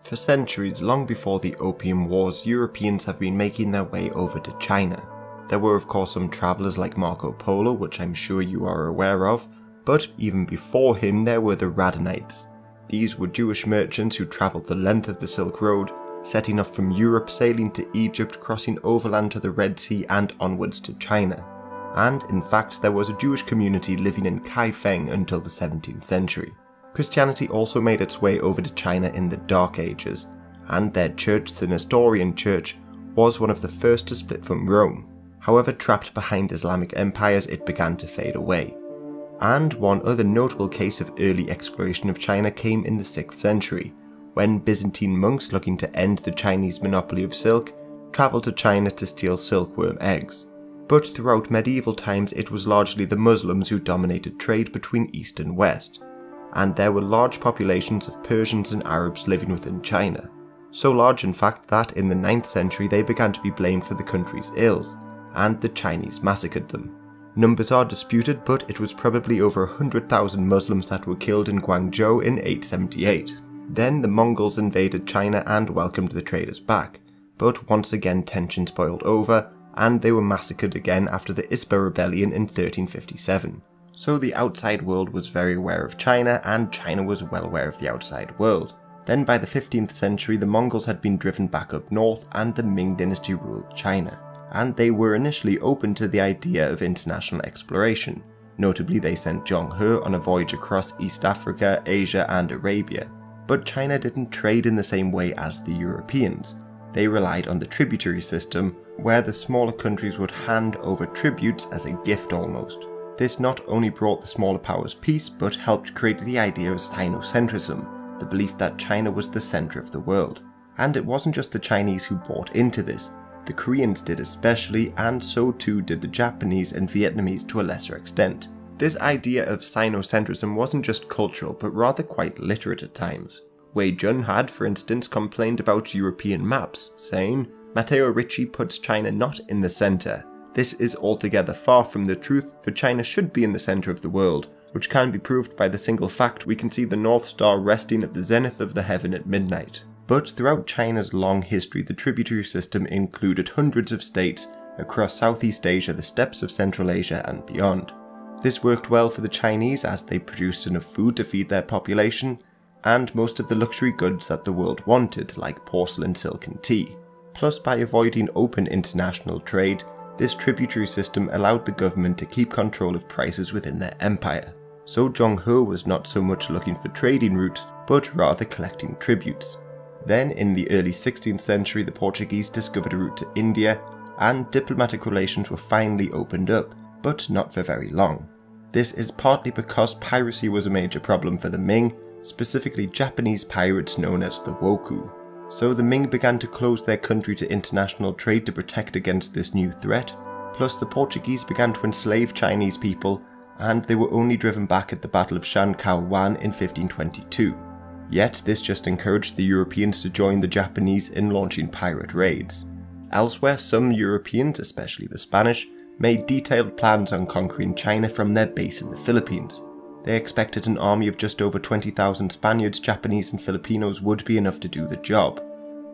For centuries, long before the Opium Wars, Europeans have been making their way over to China. There were of course some travellers like Marco Polo, which I'm sure you are aware of, but even before him there were the Radhanites. These were Jewish merchants who travelled the length of the Silk Road, setting off from Europe, sailing to Egypt, crossing overland to the Red Sea and onwards to China. And in fact there was a Jewish community living in Kaifeng until the 17th century. Christianity also made its way over to China in the Dark Ages, and their church, the Nestorian Church, was one of the first to split from Rome. However, trapped behind Islamic empires, it began to fade away. And one other notable case of early exploration of China came in the 6th century, when Byzantine monks looking to end the Chinese monopoly of silk travelled to China to steal silkworm eggs. But throughout medieval times it was largely the Muslims who dominated trade between East and West, and there were large populations of Persians and Arabs living within China. So large in fact that in the 9th century they began to be blamed for the country's ills, and the Chinese massacred them. Numbers are disputed, but it was probably over 100,000 Muslims that were killed in Guangzhou in 878. Then the Mongols invaded China and welcomed the traders back, but once again tensions boiled over, and they were massacred again after the Isba Rebellion in 1357. So the outside world was very aware of China, and China was well aware of the outside world. Then by the 15th century the Mongols had been driven back up north and the Ming dynasty ruled China, and they were initially open to the idea of international exploration. Notably they sent Zheng He on a voyage across East Africa, Asia and Arabia. But China didn't trade in the same way as the Europeans. They relied on the tributary system, where the smaller countries would hand over tributes as a gift almost. This not only brought the smaller powers peace, but helped create the idea of Sinocentrism, the belief that China was the centre of the world. And it wasn't just the Chinese who bought into this. The Koreans did especially, and so too did the Japanese and Vietnamese to a lesser extent. This idea of Sinocentrism wasn't just cultural, but rather quite literate at times. Wei Jun had, for instance, complained about European maps, saying, "Matteo Ricci puts China not in the centre. This is altogether far from the truth, for China should be in the centre of the world, which can be proved by the single fact we can see the North Star resting at the zenith of the heaven at midnight." But throughout China's long history, the tributary system included hundreds of states across Southeast Asia, the steppes of Central Asia and beyond. This worked well for the Chinese as they produced enough food to feed their population, and most of the luxury goods that the world wanted, like porcelain, silk and tea. Plus, by avoiding open international trade, this tributary system allowed the government to keep control of prices within their empire. So Zheng He was not so much looking for trading routes, but rather collecting tributes. Then in the early 16th century the Portuguese discovered a route to India, and diplomatic relations were finally opened up, but not for very long. This is partly because piracy was a major problem for the Ming, specifically Japanese pirates known as the Wokou. So the Ming began to close their country to international trade to protect against this new threat, plus the Portuguese began to enslave Chinese people, and they were only driven back at the Battle of Shan Kao Wan in 1522. Yet this just encouraged the Europeans to join the Japanese in launching pirate raids. Elsewhere, some Europeans, especially the Spanish, made detailed plans on conquering China from their base in the Philippines. They expected an army of just over 20,000 Spaniards, Japanese and Filipinos would be enough to do the job.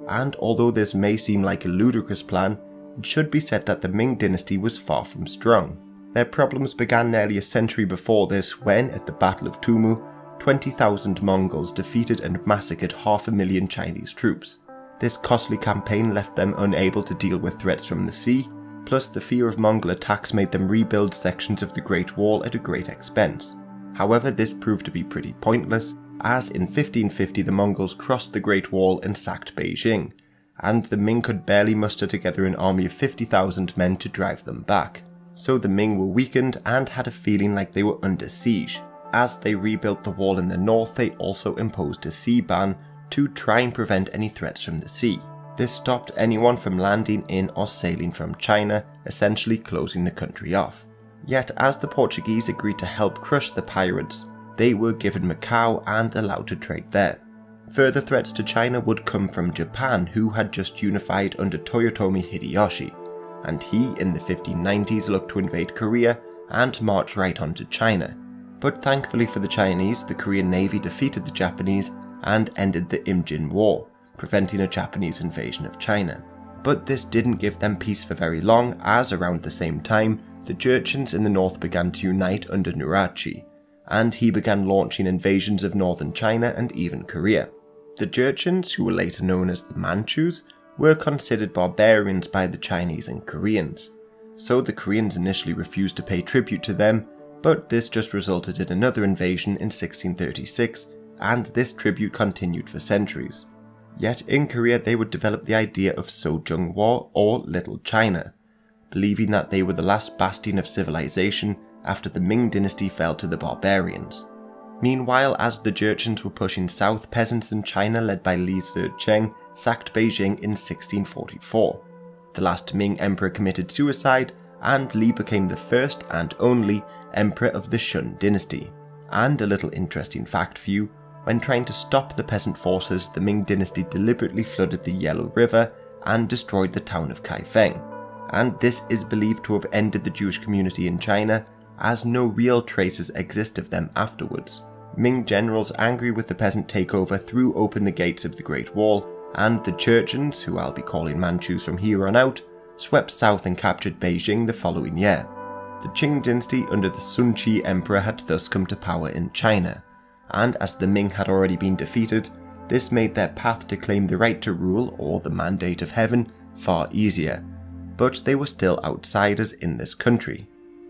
And although this may seem like a ludicrous plan, it should be said that the Ming dynasty was far from strong. Their problems began nearly a century before this when, at the Battle of Tumu, 20,000 Mongols defeated and massacred 500,000 Chinese troops. This costly campaign left them unable to deal with threats from the sea, plus the fear of Mongol attacks made them rebuild sections of the Great Wall at a great expense. However, this proved to be pretty pointless, as in 1550 the Mongols crossed the Great Wall and sacked Beijing, and the Ming could barely muster together an army of 50,000 men to drive them back. So the Ming were weakened and had a feeling like they were under siege. As they rebuilt the wall in the north, they also imposed a sea ban to try and prevent any threats from the sea. This stopped anyone from landing in or sailing from China, essentially closing the country off. Yet as the Portuguese agreed to help crush the pirates, they were given Macau and allowed to trade there. Further threats to China would come from Japan, who had just unified under Toyotomi Hideyoshi, and he in the 1590s looked to invade Korea and march right onto China. But thankfully for the Chinese, the Korean Navy defeated the Japanese and ended the Imjin War, preventing a Japanese invasion of China. But this didn't give them peace for very long, as around the same time, the Jurchens in the north began to unite under Nurhaci, and he began launching invasions of northern China and even Korea. The Jurchens, who were later known as the Manchus, were considered barbarians by the Chinese and Koreans, so the Koreans initially refused to pay tribute to them, but this just resulted in another invasion in 1636, and this tribute continued for centuries. Yet in Korea they would develop the idea of Sojungwa, or Little China, believing that they were the last bastion of civilization after the Ming dynasty fell to the barbarians. Meanwhile, as the Jurchens were pushing south, peasants in China led by Li Zicheng sacked Beijing in 1644. The last Ming emperor committed suicide, and Li became the first and only emperor of the Shun dynasty. And a little interesting fact for you, when trying to stop the peasant forces, the Ming dynasty deliberately flooded the Yellow River and destroyed the town of Kaifeng. And this is believed to have ended the Jewish community in China, as no real traces exist of them afterwards. Ming generals, angry with the peasant takeover, threw open the gates of the Great Wall, and the Jurchens, who I'll be calling Manchus from here on out, swept south and captured Beijing the following year. The Qing dynasty under the Sun Qi emperor had thus come to power in China, and as the Ming had already been defeated, this made their path to claim the right to rule, or the mandate of heaven, far easier, but they were still outsiders in this country.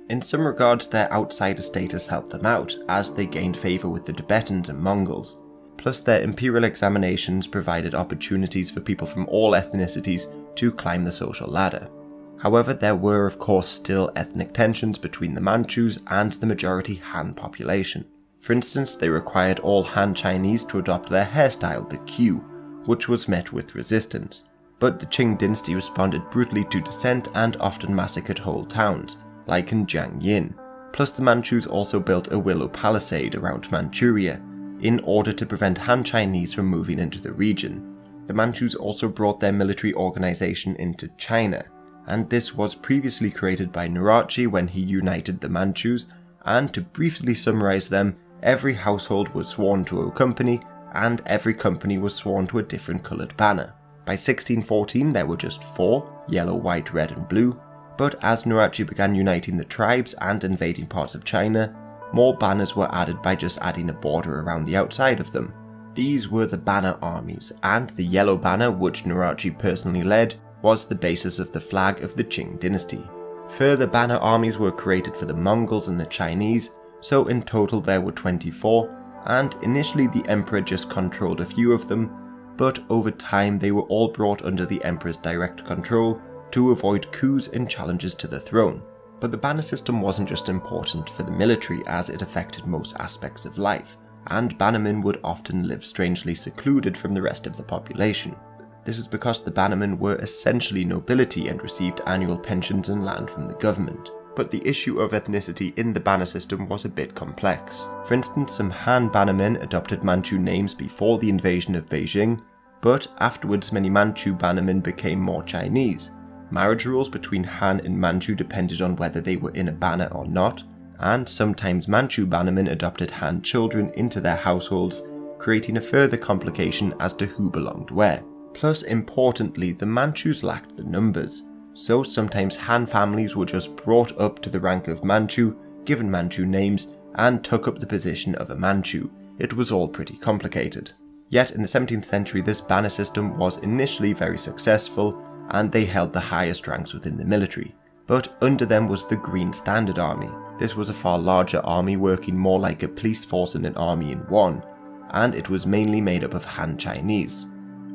In some regards, their outsider status helped them out, as they gained favour with the Tibetans and Mongols. Plus, their imperial examinations provided opportunities for people from all ethnicities to climb the social ladder. However, there were of course still ethnic tensions between the Manchus and the majority Han population. For instance, they required all Han Chinese to adopt their hairstyle, the queue, which was met with resistance. But the Qing dynasty responded brutally to dissent and often massacred whole towns, like in Jiangyin. Plus, the Manchus also built a willow palisade around Manchuria, in order to prevent Han Chinese from moving into the region. The Manchus also brought their military organization into China, and this was previously created by Nurhaci when he united the Manchus, and to briefly summarize them, every household was sworn to a company, and every company was sworn to a different coloured banner. By 1614 there were just 4, yellow, white, red and blue, but as Nurhaci began uniting the tribes and invading parts of China, more banners were added by just adding a border around the outside of them. These were the banner armies, and the yellow banner, which Nurhaci personally led, was the basis of the flag of the Qing dynasty. Further banner armies were created for the Mongols and the Chinese, so in total there were 24, and initially the emperor just controlled a few of them, but over time they were all brought under the emperor's direct control to avoid coups and challenges to the throne. But the banner system wasn't just important for the military, as it affected most aspects of life, and bannermen would often live strangely secluded from the rest of the population. This is because the bannermen were essentially nobility and received annual pensions and land from the government. But the issue of ethnicity in the banner system was a bit complex. For instance, some Han bannermen adopted Manchu names before the invasion of Beijing, but afterwards many Manchu bannermen became more Chinese. Marriage rules between Han and Manchu depended on whether they were in a banner or not, and sometimes Manchu bannermen adopted Han children into their households, creating a further complication as to who belonged where. Plus, importantly, the Manchus lacked the numbers, so sometimes Han families were just brought up to the rank of Manchu, given Manchu names, and took up the position of a Manchu. It was all pretty complicated. Yet in the 17th century this banner system was initially very successful, and they held the highest ranks within the military. But under them was the Green Standard Army. This was a far larger army working more like a police force and an army in one, and it was mainly made up of Han Chinese.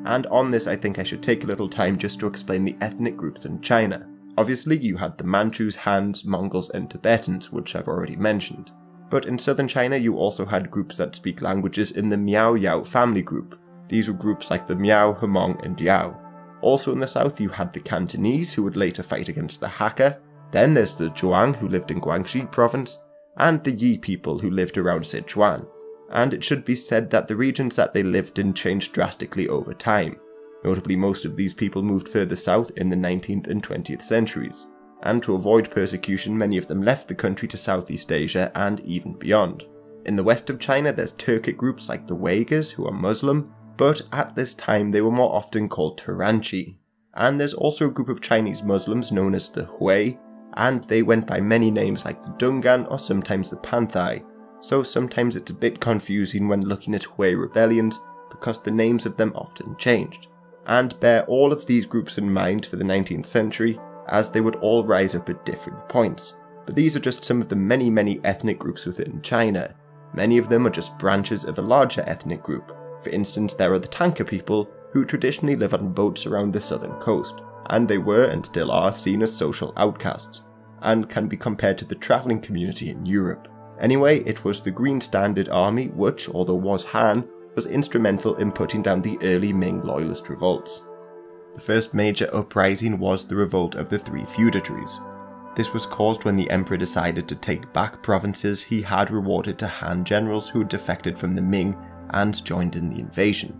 And on this I think I should take a little time just to explain the ethnic groups in China. Obviously you had the Manchus, Hans, Mongols and Tibetans, which I've already mentioned. But in southern China you also had groups that speak languages in the Miao Yao family group. These were groups like the Miao, Hmong and Yao. Also in the south you had the Cantonese, who would later fight against the Hakka. Then there's the Zhuang, who lived in Guangxi province, and the Yi people, who lived around Sichuan. And it should be said that the regions that they lived in changed drastically over time. Notably, most of these people moved further south in the 19th and 20th centuries, and to avoid persecution many of them left the country to Southeast Asia and even beyond. In the west of China there's Turkic groups like the Uyghurs, who are Muslim, but at this time they were more often called Turanchi. And there's also a group of Chinese Muslims known as the Hui, and they went by many names like the Dungan or sometimes the Panthai, so sometimes it's a bit confusing when looking at Hui rebellions because the names of them often changed. And bear all of these groups in mind for the 19th century, as they would all rise up at different points. But these are just some of the many ethnic groups within China. Many of them are just branches of a larger ethnic group. For instance, there are the Tanka people, who traditionally live on boats around the southern coast, and they were and still are seen as social outcasts, and can be compared to the travelling community in Europe. Anyway, it was the Green Standard Army which, although was Han, was instrumental in putting down the early Ming loyalist revolts. The first major uprising was the Revolt of the Three Feudatories. This was caused when the emperor decided to take back provinces he had rewarded to Han generals who had defected from the Ming and joined in the invasion.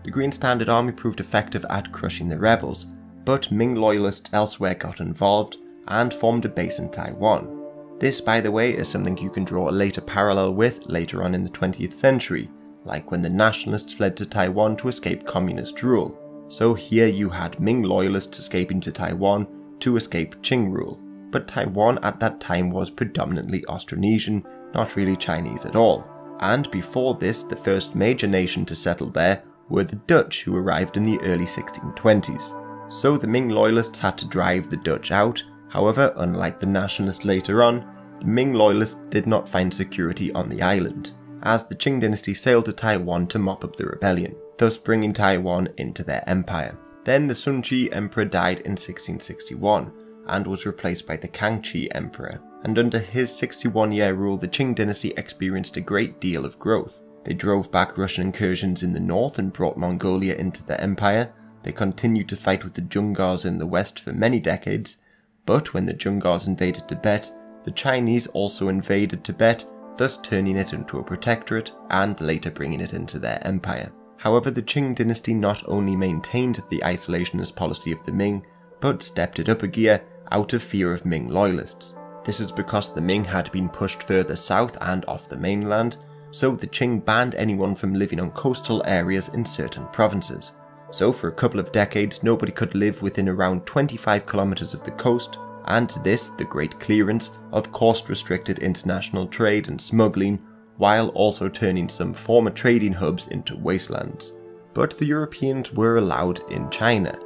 The Green Standard Army proved effective at crushing the rebels, but Ming loyalists elsewhere got involved and formed a base in Taiwan. This, by the way, is something you can draw a later parallel with later on in the 20th century, like when the nationalists fled to Taiwan to escape communist rule. So here you had Ming loyalists escaping to Taiwan to escape Qing rule. But Taiwan at that time was predominantly Austronesian, not really Chinese at all. And before this, the first major nation to settle there were the Dutch, who arrived in the early 1620s. So the Ming loyalists had to drive the Dutch out. However, unlike the nationalists later on, the Ming loyalists did not find security on the island, as the Qing dynasty sailed to Taiwan to mop up the rebellion, thus bringing Taiwan into their empire. Then the Sun Chi Emperor died in 1661, and was replaced by the Kangxi Emperor, and under his 61-year rule the Qing dynasty experienced a great deal of growth. They drove back Russian incursions in the north and brought Mongolia into their empire. They continued to fight with the Dzungars in the west for many decades, but when the Dzungars invaded Tibet, the Chinese also invaded Tibet, thus turning it into a protectorate and later bringing it into their empire. However, the Qing dynasty not only maintained the isolationist policy of the Ming, but stepped it up a gear out of fear of Ming loyalists. This is because the Ming had been pushed further south and off the mainland, so the Qing banned anyone from living on coastal areas in certain provinces. So for a couple of decades nobody could live within around 25 kilometers of the coast, and this, the Great Clearance, of course restricted international trade and smuggling, while also turning some former trading hubs into wastelands. But the Europeans were allowed in China.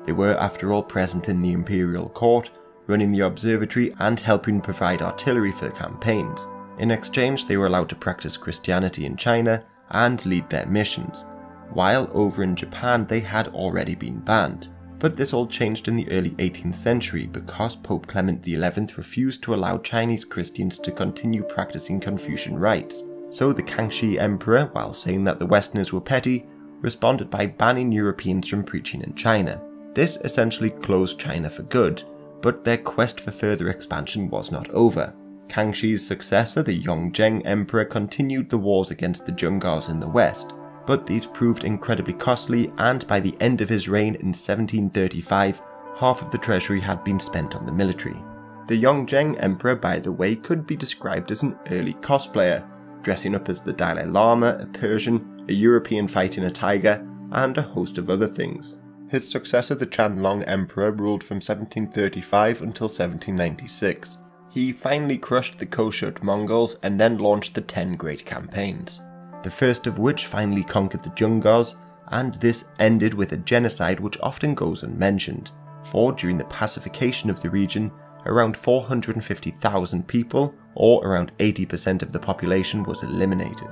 They were after all present in the imperial court, running the observatory and helping provide artillery for campaigns. In exchange they were allowed to practice Christianity in China and lead their missions, while over in Japan they had already been banned. But this all changed in the early 18th century because Pope Clement XI refused to allow Chinese Christians to continue practicing Confucian rites. So the Kangxi Emperor, while saying that the Westerners were petty, responded by banning Europeans from preaching in China. This essentially closed China for good, but their quest for further expansion was not over. Kangxi's successor, the Yongzheng Emperor, continued the wars against the Dzungars in the west, but these proved incredibly costly, and by the end of his reign in 1735, half of the treasury had been spent on the military. The Yongzheng Emperor, by the way, could be described as an early cosplayer, dressing up as the Dalai Lama, a Persian, a European fighting a tiger, and a host of other things. His successor, the Qianlong Emperor, ruled from 1735 until 1796. He finally crushed the Koshut Mongols and then launched the 10 Great Campaigns, the first of which finally conquered the Dzungars, and this ended with a genocide which often goes unmentioned, for during the pacification of the region, around 450,000 people, or around 80% of the population, was eliminated.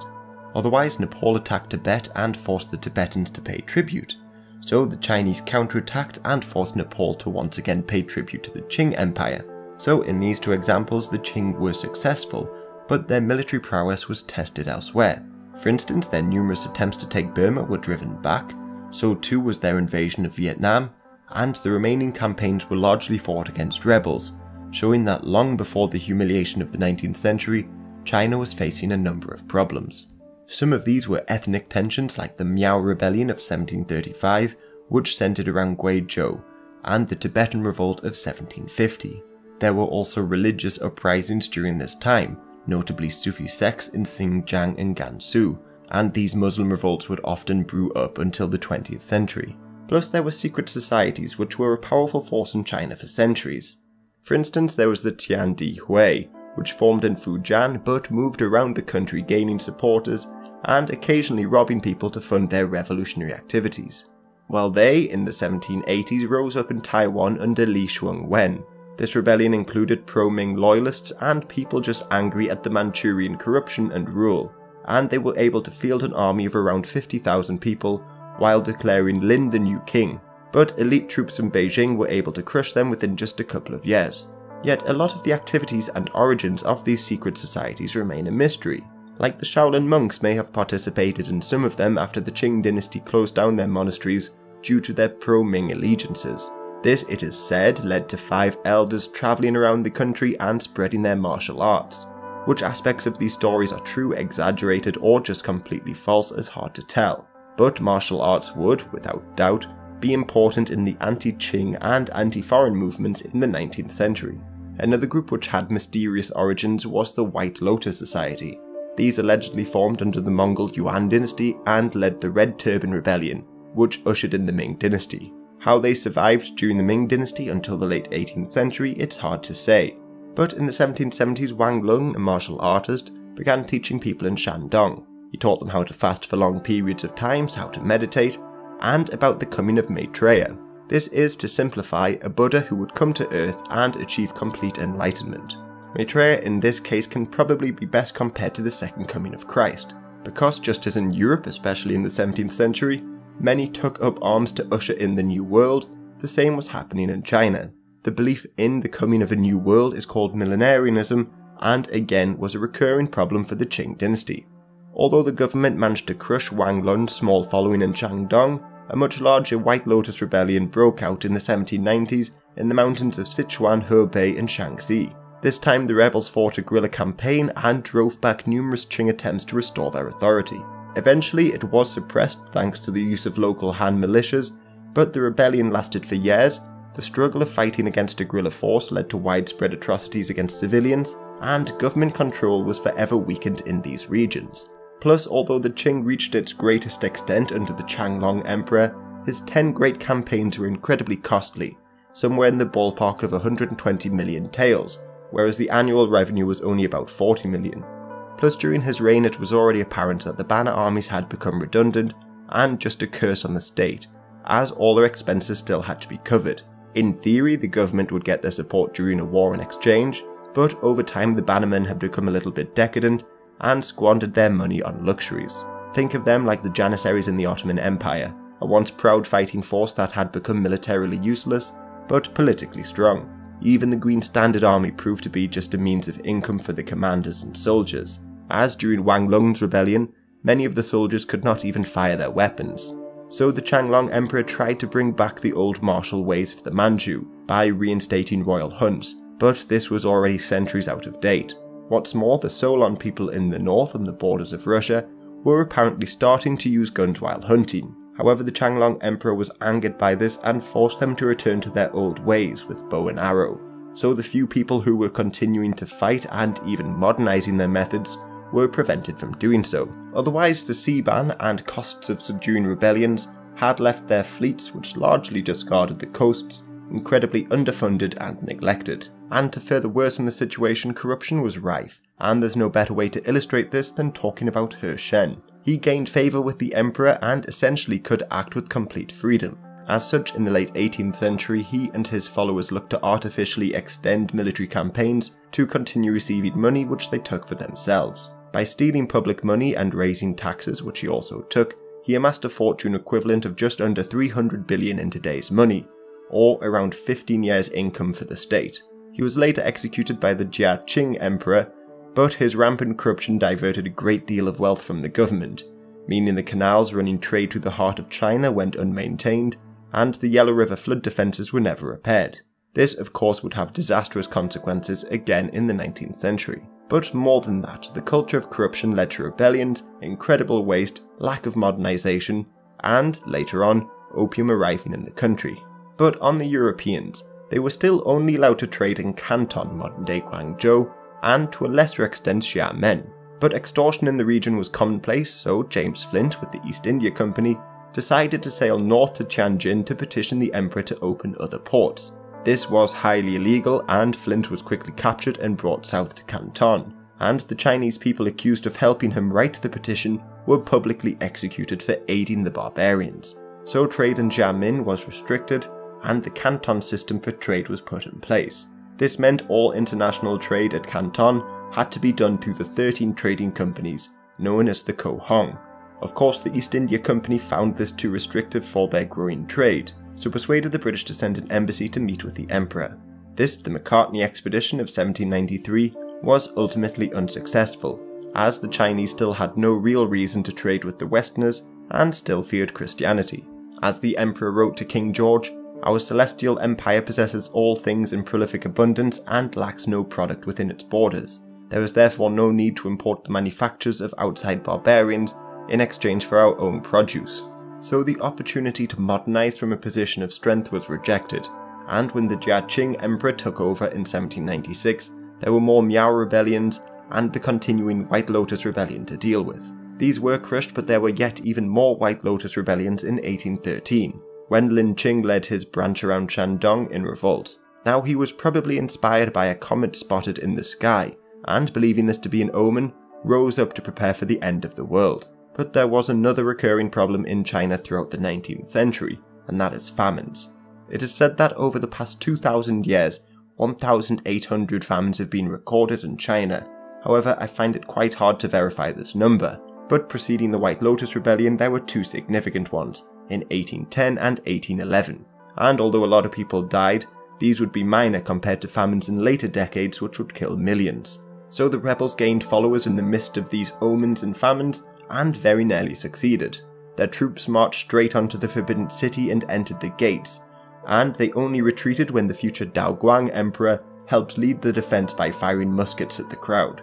Otherwise, Nepal attacked Tibet and forced the Tibetans to pay tribute. So the Chinese counterattacked and forced Nepal to once again pay tribute to the Qing Empire. So in these two examples the Qing were successful, but their military prowess was tested elsewhere. For instance, their numerous attempts to take Burma were driven back, so too was their invasion of Vietnam, and the remaining campaigns were largely fought against rebels, showing that long before the humiliation of the 19th century, China was facing a number of problems. Some of these were ethnic tensions like the Miao Rebellion of 1735, which centered around Guizhou, and the Tibetan Revolt of 1750. There were also religious uprisings during this time, notably Sufi sects in Xinjiang and Gansu, and these Muslim revolts would often brew up until the 20th century. Plus there were secret societies which were a powerful force in China for centuries. For instance, there was the Tian Di Hui, which formed in Fujian but moved around the country gaining supporters and occasionally robbing people to fund their revolutionary activities. While they, in the 1780s, rose up in Taiwan under Li Shengwen. This rebellion included pro-Ming loyalists and people just angry at the Manchurian corruption and rule, and they were able to field an army of around 50,000 people while declaring Lin the new king, but elite troops from Beijing were able to crush them within just a couple of years. Yet a lot of the activities and origins of these secret societies remain a mystery. Like the Shaolin monks may have participated in some of them after the Qing dynasty closed down their monasteries due to their pro-Ming allegiances. This, it is said, led to 5 elders travelling around the country and spreading their martial arts. Which aspects of these stories are true, exaggerated, or just completely false is hard to tell, but martial arts would, without doubt, be important in the anti-Qing and anti-foreign movements in the 19th century. Another group which had mysterious origins was the White Lotus Society. These allegedly formed under the Mongol Yuan dynasty and led the Red Turban Rebellion, which ushered in the Ming dynasty. How they survived during the Ming dynasty until the late 18th century, it's hard to say. But in the 1770s, Wang Lung, a martial artist, began teaching people in Shandong. He taught them how to fast for long periods of time, how to meditate, and about the coming of Maitreya. This is, to simplify, a Buddha who would come to Earth and achieve complete enlightenment. Maitreya in this case can probably be best compared to the second coming of Christ, because just as in Europe, especially in the 17th century, many took up arms to usher in the New World, the same was happening in China. The belief in the coming of a new world is called millenarianism, and again was a recurring problem for the Qing dynasty. Although the government managed to crush Wang Lun's small following in Shandong, a much larger White Lotus rebellion broke out in the 1790s in the mountains of Sichuan, Hebei and Shaanxi. This time the rebels fought a guerrilla campaign and drove back numerous Qing attempts to restore their authority. Eventually it was suppressed thanks to the use of local Han militias, but the rebellion lasted for years. The struggle of fighting against a guerrilla force led to widespread atrocities against civilians, and government control was forever weakened in these regions. Plus, although the Qing reached its greatest extent under the Qianlong Emperor, his 10 great campaigns were incredibly costly, somewhere in the ballpark of 120 million taels, whereas the annual revenue was only about 40 million. Plus, during his reign it was already apparent that the banner armies had become redundant and just a curse on the state, as all their expenses still had to be covered. In theory, the government would get their support during a war in exchange, but over time the bannermen had become a little bit decadent and squandered their money on luxuries. Think of them like the Janissaries in the Ottoman Empire, a once proud fighting force that had become militarily useless, but politically strong. Even the Green Standard Army proved to be just a means of income for the commanders and soldiers, as during Wang Lung's rebellion, many of the soldiers could not even fire their weapons. So the Qianlong Emperor tried to bring back the old martial ways of the Manchu by reinstating royal hunts, but this was already centuries out of date. What's more, the Solon people in the north and the borders of Russia were apparently starting to use guns while hunting. However, the Qianlong Emperor was angered by this and forced them to return to their old ways with bow and arrow. So the few people who were continuing to fight and even modernizing their methods were prevented from doing so. Otherwise, the sea ban and costs of subduing rebellions had left their fleets, which largely just guarded the coasts, incredibly underfunded and neglected. And to further worsen the situation, corruption was rife, and there's no better way to illustrate this than talking about He Shen. He gained favour with the emperor and essentially could act with complete freedom. As such, in the late 18th century, he and his followers looked to artificially extend military campaigns to continue receiving money which they took for themselves. By stealing public money and raising taxes, which he also took, he amassed a fortune equivalent of just under 300 billion in today's money, or around 15 years' income for the state. He was later executed by the Jia Qing Emperor, but his rampant corruption diverted a great deal of wealth from the government, meaning the canals running trade through the heart of China went unmaintained, and the Yellow River flood defences were never repaired. This, of course, would have disastrous consequences again in the 19th century. But more than that, the culture of corruption led to rebellions, incredible waste, lack of modernisation, and, later on, opium arriving in the country. But on the Europeans, they were still only allowed to trade in Canton, modern-day Guangzhou, and to a lesser extent Xiamen. But extortion in the region was commonplace, so James Flint with the East India Company decided to sail north to Tianjin to petition the emperor to open other ports. This was highly illegal, and Flint was quickly captured and brought south to Canton, and the Chinese people accused of helping him write the petition were publicly executed for aiding the barbarians. So trade in Xiamen was restricted, and the Canton system for trade was put in place. This meant all international trade at Canton had to be done through the 13 trading companies, known as the Cohong. Of course, the East India Company found this too restrictive for their growing trade, so persuaded the British to send an embassy to meet with the emperor. This, the Macartney expedition of 1793, was ultimately unsuccessful, as the Chinese still had no real reason to trade with the Westerners and still feared Christianity. As the emperor wrote to King George, "Our celestial empire possesses all things in prolific abundance and lacks no product within its borders. There is therefore no need to import the manufactures of outside barbarians in exchange for our own produce." So the opportunity to modernize from a position of strength was rejected, and when the Jia Qing emperor took over in 1796, there were more Miao rebellions and the continuing White Lotus rebellion to deal with. These were crushed, but there were yet even more White Lotus rebellions in 1813, when Lin Qing led his branch around Shandong in revolt. Now he was probably inspired by a comet spotted in the sky, and believing this to be an omen, rose up to prepare for the end of the world. But there was another recurring problem in China throughout the 19th century, and that is famines. It is said that over the past 2,000 years, 1,800 famines have been recorded in China. However, I find it quite hard to verify this number. But preceding the White Lotus Rebellion, there were two significant ones, in 1810 and 1811. And although a lot of people died, these would be minor compared to famines in later decades which would kill millions. So the rebels gained followers in the midst of these omens and famines, and very nearly succeeded. Their troops marched straight onto the Forbidden City and entered the gates, and they only retreated when the future Daoguang emperor helped lead the defense by firing muskets at the crowd.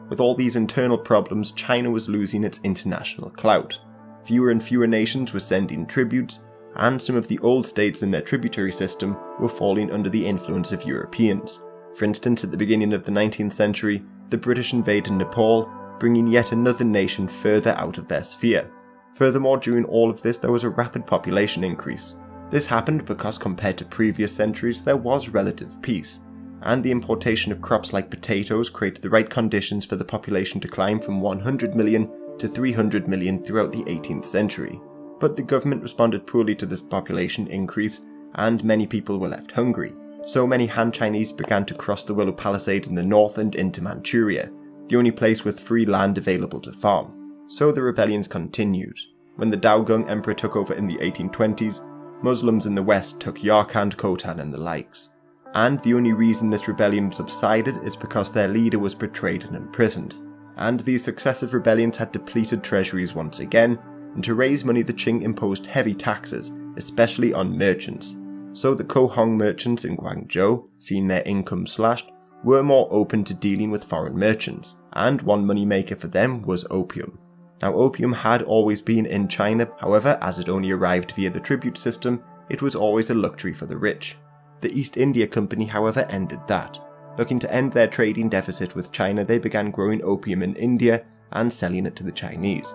With all these internal problems, China was losing its international clout. Fewer and fewer nations were sending tributes, and some of the old states in their tributary system were falling under the influence of Europeans. For instance, at the beginning of the 19th century, the British invaded Nepal, bringing yet another nation further out of their sphere. Furthermore, during all of this, there was a rapid population increase. This happened because compared to previous centuries, there was relative peace, and the importation of crops like potatoes created the right conditions for the population to climb from 100 million to 300 million throughout the 18th century. But the government responded poorly to this population increase, and many people were left hungry. So many Han Chinese began to cross the Willow Palisade in the north and into Manchuria, the only place with free land available to farm. So the rebellions continued. When the Daoguang Emperor took over in the 1820s, Muslims in the west took Yarkand, Khotan and the likes. And the only reason this rebellion subsided is because their leader was betrayed and imprisoned. And these successive rebellions had depleted treasuries once again, and to raise money the Qing imposed heavy taxes, especially on merchants. So the Cohong merchants in Guangzhou, seeing their income slashed, were more open to dealing with foreign merchants, and one moneymaker for them was opium. Now opium had always been in China, however, as it only arrived via the tribute system, it was always a luxury for the rich. The East India Company, however, ended that. Looking to end their trading deficit with China, they began growing opium in India and selling it to the Chinese.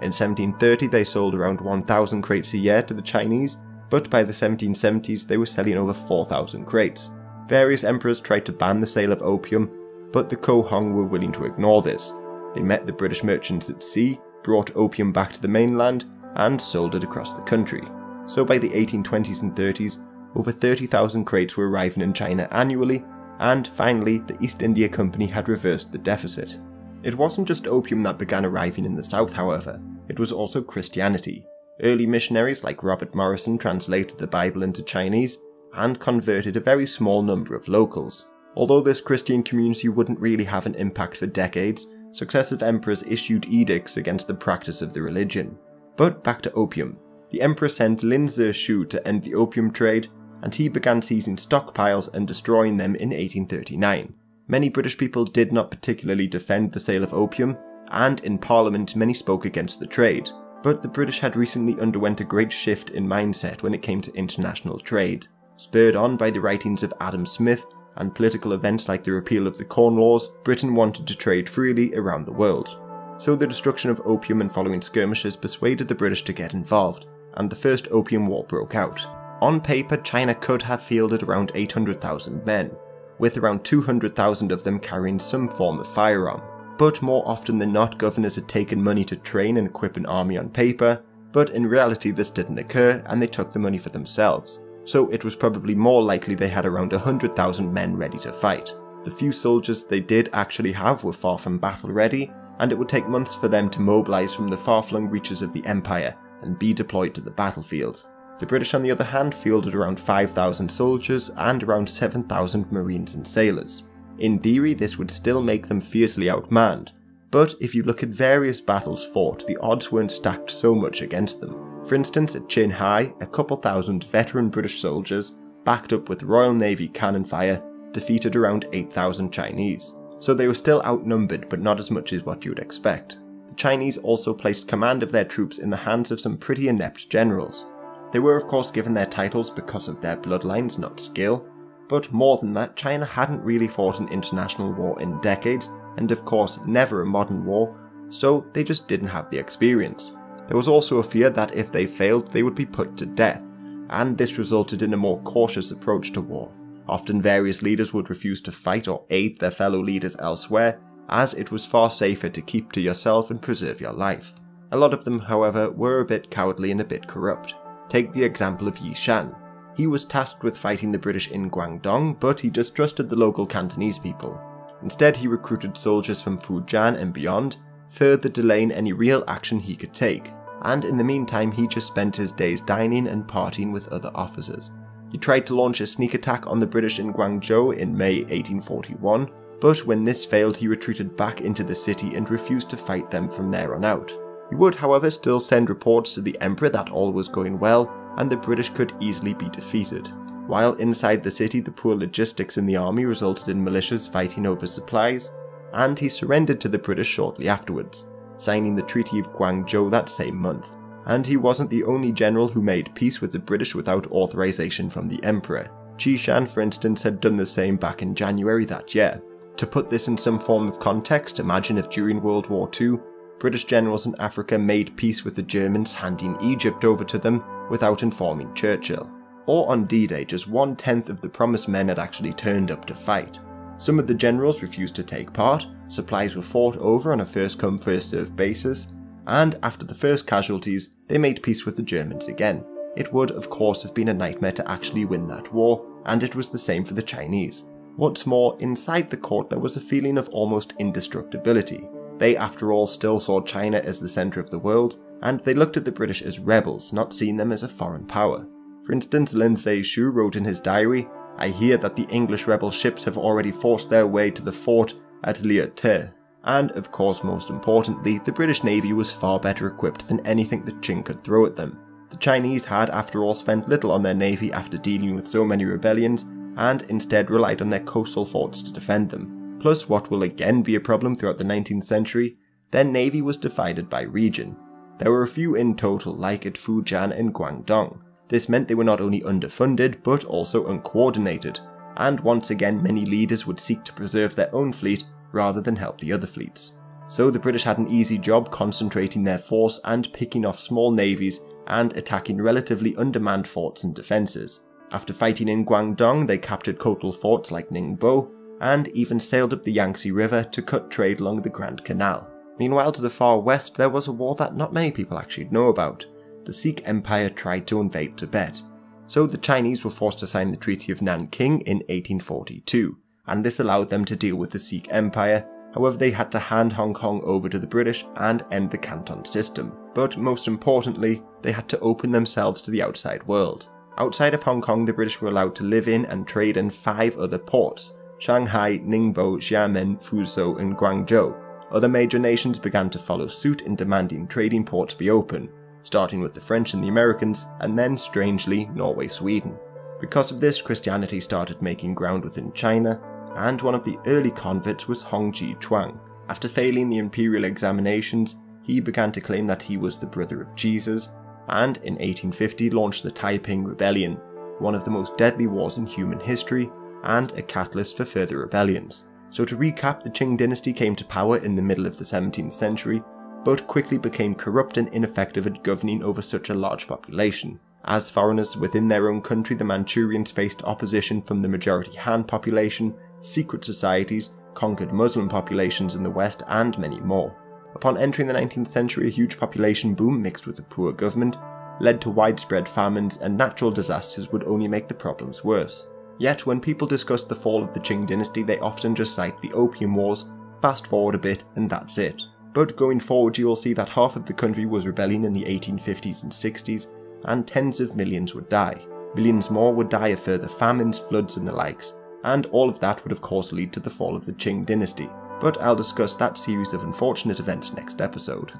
In 1730 they sold around 1,000 crates a year to the Chinese, but by the 1770s they were selling over 4,000 crates. Various emperors tried to ban the sale of opium, but the Cohong were willing to ignore this. They met the British merchants at sea, brought opium back to the mainland, and sold it across the country. So by the 1820s and 30s, over 30,000 crates were arriving in China annually, and finally the East India Company had reversed the deficit. It wasn't just opium that began arriving in the south, however, it was also Christianity. Early missionaries like Robert Morrison translated the Bible into Chinese, and converted a very small number of locals. Although this Christian community wouldn't really have an impact for decades, successive emperors issued edicts against the practice of the religion. But back to opium. The emperor sent Lin Zexu to end the opium trade, and he began seizing stockpiles and destroying them in 1839. Many British people did not particularly defend the sale of opium, and in Parliament many spoke against the trade. But the British had recently underwent a great shift in mindset when it came to international trade. Spurred on by the writings of Adam Smith and political events like the repeal of the Corn Laws, Britain wanted to trade freely around the world. So the destruction of opium and following skirmishes persuaded the British to get involved, and the First Opium War broke out. On paper, China could have fielded around 800,000 men, with around 200,000 of them carrying some form of firearm. But more often than not, governors had taken money to train and equip an army on paper, but in reality this didn't occur and they took the money for themselves. So it was probably more likely they had around 100,000 men ready to fight. The few soldiers they did actually have were far from battle ready, and it would take months for them to mobilise from the far-flung reaches of the Empire and be deployed to the battlefield. The British, on the other hand, fielded around 5,000 soldiers and around 7,000 marines and sailors. In theory, this would still make them fiercely outmanned, but if you look at various battles fought, the odds weren't stacked so much against them. For instance, at Chin Hai, a couple thousand veteran British soldiers, backed up with Royal Navy cannon fire, defeated around 8,000 Chinese. So they were still outnumbered, but not as much as what you would expect. The Chinese also placed command of their troops in the hands of some pretty inept generals. They were of course given their titles because of their bloodlines, not skill, but more than that, China hadn't really fought an international war in decades, and of course never a modern war, so they just didn't have the experience. There was also a fear that if they failed, they would be put to death, and this resulted in a more cautious approach to war. Often various leaders would refuse to fight or aid their fellow leaders elsewhere, as it was far safer to keep to yourself and preserve your life. A lot of them, however, were a bit cowardly and a bit corrupt. Take the example of Yi Shan. He was tasked with fighting the British in Guangdong, but he distrusted the local Cantonese people. Instead, he recruited soldiers from Fujian and beyond, further delaying any real action he could take, and in the meantime he just spent his days dining and partying with other officers. He tried to launch a sneak attack on the British in Guangzhou in May 1841, but when this failed he retreated back into the city and refused to fight them from there on out. He would, however, still send reports to the Emperor that all was going well, and the British could easily be defeated. While inside the city, the poor logistics in the army resulted in militias fighting over supplies, and he surrendered to the British shortly afterwards, signing the Treaty of Guangzhou that same month. And he wasn't the only general who made peace with the British without authorization from the Emperor. Qi Shan, for instance, had done the same back in January that year. To put this in some form of context, imagine if during World War II, British generals in Africa made peace with the Germans, handing Egypt over to them without informing Churchill. Or on D-Day, just 1/10 of the promised men had actually turned up to fight. Some of the generals refused to take part, supplies were fought over on a first-come first-served basis, and after the first casualties, they made peace with the Germans again. It would, of course, have been a nightmare to actually win that war, and it was the same for the Chinese. What's more, inside the court there was a feeling of almost indestructibility. They, after all, still saw China as the centre of the world, and they looked at the British as rebels, not seeing them as a foreign power. For instance, Lin Shui wrote in his diary, "I hear that the English rebel ships have already forced their way to the fort at Liute." And of course, most importantly, the British Navy was far better equipped than anything the Qing could throw at them. The Chinese had, after all, spent little on their navy after dealing with so many rebellions, and instead relied on their coastal forts to defend them. Plus, what will again be a problem throughout the 19th century, their navy was divided by region. There were a few in total, like at Fujian and Guangdong. This meant they were not only underfunded, but also uncoordinated, and once again many leaders would seek to preserve their own fleet rather than help the other fleets. So the British had an easy job concentrating their force and picking off small navies and attacking relatively undermanned forts and defences. After fighting in Guangdong, they captured coastal forts like Ningbo, and even sailed up the Yangtze River to cut trade along the Grand Canal. Meanwhile, to the far west, there was a war that not many people actually know about. The Sikh Empire tried to invade Tibet, so the Chinese were forced to sign the Treaty of Nanking in 1842, and this allowed them to deal with the Sikh Empire. However, they had to hand Hong Kong over to the British and end the Canton system. But most importantly, they had to open themselves to the outside world. Outside of Hong Kong, the British were allowed to live in and trade in 5 other ports: Shanghai, Ningbo, Xiamen, Fuzhou, and Guangzhou. Other major nations began to follow suit in demanding trading ports be open, starting with the French and the Americans, and then, strangely, Norway, Sweden. Because of this, Christianity started making ground within China, and one of the early converts was Hongji Chuang. After failing the imperial examinations, he began to claim that he was the brother of Jesus, and in 1850 launched the Taiping Rebellion, one of the most deadly wars in human history, and a catalyst for further rebellions. So to recap, the Qing dynasty came to power in the middle of the 17th century, but quickly became corrupt and ineffective at governing over such a large population. As foreigners within their own country, the Manchurians faced opposition from the majority Han population, secret societies, conquered Muslim populations in the West, and many more. Upon entering the 19th century, a huge population boom mixed with a poor government led to widespread famines, and natural disasters would only make the problems worse. Yet when people discuss the fall of the Qing dynasty, they often just cite the Opium Wars, fast forward a bit, and that's it. But going forward, you will see that half of the country was rebelling in the 1850s and 60s, and tens of millions would die. Millions more would die of further famines, floods and the likes, and all of that would of course lead to the fall of the Qing dynasty. But I'll discuss that series of unfortunate events next episode.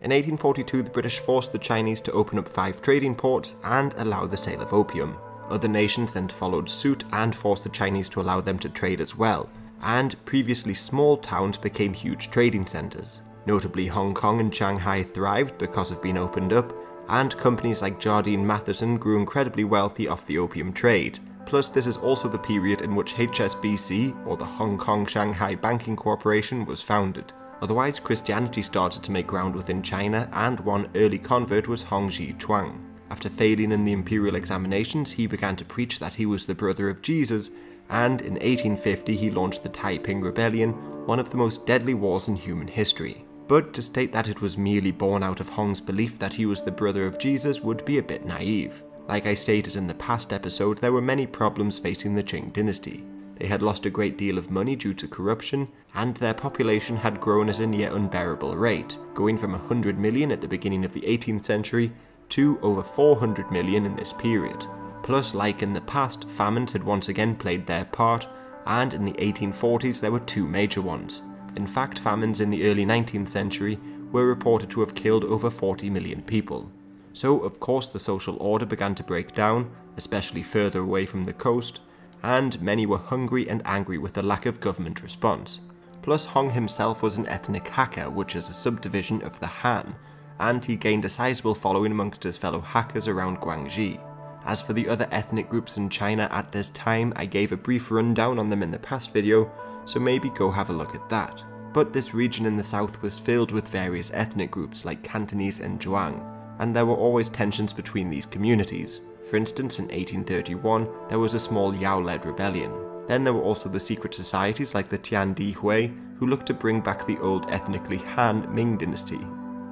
In 1842, the British forced the Chinese to open up 5 trading ports and allow the sale of opium. Other nations then followed suit and forced the Chinese to allow them to trade as well, and previously small towns became huge trading centres. Notably, Hong Kong and Shanghai thrived because of being opened up, and companies like Jardine Matheson grew incredibly wealthy off the opium trade. Plus, this is also the period in which HSBC, or the Hong Kong-Shanghai Banking Corporation, was founded. Otherwise, Christianity started to make ground within China, and one early convert was Hong Xichuang. After failing in the imperial examinations, he began to preach that he was the brother of Jesus, and in 1850 he launched the Taiping Rebellion, one of the most deadly wars in human history. But to state that it was merely born out of Hong's belief that he was the brother of Jesus would be a bit naive. Like I stated in the past episode, there were many problems facing the Qing dynasty. They had lost a great deal of money due to corruption, and their population had grown at a near unbearable rate, going from 100 million at the beginning of the 18th century to over 400 million in this period. Plus, like in the past, famines had once again played their part, and in the 1840s there were 2 major ones. In fact, famines in the early 19th century were reported to have killed over 40 million people. So of course the social order began to break down, especially further away from the coast, and many were hungry and angry with the lack of government response. Plus, Hong himself was an ethnic Hakka, which is a subdivision of the Han, and he gained a sizable following amongst his fellow Hakkas around Guangxi. As for the other ethnic groups in China at this time, I gave a brief rundown on them in the past video, so maybe go have a look at that. But this region in the south was filled with various ethnic groups like Cantonese and Zhuang, and there were always tensions between these communities. For instance, in 1831, there was a small Yao-led rebellion. Then there were also the secret societies like the Tiandi Hui, who looked to bring back the old ethnically Han Ming dynasty.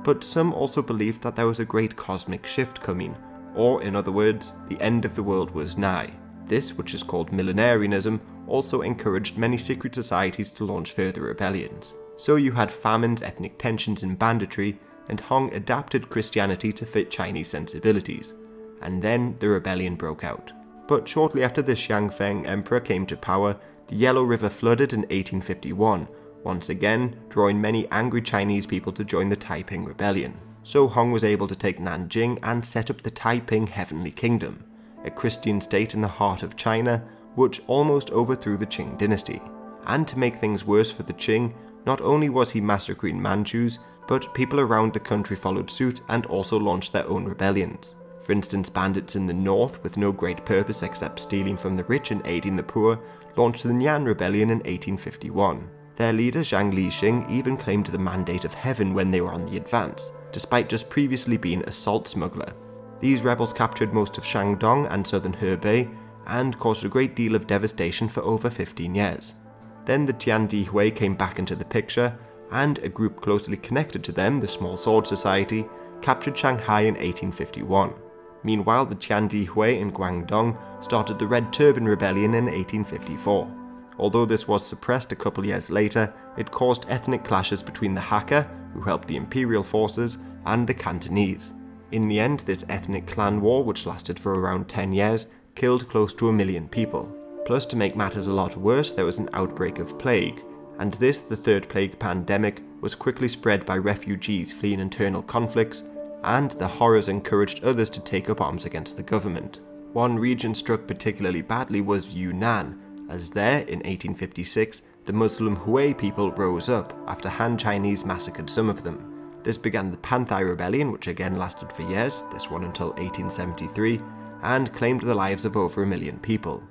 But some also believed that there was a great cosmic shift coming, or in other words, the end of the world was nigh. This, which is called millenarianism, also encouraged many secret societies to launch further rebellions. So you had famines, ethnic tensions and banditry, and Hong adapted Christianity to fit Chinese sensibilities. And then the rebellion broke out. But shortly after the Xianfeng Emperor came to power, the Yellow River flooded in 1851, once again drawing many angry Chinese people to join the Taiping Rebellion. So Hong was able to take Nanjing and set up the Taiping Heavenly Kingdom, a Christian state in the heart of China, which almost overthrew the Qing dynasty. And to make things worse for the Qing, not only was he massacring Manchus, but people around the country followed suit and also launched their own rebellions. For instance, bandits in the north, with no great purpose except stealing from the rich and aiding the poor, launched the Nian Rebellion in 1851. Their leader Zhang Lixing even claimed the mandate of heaven when they were on the advance, despite just previously being a salt smuggler. These rebels captured most of Shandong and southern Hebei, and caused a great deal of devastation for over 15 years. Then the Tiandi Hui came back into the picture, and a group closely connected to them, the Small Sword Society, captured Shanghai in 1851. Meanwhile, the Tiandi Hui in Guangdong started the Red Turban Rebellion in 1854. Although this was suppressed a couple years later, it caused ethnic clashes between the Hakka, who helped the imperial forces, and the Cantonese. In the end, this ethnic clan war, which lasted for around 10 years, killed close to 1 million people. Plus, to make matters a lot worse, there was an outbreak of plague, and this, the third plague pandemic, was quickly spread by refugees fleeing internal conflicts, and the horrors encouraged others to take up arms against the government. One region struck particularly badly was Yunnan, as there, in 1856, the Muslim Hui people rose up after Han Chinese massacred some of them. This began the Panthai Rebellion, which again lasted for years, this one until 1873, and claimed the lives of over 1 million people.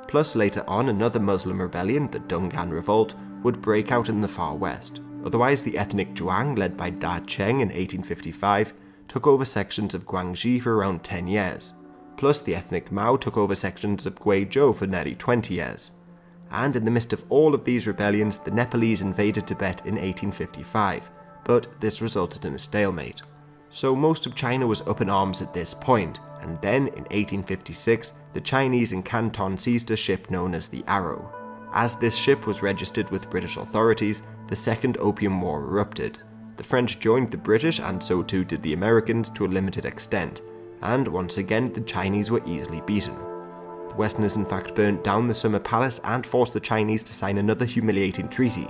Plus later on another Muslim rebellion, the Dungan Revolt, would break out in the far west. Otherwise the ethnic Zhuang, led by Da Cheng in 1855, took over sections of Guangxi for around 10 years. Plus the ethnic Mao took over sections of Guizhou for nearly 20 years. And in the midst of all of these rebellions, the Nepalese invaded Tibet in 1855, but this resulted in a stalemate. So most of China was up in arms at this point, and then in 1856 the Chinese in Canton seized a ship known as the Arrow. As this ship was registered with British authorities, the Second Opium War erupted. The French joined the British, and so too did the Americans to a limited extent, and once again the Chinese were easily beaten. The Westerners in fact burnt down the Summer Palace and forced the Chinese to sign another humiliating treaty,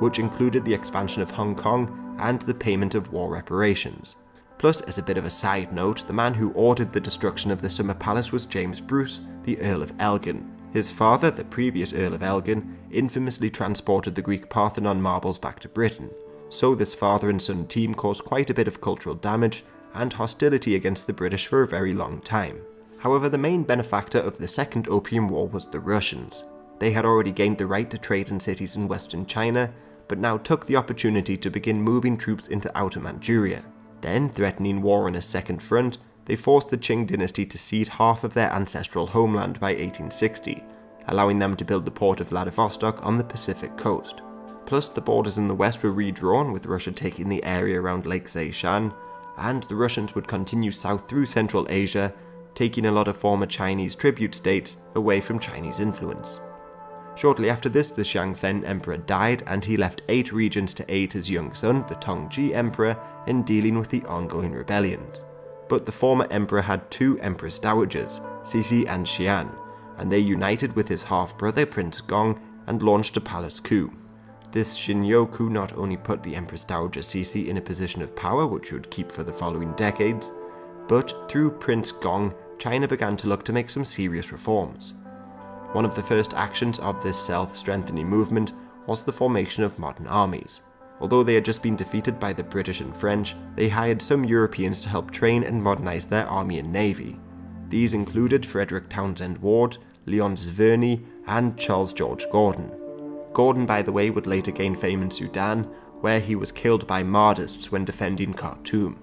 which included the expansion of Hong Kong and the payment of war reparations. Plus, as a bit of a side note, the man who ordered the destruction of the Summer Palace was James Bruce, the Earl of Elgin. His father, the previous Earl of Elgin, infamously transported the Greek Parthenon marbles back to Britain, so this father and son team caused quite a bit of cultural damage and hostility against the British for a very long time. However, the main benefactor of the Second Opium War was the Russians. They had already gained the right to trade in cities in western China, but now took the opportunity to begin moving troops into Outer Manchuria. Then, threatening war on a second front, they forced the Qing dynasty to cede half of their ancestral homeland by 1860, allowing them to build the port of Vladivostok on the Pacific coast. Plus, the borders in the west were redrawn, with Russia taking the area around Lake Zhejiang, and the Russians would continue south through Central Asia, taking a lot of former Chinese tribute states away from Chinese influence. Shortly after this, the Xiangfen Emperor died, and he left 8 regents to aid his young son, the Tongji Emperor, in dealing with the ongoing rebellions. But the former emperor had 2 Empress Dowagers, Cixi and Xian, and they united with his half-brother Prince Gong and launched a palace coup. This Xinyo coup not only put the Empress Dowager Cixi in a position of power which she would keep for the following decades, but through Prince Gong, China began to look to make some serious reforms. One of the first actions of this self-strengthening movement was the formation of modern armies. Although they had just been defeated by the British and French, they hired some Europeans to help train and modernize their army and navy. These included Frederick Townsend Ward, Leon Zverney, and Charles George Gordon. Gordon, by the way, would later gain fame in Sudan, where he was killed by Mahdists when defending Khartoum.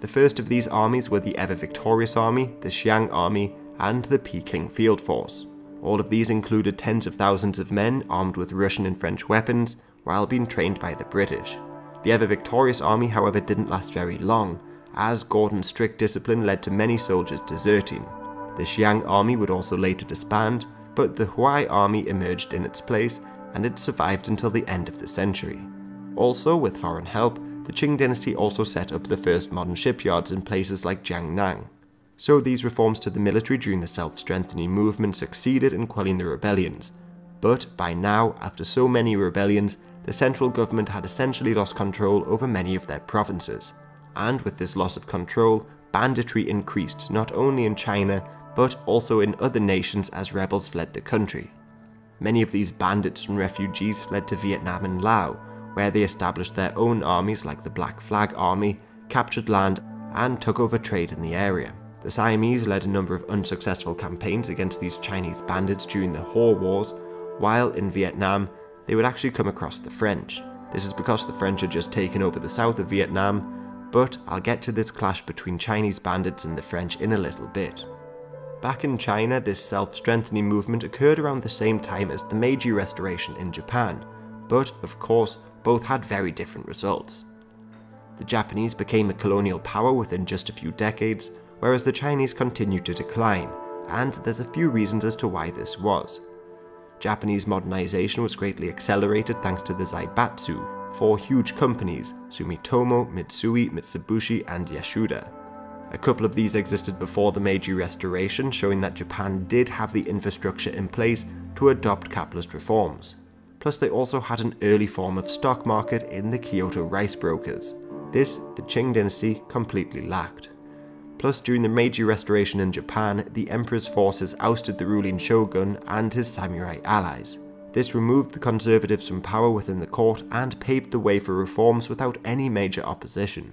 The first of these armies were the ever-victorious army, the Xiang Army, and the Peking Field Force. All of these included tens of thousands of men armed with Russian and French weapons, while being trained by the British. The ever-victorious army, however, didn't last very long, as Gordon's strict discipline led to many soldiers deserting. The Xiang Army would also later disband, but the Huai Army emerged in its place, and it survived until the end of the century. Also, with foreign help, the Qing dynasty also set up the first modern shipyards in places like Jiangnan. So these reforms to the military during the self-strengthening movement succeeded in quelling the rebellions. But by now, after so many rebellions, the central government had essentially lost control over many of their provinces. And with this loss of control, banditry increased not only in China, but also in other nations as rebels fled the country. Many of these bandits and refugees fled to Vietnam and Laos, where they established their own armies like the Black Flag Army, captured land, and took over trade in the area. The Siamese led a number of unsuccessful campaigns against these Chinese bandits during the Hoa Wars, while in Vietnam, they would actually come across the French. This is because the French had just taken over the south of Vietnam, but I'll get to this clash between Chinese bandits and the French in a little bit. Back in China, this self-strengthening movement occurred around the same time as the Meiji Restoration in Japan, but of course, both had very different results. The Japanese became a colonial power within just a few decades, whereas the Chinese continued to decline, and there's a few reasons as to why this was. Japanese modernization was greatly accelerated thanks to the Zaibatsu, 4 huge companies, Sumitomo, Mitsui, Mitsubishi, and Yasuda. A couple of these existed before the Meiji Restoration, showing that Japan did have the infrastructure in place to adopt capitalist reforms. Plus, they also had an early form of stock market in the Kyoto rice brokers. This, the Qing dynasty completely lacked. Plus, during the Meiji Restoration in Japan, the emperor's forces ousted the ruling shogun and his samurai allies. This removed the conservatives from power within the court and paved the way for reforms without any major opposition.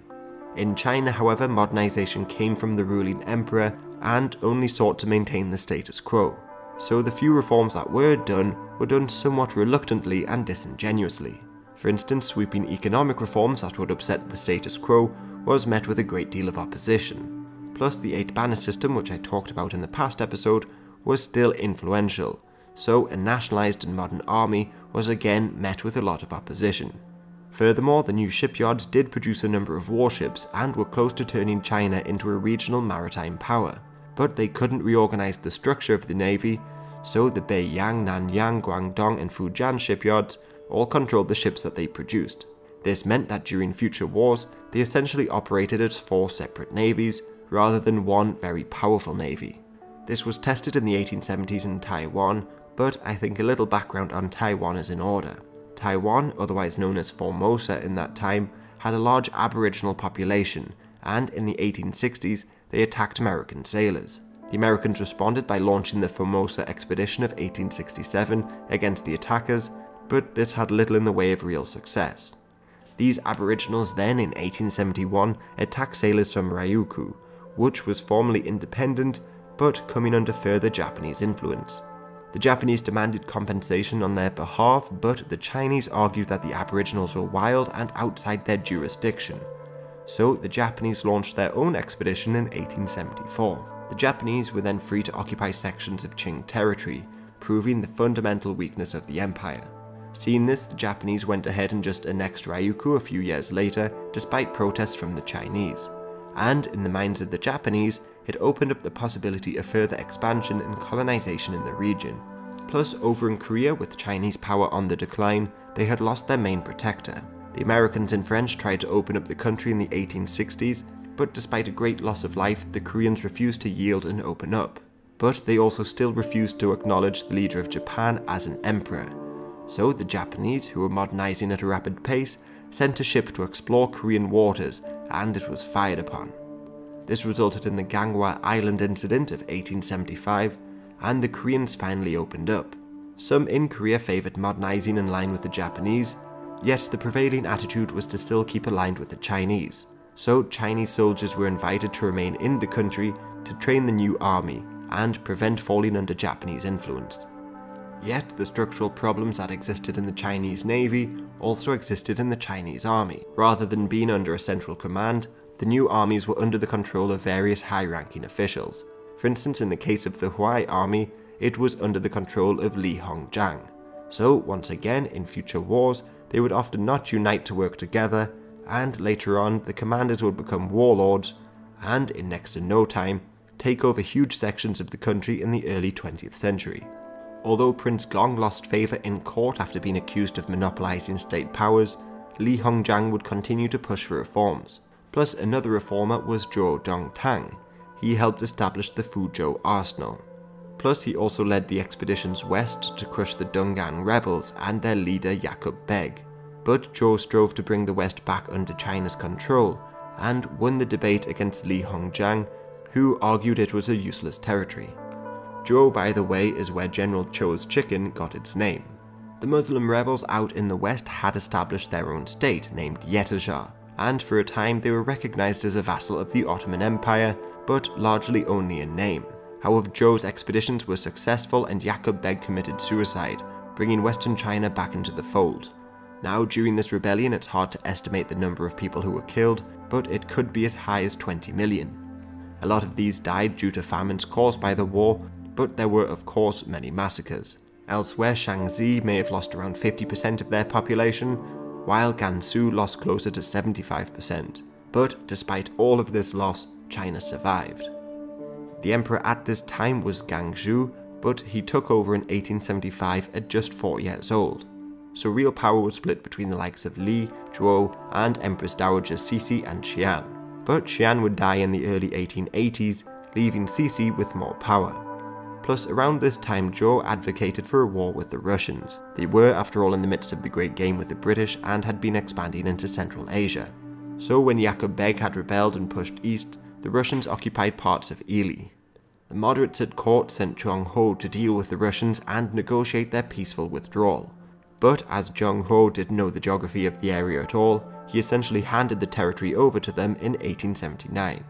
In China, however, modernization came from the ruling emperor and only sought to maintain the status quo. so the few reforms that were done somewhat reluctantly and disingenuously. For instance, sweeping economic reforms that would upset the status quo was met with a great deal of opposition. Plus, the 8-banner system, which I talked about in the past episode, was still influential, so a nationalised and modern army was again met with a lot of opposition. Furthermore, the new shipyards did produce a number of warships and were close to turning China into a regional maritime power, but they couldn't reorganise the structure of the navy, so the Beiyang, Nanyang, Guangdong and Fujian shipyards all controlled the ships that they produced. This meant that during future wars, they essentially operated as 4 separate navies, rather than one very powerful navy. This was tested in the 1870s in Taiwan, but I think a little background on Taiwan is in order. Taiwan, otherwise known as Formosa in that time, had a large Aboriginal population, and in the 1860s they attacked American sailors. The Americans responded by launching the Formosa Expedition of 1867 against the attackers, but this had little in the way of real success. These Aboriginals then, in 1871, attacked sailors from Ryukyu, which was formerly independent, but coming under further Japanese influence. The Japanese demanded compensation on their behalf, but the Chinese argued that the Aboriginals were wild and outside their jurisdiction. So the Japanese launched their own expedition in 1874. The Japanese were then free to occupy sections of Qing territory, proving the fundamental weakness of the empire. Seeing this, the Japanese went ahead and just annexed Ryukyu a few years later, despite protests from the Chinese. And in the minds of the Japanese, it opened up the possibility of further expansion and colonization in the region. Plus, over in Korea, with Chinese power on the decline, they had lost their main protector. The Americans and French tried to open up the country in the 1860s, but despite a great loss of life, the Koreans refused to yield and open up. But they also still refused to acknowledge the leader of Japan as an emperor. So the Japanese, who were modernizing at a rapid pace, sent a ship to explore Korean waters, and it was fired upon. This resulted in the Ganghwa Island incident of 1875, and the Koreans finally opened up. Some in Korea favoured modernizing in line with the Japanese, yet the prevailing attitude was to still keep aligned with the Chinese. So Chinese soldiers were invited to remain in the country to train the new army and prevent falling under Japanese influence. Yet the structural problems that existed in the Chinese Navy also existed in the Chinese army. Rather than being under a central command, the new armies were under the control of various high-ranking officials. For instance, in the case of the Huai army, it was under the control of Li Hongjiang. So once again, in future wars, they would often not unite to work together, and later on the commanders would become warlords, and in next to no time, take over huge sections of the country in the early 20th century. Although Prince Gong lost favour in court after being accused of monopolising state powers, Li Hongjiang would continue to push for reforms. Plus, another reformer was Zhou Dongtang. He helped establish the Fuzhou arsenal. Plus, he also led the expeditions west to crush the Dungan rebels and their leader Yaqub Beg. But Zhou strove to bring the west back under China's control, and won the debate against Li Hongjiang, who argued it was a useless territory. Zhou, by the way, is where General Cho's chicken got its name. The Muslim rebels out in the west had established their own state, named Yetajah, and for a time they were recognized as a vassal of the Ottoman Empire, but largely only in name. However, Zhou's expeditions were successful and Yaqub Beg committed suicide, bringing Western China back into the fold. Now, during this rebellion, it's hard to estimate the number of people who were killed, but it could be as high as 20 million. A lot of these died due to famines caused by the war, but there were of course many massacres. Elsewhere, Shaanxi may have lost around 50% of their population, while Gansu lost closer to 75%. But despite all of this loss, China survived. The emperor at this time was Gangxu, but he took over in 1875 at just 4 years old. So real power was split between the likes of Li, Zhuo, and Empress Dowager Cixi and Xian. But Xian would die in the early 1880s, leaving Cixi with more power. Plus, around this time, Zhou advocated for a war with the Russians. They were, after all, in the midst of the Great Game with the British and had been expanding into Central Asia. So when Yaqub Beg had rebelled and pushed east, the Russians occupied parts of Ili. The moderates at court sent Zheng He to deal with the Russians and negotiate their peaceful withdrawal. But as Zheng He didn't know the geography of the area at all, he essentially handed the territory over to them in 1879.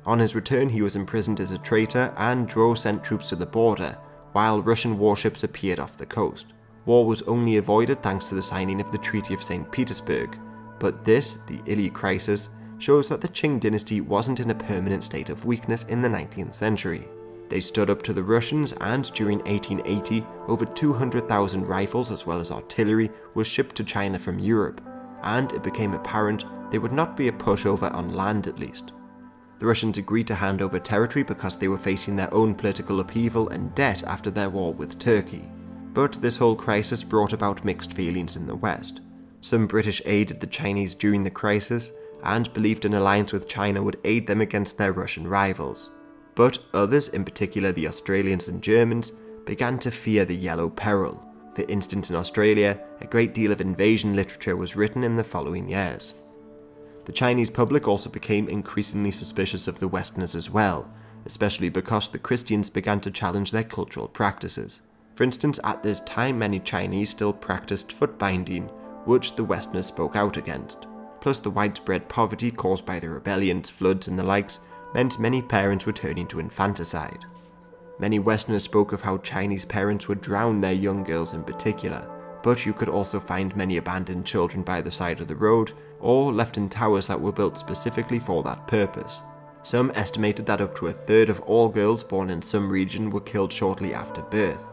On his return, he was imprisoned as a traitor, and Zhou sent troops to the border, while Russian warships appeared off the coast. War was only avoided thanks to the signing of the Treaty of St. Petersburg, but this, the Ili crisis, shows that the Qing dynasty wasn't in a permanent state of weakness in the 19th century. They stood up to the Russians, and during 1880, over 200,000 rifles as well as artillery was shipped to China from Europe, and it became apparent they would not be a pushover on land at least. The Russians agreed to hand over territory because they were facing their own political upheaval and debt after their war with Turkey. But this whole crisis brought about mixed feelings in the West. Some British aided the Chinese during the crisis, and believed an alliance with China would aid them against their Russian rivals. But others, in particular the Australians and Germans, began to fear the Yellow Peril. For instance, in Australia, a great deal of invasion literature was written in the following years. The Chinese public also became increasingly suspicious of the Westerners as well, especially because the Christians began to challenge their cultural practices. For instance, at this time many Chinese still practiced foot binding, which the Westerners spoke out against. Plus the widespread poverty caused by the rebellions, floods and the likes meant many parents were turning to infanticide. Many Westerners spoke of how Chinese parents would drown their young girls in particular, but you could also find many abandoned children by the side of the road, or left in towers that were built specifically for that purpose. Some estimated that up to a third of all girls born in some region were killed shortly after birth.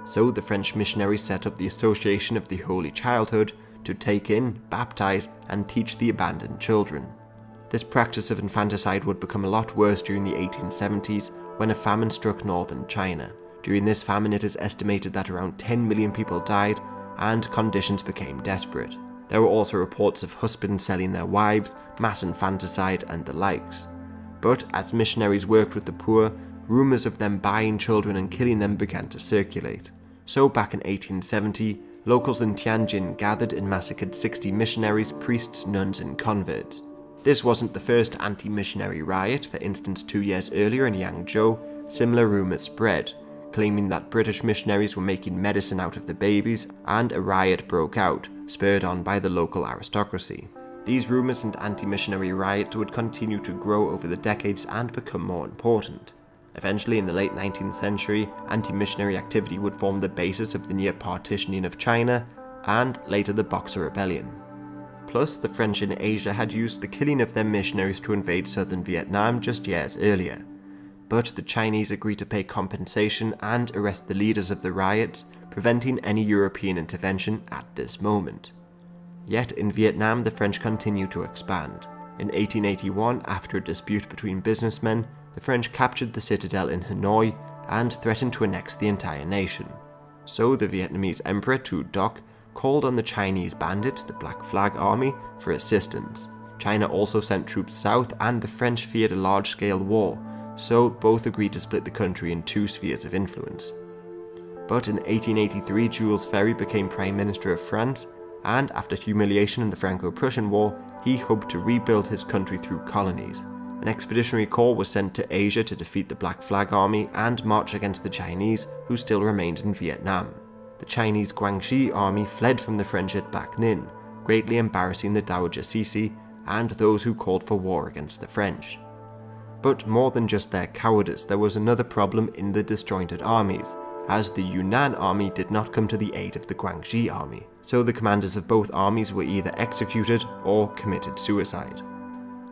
So the French missionaries set up the Association of the Holy Childhood to take in, baptize, and teach the abandoned children. This practice of infanticide would become a lot worse during the 1870s when a famine struck northern China. During this famine, it is estimated that around 10 million people died and conditions became desperate. There were also reports of husbands selling their wives, mass infanticide, and the likes. But as missionaries worked with the poor, rumours of them buying children and killing them began to circulate. So back in 1870, locals in Tianjin gathered and massacred 60 missionaries, priests, nuns, and converts. This wasn't the first anti-missionary riot. For instance, 2 years earlier in Yangzhou, similar rumours spread, claiming that British missionaries were making medicine out of the babies, and a riot broke out, spurred on by the local aristocracy. These rumours and anti-missionary riots would continue to grow over the decades and become more important. Eventually, in the late 19th century, anti-missionary activity would form the basis of the near partitioning of China, and later the Boxer Rebellion. Plus, the French in Asia had used the killing of their missionaries to invade southern Vietnam just years earlier. But the Chinese agreed to pay compensation and arrest the leaders of the riots, preventing any European intervention at this moment. Yet in Vietnam, the French continued to expand. In 1881, after a dispute between businessmen, the French captured the citadel in Hanoi and threatened to annex the entire nation. So the Vietnamese Emperor Tu Duc called on the Chinese bandits, the Black Flag Army, for assistance. China also sent troops south, and the French feared a large-scale war, so both agreed to split the country in two spheres of influence. But in 1883, Jules Ferry became Prime Minister of France, and after humiliation in the Franco-Prussian War, he hoped to rebuild his country through colonies. An expeditionary corps was sent to Asia to defeat the Black Flag Army and march against the Chinese, who still remained in Vietnam. The Chinese Guangxi army fled from the French at Bac Ninh, greatly embarrassing the Dowager Cixi and those who called for war against the French. But more than just their cowardice, there was another problem in the disjointed armies, as the Yunnan army did not come to the aid of the Guangxi army, so the commanders of both armies were either executed or committed suicide.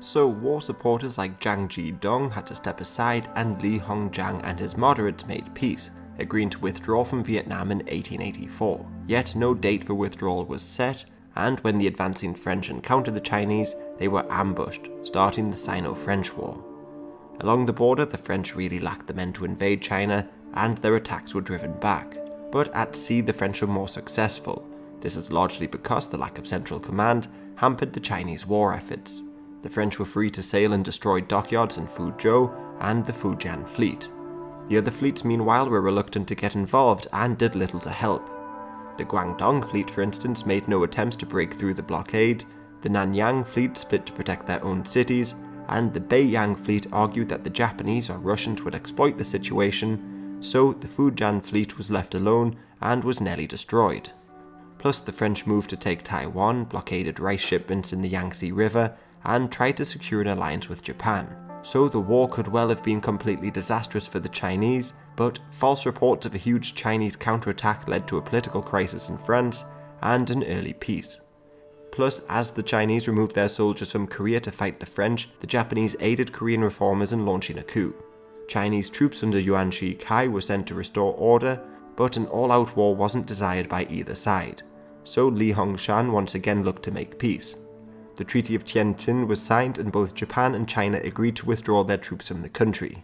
So war supporters like Zhang Jidong had to step aside, and Li Hongjiang and his moderates made peace, agreeing to withdraw from Vietnam in 1884. Yet no date for withdrawal was set, and when the advancing French encountered the Chinese, they were ambushed, starting the Sino-French War. Along the border, the French really lacked the men to invade China, and their attacks were driven back. But at sea, the French were more successful. This is largely because the lack of central command hampered the Chinese war efforts. The French were free to sail and destroy dockyards in Fuzhou and the Fujian fleet. The other fleets, meanwhile, were reluctant to get involved and did little to help. The Guangdong fleet, for instance, made no attempts to break through the blockade, the Nanyang fleet split to protect their own cities, and the Beiyang fleet argued that the Japanese or Russians would exploit the situation, so the Fujian fleet was left alone and was nearly destroyed. Plus, the French moved to take Taiwan, blockaded rice shipments in the Yangtze River, and tried to secure an alliance with Japan. so the war could well have been completely disastrous for the Chinese, but false reports of a huge Chinese counterattack led to a political crisis in France and an early peace. Plus, as the Chinese removed their soldiers from Korea to fight the French, the Japanese aided Korean reformers in launching a coup. Chinese troops under Yuan Shikai were sent to restore order, but an all-out war wasn't desired by either side, so Li Hongshan once again looked to make peace. The Treaty of Tientsin was signed and both Japan and China agreed to withdraw their troops from the country.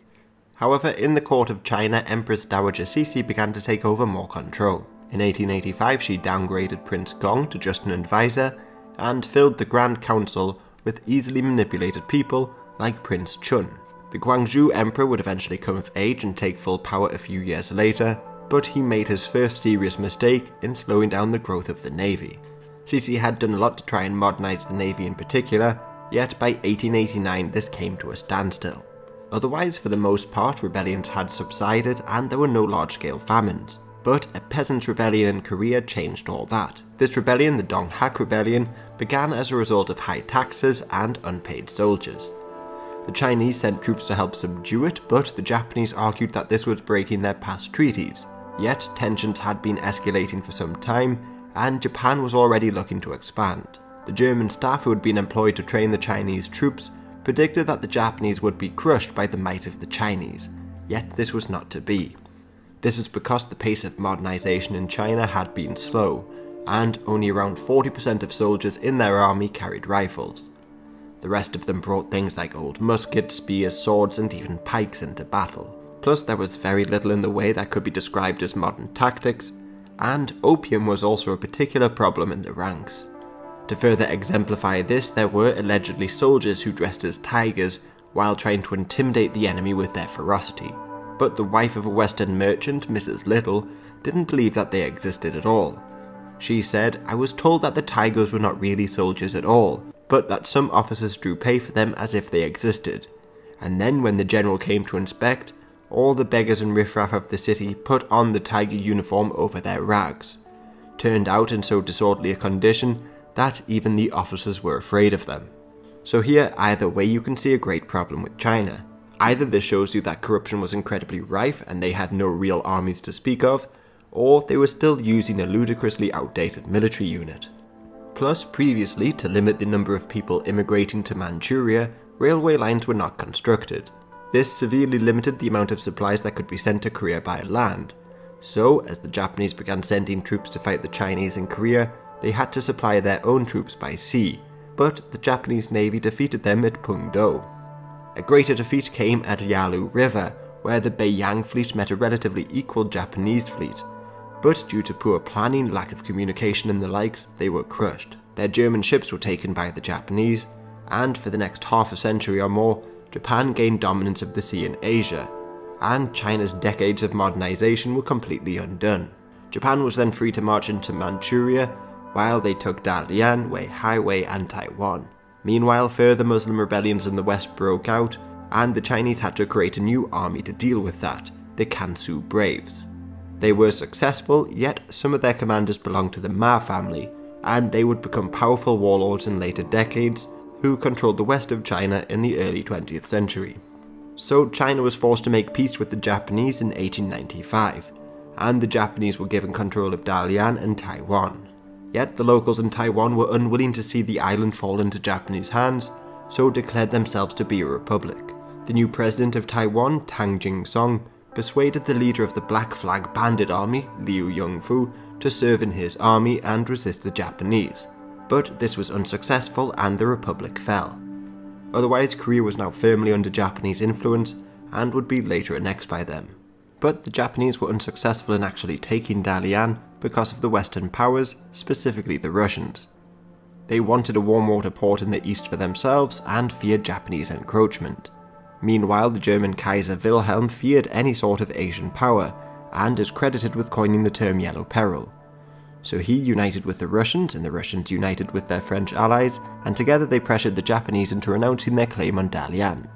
However, in the court of China, Empress Dowager Cixi began to take over more control. In 1885 she downgraded Prince Gong to just an advisor, and filled the Grand Council with easily manipulated people like Prince Chun. The Gwangju Emperor would eventually come of age and take full power a few years later, but he made his first serious mistake in slowing down the growth of the navy. Cixi had done a lot to try and modernise the navy in particular, yet by 1889 this came to a standstill. Otherwise, for the most part, rebellions had subsided and there were no large-scale famines. But a peasant rebellion in Korea changed all that. This rebellion, the Donghak Rebellion, began as a result of high taxes and unpaid soldiers. The Chinese sent troops to help subdue it, but the Japanese argued that this was breaking their past treaties. Yet tensions had been escalating for some time, and Japan was already looking to expand. The German staff who had been employed to train the Chinese troops predicted that the Japanese would be crushed by the might of the Chinese, yet this was not to be. This is because the pace of modernization in China had been slow, and only around 40% of soldiers in their army carried rifles. The rest of them brought things like old muskets, spears, swords, and even pikes into battle. Plus, there was very little in the way that could be described as modern tactics, and opium was also a particular problem in the ranks. To further exemplify this, there were allegedly soldiers who dressed as tigers while trying to intimidate the enemy with their ferocity. But the wife of a Western merchant, Mrs. Little, didn't believe that they existed at all. She said, "I was told that the tigers were not really soldiers at all, but that some officers drew pay for them as if they existed. And then when the general came to inspect, all the beggars and riffraff of the city put on the tiger uniform over their rags. Turned out in so disorderly a condition that even the officers were afraid of them." So here, either way, you can see a great problem with China. Either this shows you that corruption was incredibly rife and they had no real armies to speak of, or they were still using a ludicrously outdated military unit. Plus, previously, to limit the number of people immigrating to Manchuria, railway lines were not constructed. This severely limited the amount of supplies that could be sent to Korea by land. So, as the Japanese began sending troops to fight the Chinese in Korea, they had to supply their own troops by sea, but the Japanese Navy defeated them at Pungdo. A greater defeat came at Yalu River, where the Beiyang fleet met a relatively equal Japanese fleet, but due to poor planning, lack of communication and the likes, they were crushed. Their German ships were taken by the Japanese, and for the next half a century or more, Japan gained dominance of the sea in Asia, and China's decades of modernization were completely undone. Japan was then free to march into Manchuria, while they took Dalian, Weihai and Taiwan. Meanwhile, further Muslim rebellions in the west broke out, and the Chinese had to create a new army to deal with that, the Kansu Braves. They were successful, yet some of their commanders belonged to the Ma family, and they would become powerful warlords in later decades, who controlled the west of China in the early 20th century. So China was forced to make peace with the Japanese in 1895, and the Japanese were given control of Dalian and Taiwan. Yet the locals in Taiwan were unwilling to see the island fall into Japanese hands, so declared themselves to be a republic. The new president of Taiwan, Tang Jingsong, persuaded the leader of the Black Flag Bandit Army, Liu Yongfu, to serve in his army and resist the Japanese. But this was unsuccessful and the republic fell. Otherwise, Korea was now firmly under Japanese influence and would be later annexed by them. But the Japanese were unsuccessful in actually taking Dalian because of the Western powers, specifically the Russians. They wanted a warm water port in the east for themselves and feared Japanese encroachment. Meanwhile, the German Kaiser Wilhelm feared any sort of Asian power and is credited with coining the term Yellow Peril. So he united with the Russians and the Russians united with their French allies, and together they pressured the Japanese into renouncing their claim on Dalian.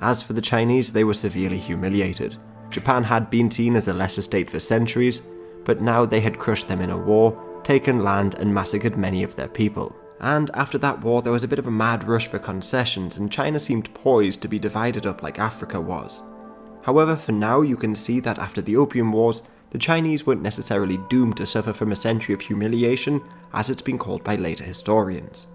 As for the Chinese, they were severely humiliated. Japan had been seen as a lesser state for centuries, but now they had crushed them in a war, taken land and massacred many of their people. And after that war, there was a bit of a mad rush for concessions, and China seemed poised to be divided up like Africa was. However, for now you can see that after the Opium Wars, the Chinese weren't necessarily doomed to suffer from a century of humiliation, as it's been called by later historians.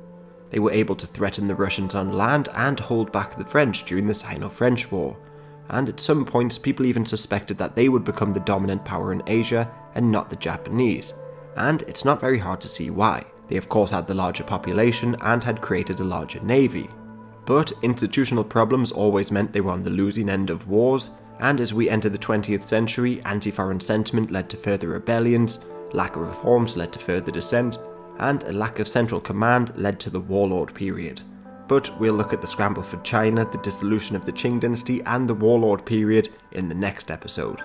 They were able to threaten the Russians on land and hold back the French during the Sino-French War, and at some points people even suspected that they would become the dominant power in Asia and not the Japanese, and it's not very hard to see why. They of course had the larger population and had created a larger navy. But institutional problems always meant they were on the losing end of wars, and as we enter the 20th century, anti-foreign sentiment led to further rebellions, lack of reforms led to further dissent, and a lack of central command led to the warlord period. But we'll look at the scramble for China, the dissolution of the Qing dynasty, and the warlord period in the next episode.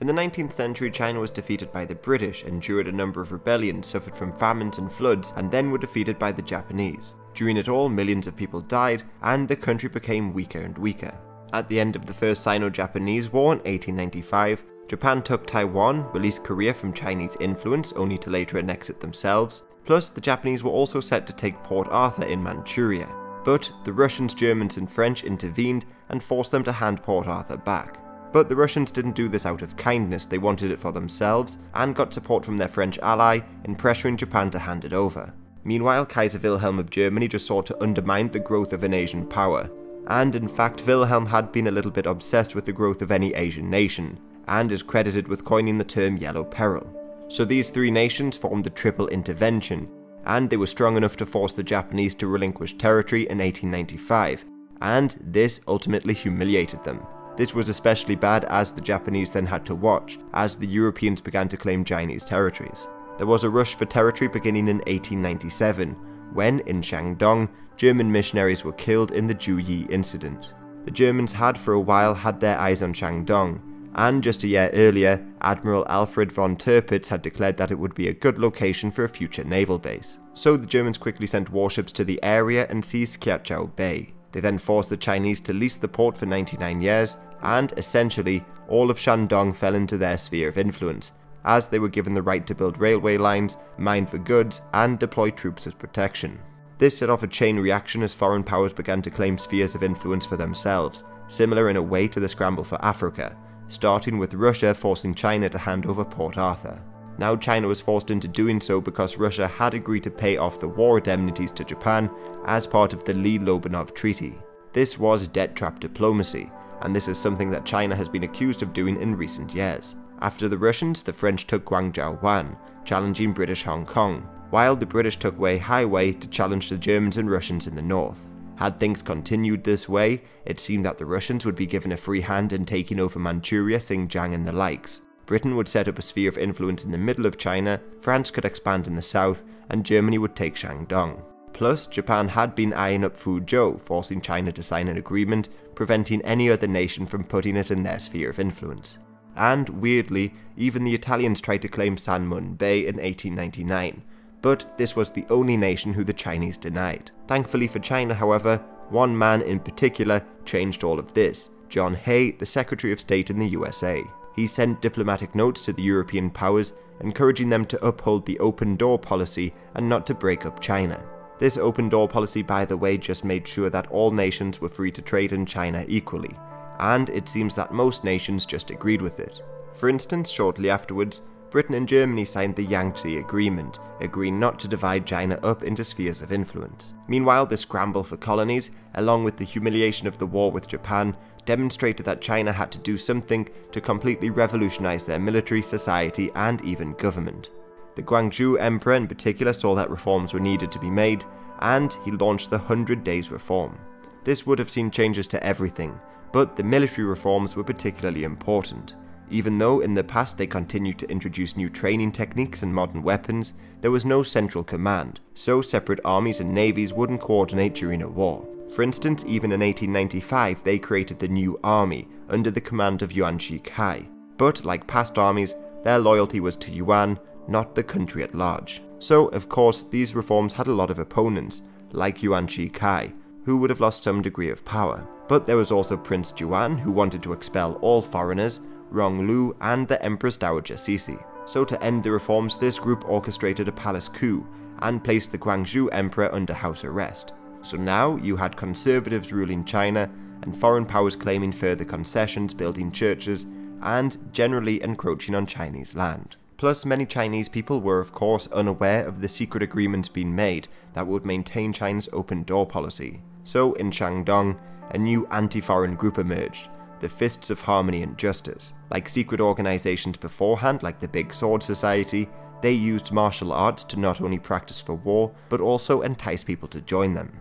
In the 19th century, China was defeated by the British, endured a number of rebellions, suffered from famines and floods, and then were defeated by the Japanese. During it all, millions of people died, and the country became weaker and weaker. At the end of the First Sino-Japanese War in 1895, Japan took Taiwan, released Korea from Chinese influence only to later annex it themselves, plus the Japanese were also set to take Port Arthur in Manchuria. But the Russians, Germans and French intervened and forced them to hand Port Arthur back. But the Russians didn't do this out of kindness, they wanted it for themselves, and got support from their French ally in pressuring Japan to hand it over. Meanwhile, Kaiser Wilhelm of Germany just sought to undermine the growth of an Asian power. And in fact, Wilhelm had been a little bit obsessed with the growth of any Asian nation, and is credited with coining the term Yellow Peril. So these three nations formed the Triple Intervention, and they were strong enough to force the Japanese to relinquish territory in 1895, and this ultimately humiliated them. This was especially bad as the Japanese then had to watch, as the Europeans began to claim Chinese territories. There was a rush for territory beginning in 1897, when, in Shandong, German missionaries were killed in the Juyi incident. The Germans had for a while had their eyes on Shandong, and just a year earlier, Admiral Alfred von Tirpitz had declared that it would be a good location for a future naval base. So the Germans quickly sent warships to the area and seized Kiachao Bay. They then forced the Chinese to lease the port for 99 years, and essentially, all of Shandong fell into their sphere of influence, as they were given the right to build railway lines, mine for goods, and deploy troops as protection. This set off a chain reaction as foreign powers began to claim spheres of influence for themselves, similar in a way to the scramble for Africa, starting with Russia forcing China to hand over Port Arthur. Now China was forced into doing so because Russia had agreed to pay off the war indemnities to Japan as part of the Lee-Lobanov Treaty. This was debt trap diplomacy, and this is something that China has been accused of doing in recent years. After the Russians, the French took Guangzhou Wan, challenging British Hong Kong, while the British took Wei Highway to challenge the Germans and Russians in the north. Had things continued this way, it seemed that the Russians would be given a free hand in taking over Manchuria, Xinjiang and the likes. Britain would set up a sphere of influence in the middle of China, France could expand in the south, and Germany would take Shandong. Plus, Japan had been eyeing up Fuzhou, forcing China to sign an agreement, preventing any other nation from putting it in their sphere of influence. And, weirdly, even the Italians tried to claim Sanmun Bay in 1899, but this was the only nation who the Chinese denied. Thankfully for China, however, one man in particular changed all of this: John Hay, the Secretary of State in the USA. He sent diplomatic notes to the European powers, encouraging them to uphold the open door policy and not to break up China. This open door policy, by the way, just made sure that all nations were free to trade in China equally, and it seems that most nations just agreed with it. For instance, shortly afterwards, Britain and Germany signed the Yangtze Agreement, agreeing not to divide China up into spheres of influence. Meanwhile, the scramble for colonies, along with the humiliation of the war with Japan, demonstrated that China had to do something to completely revolutionize their military, society, and even government. The Guangzhou Emperor in particular saw that reforms were needed to be made, and he launched the 100 Days Reform. This would have seen changes to everything, but the military reforms were particularly important. Even though in the past they continued to introduce new training techniques and modern weapons, there was no central command, so separate armies and navies wouldn't coordinate during a war. For instance, even in 1895 they created the New Army under the command of Yuan Shikai, but like past armies, their loyalty was to Yuan, not the country at large. So of course these reforms had a lot of opponents, like Yuan Shikai, who would have lost some degree of power. But there was also Prince Yuan, who wanted to expel all foreigners, Ronglu, and the Empress Dowager Cixi. So to end the reforms, this group orchestrated a palace coup, and placed the Guangxu Emperor under house arrest. So now you had conservatives ruling China and foreign powers claiming further concessions, building churches, and generally encroaching on Chinese land. Plus, many Chinese people were of course unaware of the secret agreements being made that would maintain China's open door policy. So in Shandong, a new anti-foreign group emerged, the Fists of Harmony and Justice. Like secret organizations beforehand, like the Big Sword Society, they used martial arts to not only practice for war, but also entice people to join them.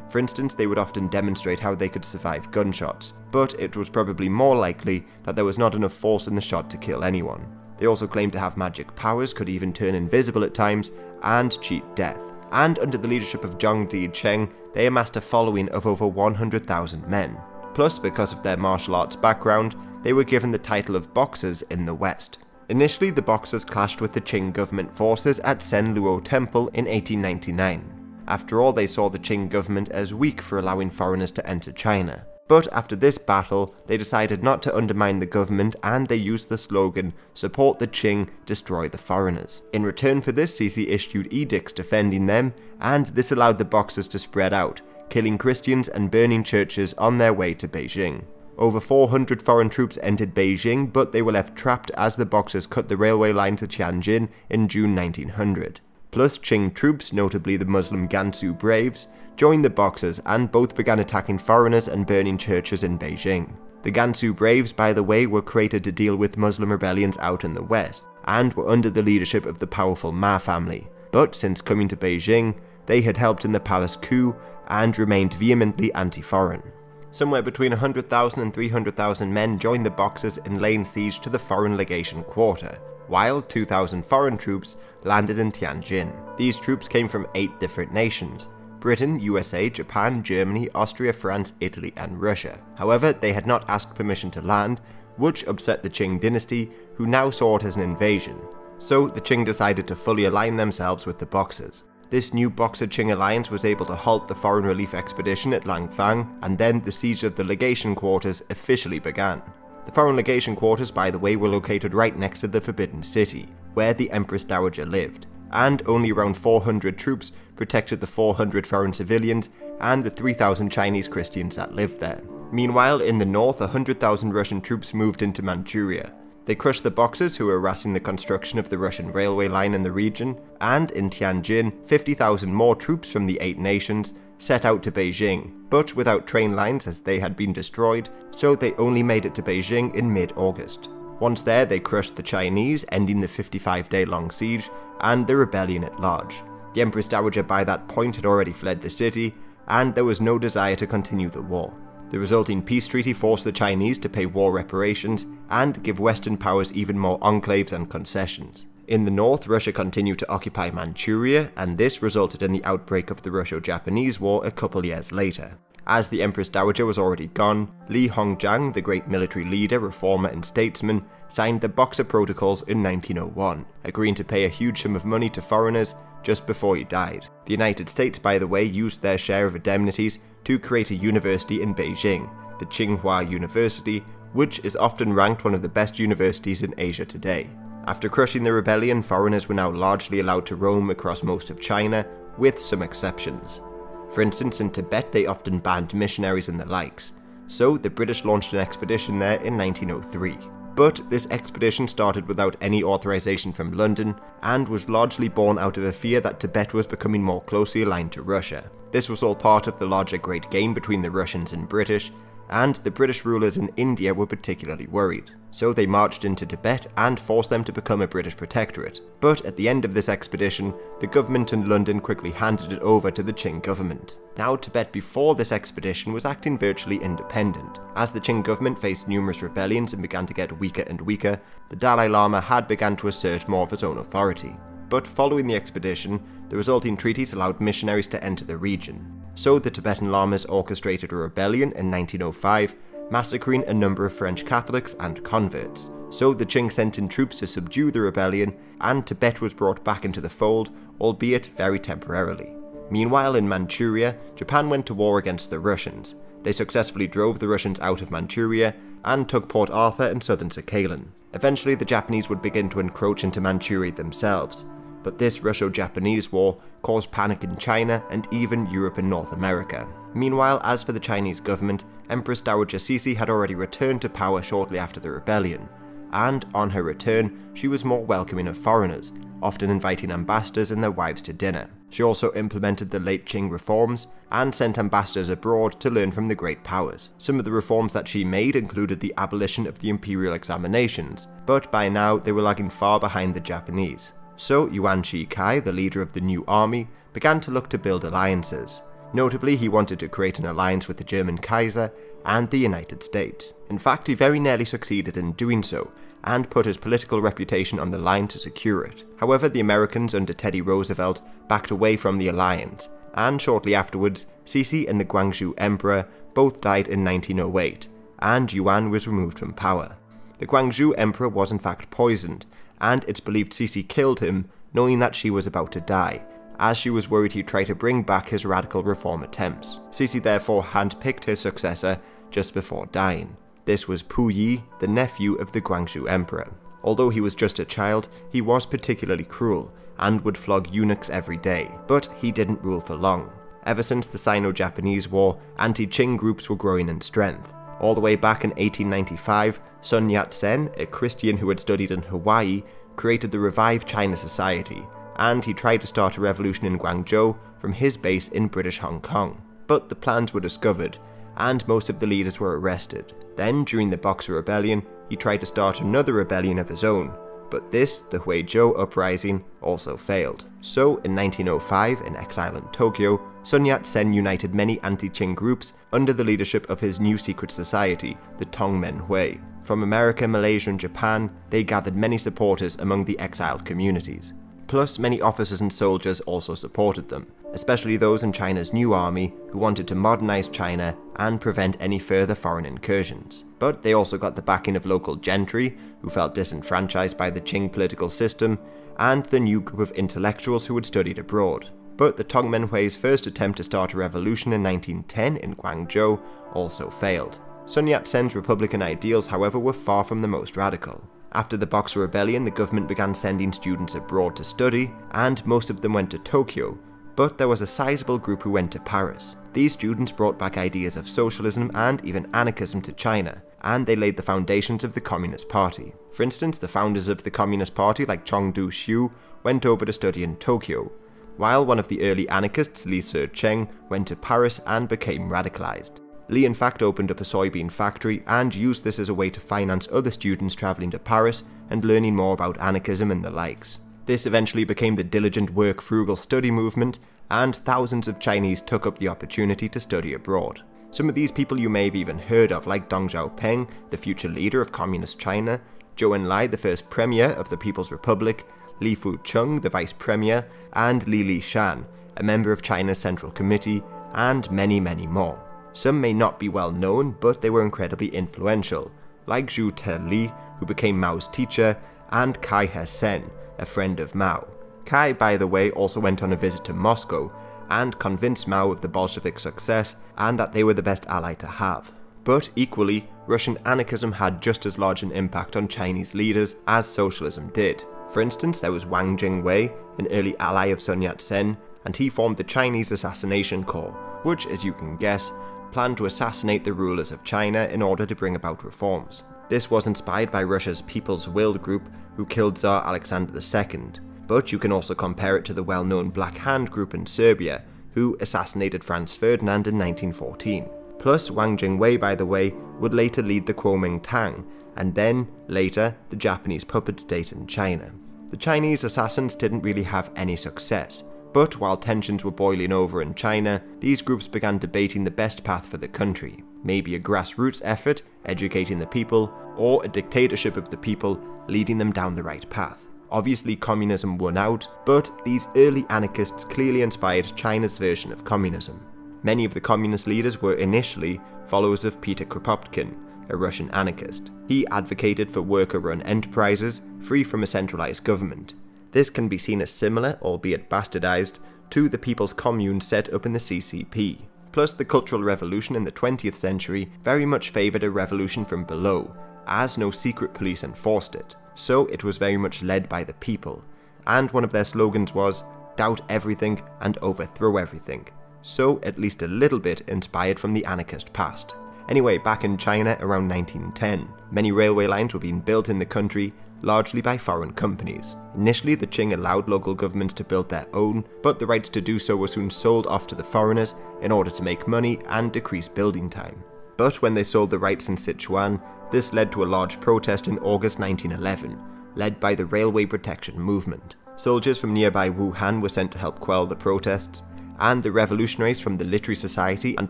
For instance, they would often demonstrate how they could survive gunshots, but it was probably more likely that there was not enough force in the shot to kill anyone. They also claimed to have magic powers, could even turn invisible at times, and cheat death. And under the leadership of Zhongdi Cheng, they amassed a following of over 100,000 men. Plus, because of their martial arts background, they were given the title of Boxers in the West. Initially, the Boxers clashed with the Qing government forces at Senluo Temple in 1899. After all, they saw the Qing government as weak for allowing foreigners to enter China. But after this battle, they decided not to undermine the government and they used the slogan, "Support the Qing, destroy the foreigners." In return for this, Cixi issued edicts defending them, and this allowed the Boxers to spread out, killing Christians and burning churches on their way to Beijing. Over 400 foreign troops entered Beijing, but they were left trapped as the Boxers cut the railway line to Tianjin in June 1900. Plus, Qing troops, notably the Muslim Gansu Braves, joined the Boxers and both began attacking foreigners and burning churches in Beijing. The Gansu Braves, by the way, were created to deal with Muslim rebellions out in the west, and were under the leadership of the powerful Ma family. But since coming to Beijing, they had helped in the palace coup and remained vehemently anti-foreign. Somewhere between 100,000 and 300,000 men joined the Boxers in laying siege to the foreign legation quarter, while 2,000 foreign troops landed in Tianjin. These troops came from 8 different nations: Britain, USA, Japan, Germany, Austria, France, Italy, and Russia. However, they had not asked permission to land, which upset the Qing dynasty, who now saw it as an invasion. So the Qing decided to fully align themselves with the Boxers. This new Boxer-Qing alliance was able to halt the foreign relief expedition at Langfang, and then the siege of the legation quarters officially began. The foreign legation quarters, by the way, were located right next to the Forbidden City, where the Empress Dowager lived, and only around 400 troops protected the 400 foreign civilians and the 3,000 Chinese Christians that lived there. Meanwhile, in the north, 100,000 Russian troops moved into Manchuria. They crushed the Boxers, who were harassing the construction of the Russian railway line in the region, and in Tianjin, 50,000 more troops from the 8 nations set out to Beijing, but without train lines as they had been destroyed, so they only made it to Beijing in mid-August. Once there, they crushed the Chinese, ending the 55-day-long siege, and the rebellion at large. The Empress Dowager by that point had already fled the city, and there was no desire to continue the war. The resulting peace treaty forced the Chinese to pay war reparations and give Western powers even more enclaves and concessions. In the north, Russia continued to occupy Manchuria, and this resulted in the outbreak of the Russo-Japanese War a couple years later. As the Empress Dowager was already gone, Li Hongzhang, the great military leader, reformer, and statesman, signed the Boxer Protocols in 1901, agreeing to pay a huge sum of money to foreigners just before he died. The United States, by the way, used their share of indemnities to create a university in Beijing, the Tsinghua University, which is often ranked one of the best universities in Asia today. After crushing the rebellion, foreigners were now largely allowed to roam across most of China, with some exceptions. For instance, in Tibet they often banned missionaries and the likes, so the British launched an expedition there in 1903. But this expedition started without any authorization from London, and was largely born out of a fear that Tibet was becoming more closely aligned to Russia. This was all part of the larger Great Game between the Russians and British, and the British rulers in India were particularly worried. So they marched into Tibet and forced them to become a British protectorate. But at the end of this expedition, the government in London quickly handed it over to the Qing government. Now, Tibet before this expedition was acting virtually independent. As the Qing government faced numerous rebellions and began to get weaker and weaker, the Dalai Lama had begun to assert more of its own authority. But following the expedition, the resulting treaties allowed missionaries to enter the region. So the Tibetan Lamas orchestrated a rebellion in 1905, massacring a number of French Catholics and converts. So the Qing sent in troops to subdue the rebellion, and Tibet was brought back into the fold, albeit very temporarily. Meanwhile, in Manchuria, Japan went to war against the Russians. They successfully drove the Russians out of Manchuria and took Port Arthur and southern Sakhalin. Eventually, the Japanese would begin to encroach into Manchuria themselves. but this Russo-Japanese War caused panic in China and even Europe and North America. Meanwhile, as for the Chinese government, Empress Dowager Cixi had already returned to power shortly after the rebellion, and on her return, she was more welcoming of foreigners, often inviting ambassadors and their wives to dinner. She also implemented the late Qing reforms and sent ambassadors abroad to learn from the great powers. Some of the reforms that she made included the abolition of the imperial examinations, but by now they were lagging far behind the Japanese. So Yuan Shikai, the leader of the new army, began to look to build alliances. Notably, he wanted to create an alliance with the German Kaiser and the United States. In fact, he very nearly succeeded in doing so, and put his political reputation on the line to secure it. However, the Americans under Teddy Roosevelt backed away from the alliance, and shortly afterwards, Cixi and the Guangxu Emperor both died in 1908, and Yuan was removed from power. The Guangxu Emperor was in fact poisoned, and it's believed Cixi killed him, knowing that she was about to die, as she was worried he'd try to bring back his radical reform attempts. Cixi therefore handpicked his successor just before dying. This was Pu Yi, the nephew of the Guangxu Emperor. Although he was just a child, he was particularly cruel, and would flog eunuchs every day, but he didn't rule for long. Ever since the Sino-Japanese War, anti-Qing groups were growing in strength. All the way back in 1895, Sun Yat-sen, a Christian who had studied in Hawaii, created the Revived China Society, and he tried to start a revolution in Guangzhou from his base in British Hong Kong. But the plans were discovered, and most of the leaders were arrested. Then, during the Boxer Rebellion, he tried to start another rebellion of his own, but this, the Huizhou Uprising, also failed. So, in 1905, in exile in Tokyo, Sun Yat-sen united many anti-Qing groups under the leadership of his new secret society, the Tongmenghui. From America, Malaysia and Japan, they gathered many supporters among the exiled communities. Plus, many officers and soldiers also supported them, especially those in China's new army who wanted to modernize China and prevent any further foreign incursions. But they also got the backing of local gentry who felt disenfranchised by the Qing political system, and the new group of intellectuals who had studied abroad. But the Tongmenghui's first attempt to start a revolution in 1910 in Guangzhou also failed. Sun Yat-sen's republican ideals, however, were far from the most radical. After the Boxer Rebellion, the government began sending students abroad to study, and most of them went to Tokyo, but there was a sizable group who went to Paris. These students brought back ideas of socialism and even anarchism to China, and they laid the foundations of the Communist Party. For instance, the founders of the Communist Party like Chengdu Xiu went over to study in Tokyo, while one of the early anarchists, Li Shecheng, went to Paris and became radicalized. Li in fact opened up a soybean factory and used this as a way to finance other students travelling to Paris and learning more about anarchism and the likes. This eventually became the diligent work frugal study movement, and thousands of Chinese took up the opportunity to study abroad. Some of these people you may have even heard of, like Deng Xiaoping, the future leader of Communist China, Zhou Enlai, the first premier of the People's Republic, Li Fucheng, the vice premier, and Li Lishan, a member of China's Central Committee, and many, many more. Some may not be well known, but they were incredibly influential, like Zhu Teli, who became Mao's teacher, and Kai He-sen, a friend of Mao. Kai, by the way, also went on a visit to Moscow, and convinced Mao of the Bolshevik success, and that they were the best ally to have. But equally, Russian anarchism had just as large an impact on Chinese leaders as socialism did. For instance, there was Wang Jingwei, an early ally of Sun Yat-sen, and he formed the Chinese Assassination Corps, which, as you can guess, planned to assassinate the rulers of China in order to bring about reforms. This was inspired by Russia's People's Will group, who killed Tsar Alexander II, but you can also compare it to the well-known Black Hand group in Serbia, who assassinated Franz Ferdinand in 1914. Plus, Wang Jingwei, by the way, would later lead the Kuomintang, and then, later, the Japanese puppet state in China. The Chinese assassins didn't really have any success, but while tensions were boiling over in China, these groups began debating the best path for the country. Maybe a grassroots effort, educating the people, or a dictatorship of the people, leading them down the right path. Obviously, communism won out, but these early anarchists clearly inspired China's version of communism. Many of the communist leaders were initially followers of Peter Kropotkin, a Russian anarchist. He advocated for worker-run enterprises, free from a centralized government. This can be seen as similar, albeit bastardized, to the People's Commune set up in the CCP. Plus, the Cultural Revolution in the 20th century very much favoured a revolution from below, as no secret police enforced it, so it was very much led by the people, and one of their slogans was, "Doubt everything and overthrow everything." So at least a little bit inspired from the anarchist past. Anyway, back in China around 1910, many railway lines were being built in the country, largely by foreign companies. Initially, the Qing allowed local governments to build their own, but the rights to do so were soon sold off to the foreigners in order to make money and decrease building time. But when they sold the rights in Sichuan, this led to a large protest in August 1911, led by the Railway Protection Movement. Soldiers from nearby Wuhan were sent to help quell the protests, and the revolutionaries from the Literary Society and